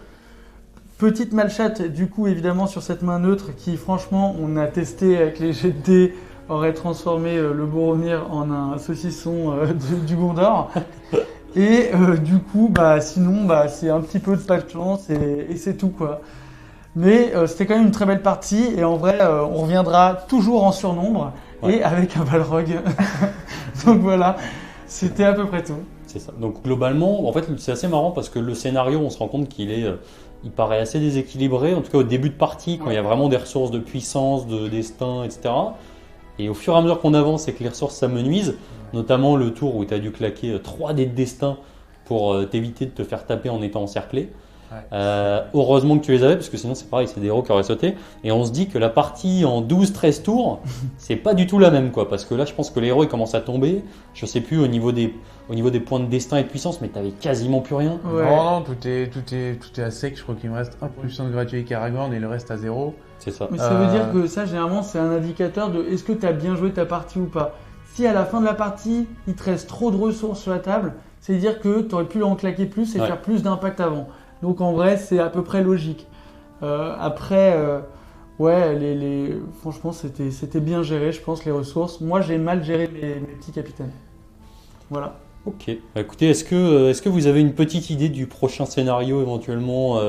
Petite malchatte du coup évidemment sur cette main neutre qui franchement on a testé avec les jets de dés aurait transformé le Boromir en un saucisson du Gondor. Et du coup bah sinon bah c'est un petit peu de pas de chance et c'est tout quoi. Mais c'était quand même une très belle partie et en vrai on reviendra toujours en surnombre et avec un Balrog. Donc voilà, c'était à peu près tout. C'est ça. Donc globalement, en fait, c'est assez marrant parce que le scénario, on se rend compte il paraît assez déséquilibré, en tout cas au début de partie, quand il y a vraiment des ressources de puissance, de destin, etc. Et au fur et à mesure qu'on avance et que les ressources s'amenuisent, notamment le tour où tu as dû claquer 3 dés de destin pour t'éviter de te faire taper en étant encerclé. Heureusement que tu les avais, parce que sinon c'est pareil, c'est des héros qui auraient sauté. Et on se dit que la partie en 12-13 tours, c'est pas du tout la même, quoi. Parce que là, je pense que les héros ils commencent à tomber. Je sais plus au niveau des points de destin et de puissance, mais t'avais quasiment plus rien. Ouais. Non, tout est à sec. Je crois qu'il me reste un puissance gratuit avec Aragorn et le reste à 0. C'est ça. Mais ça veut dire que ça, généralement, c'est un indicateur de est-ce que tu as bien joué ta partie ou pas. Si à la fin de la partie, il te reste trop de ressources sur la table, c'est-à-dire que tu aurais pu en claquer plus et faire plus d'impact avant. Donc en vrai, c'est à peu près logique. Après, franchement, c'était bien géré, je pense, les ressources. Moi, j'ai mal géré mes petits capitaines. Voilà. Ok. Bah, écoutez, est-ce que vous avez une petite idée du prochain scénario éventuellement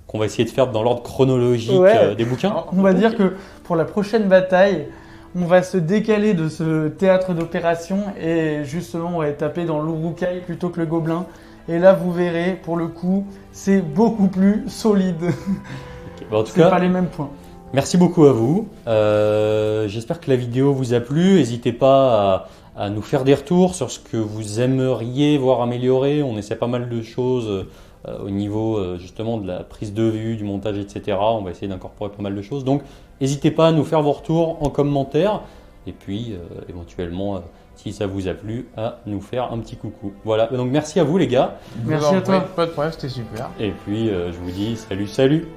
qu'on va essayer de faire dans l'ordre chronologique des bouquins? On va dire que pour la prochaine bataille, on va se décaler de ce théâtre d'opération et justement, on va taper dans l'Uruk-hai plutôt que le Gobelin. Et là, vous verrez, pour le coup, c'est beaucoup plus solide. Okay. Bah, en tout c'est cas, pas les mêmes points. Merci beaucoup à vous. J'espère que la vidéo vous a plu. N'hésitez pas à nous faire des retours sur ce que vous aimeriez voir améliorer. On essaie pas mal de choses au niveau justement de la prise de vue, du montage, etc. On va essayer d'incorporer pas mal de choses. Donc, n'hésitez pas à nous faire vos retours en commentaire. Et puis, éventuellement, si ça vous a plu, à nous faire un petit coucou. Voilà, donc merci à vous les gars. Merci à toi. Pas de problème, c'était super. Et puis, je vous dis salut.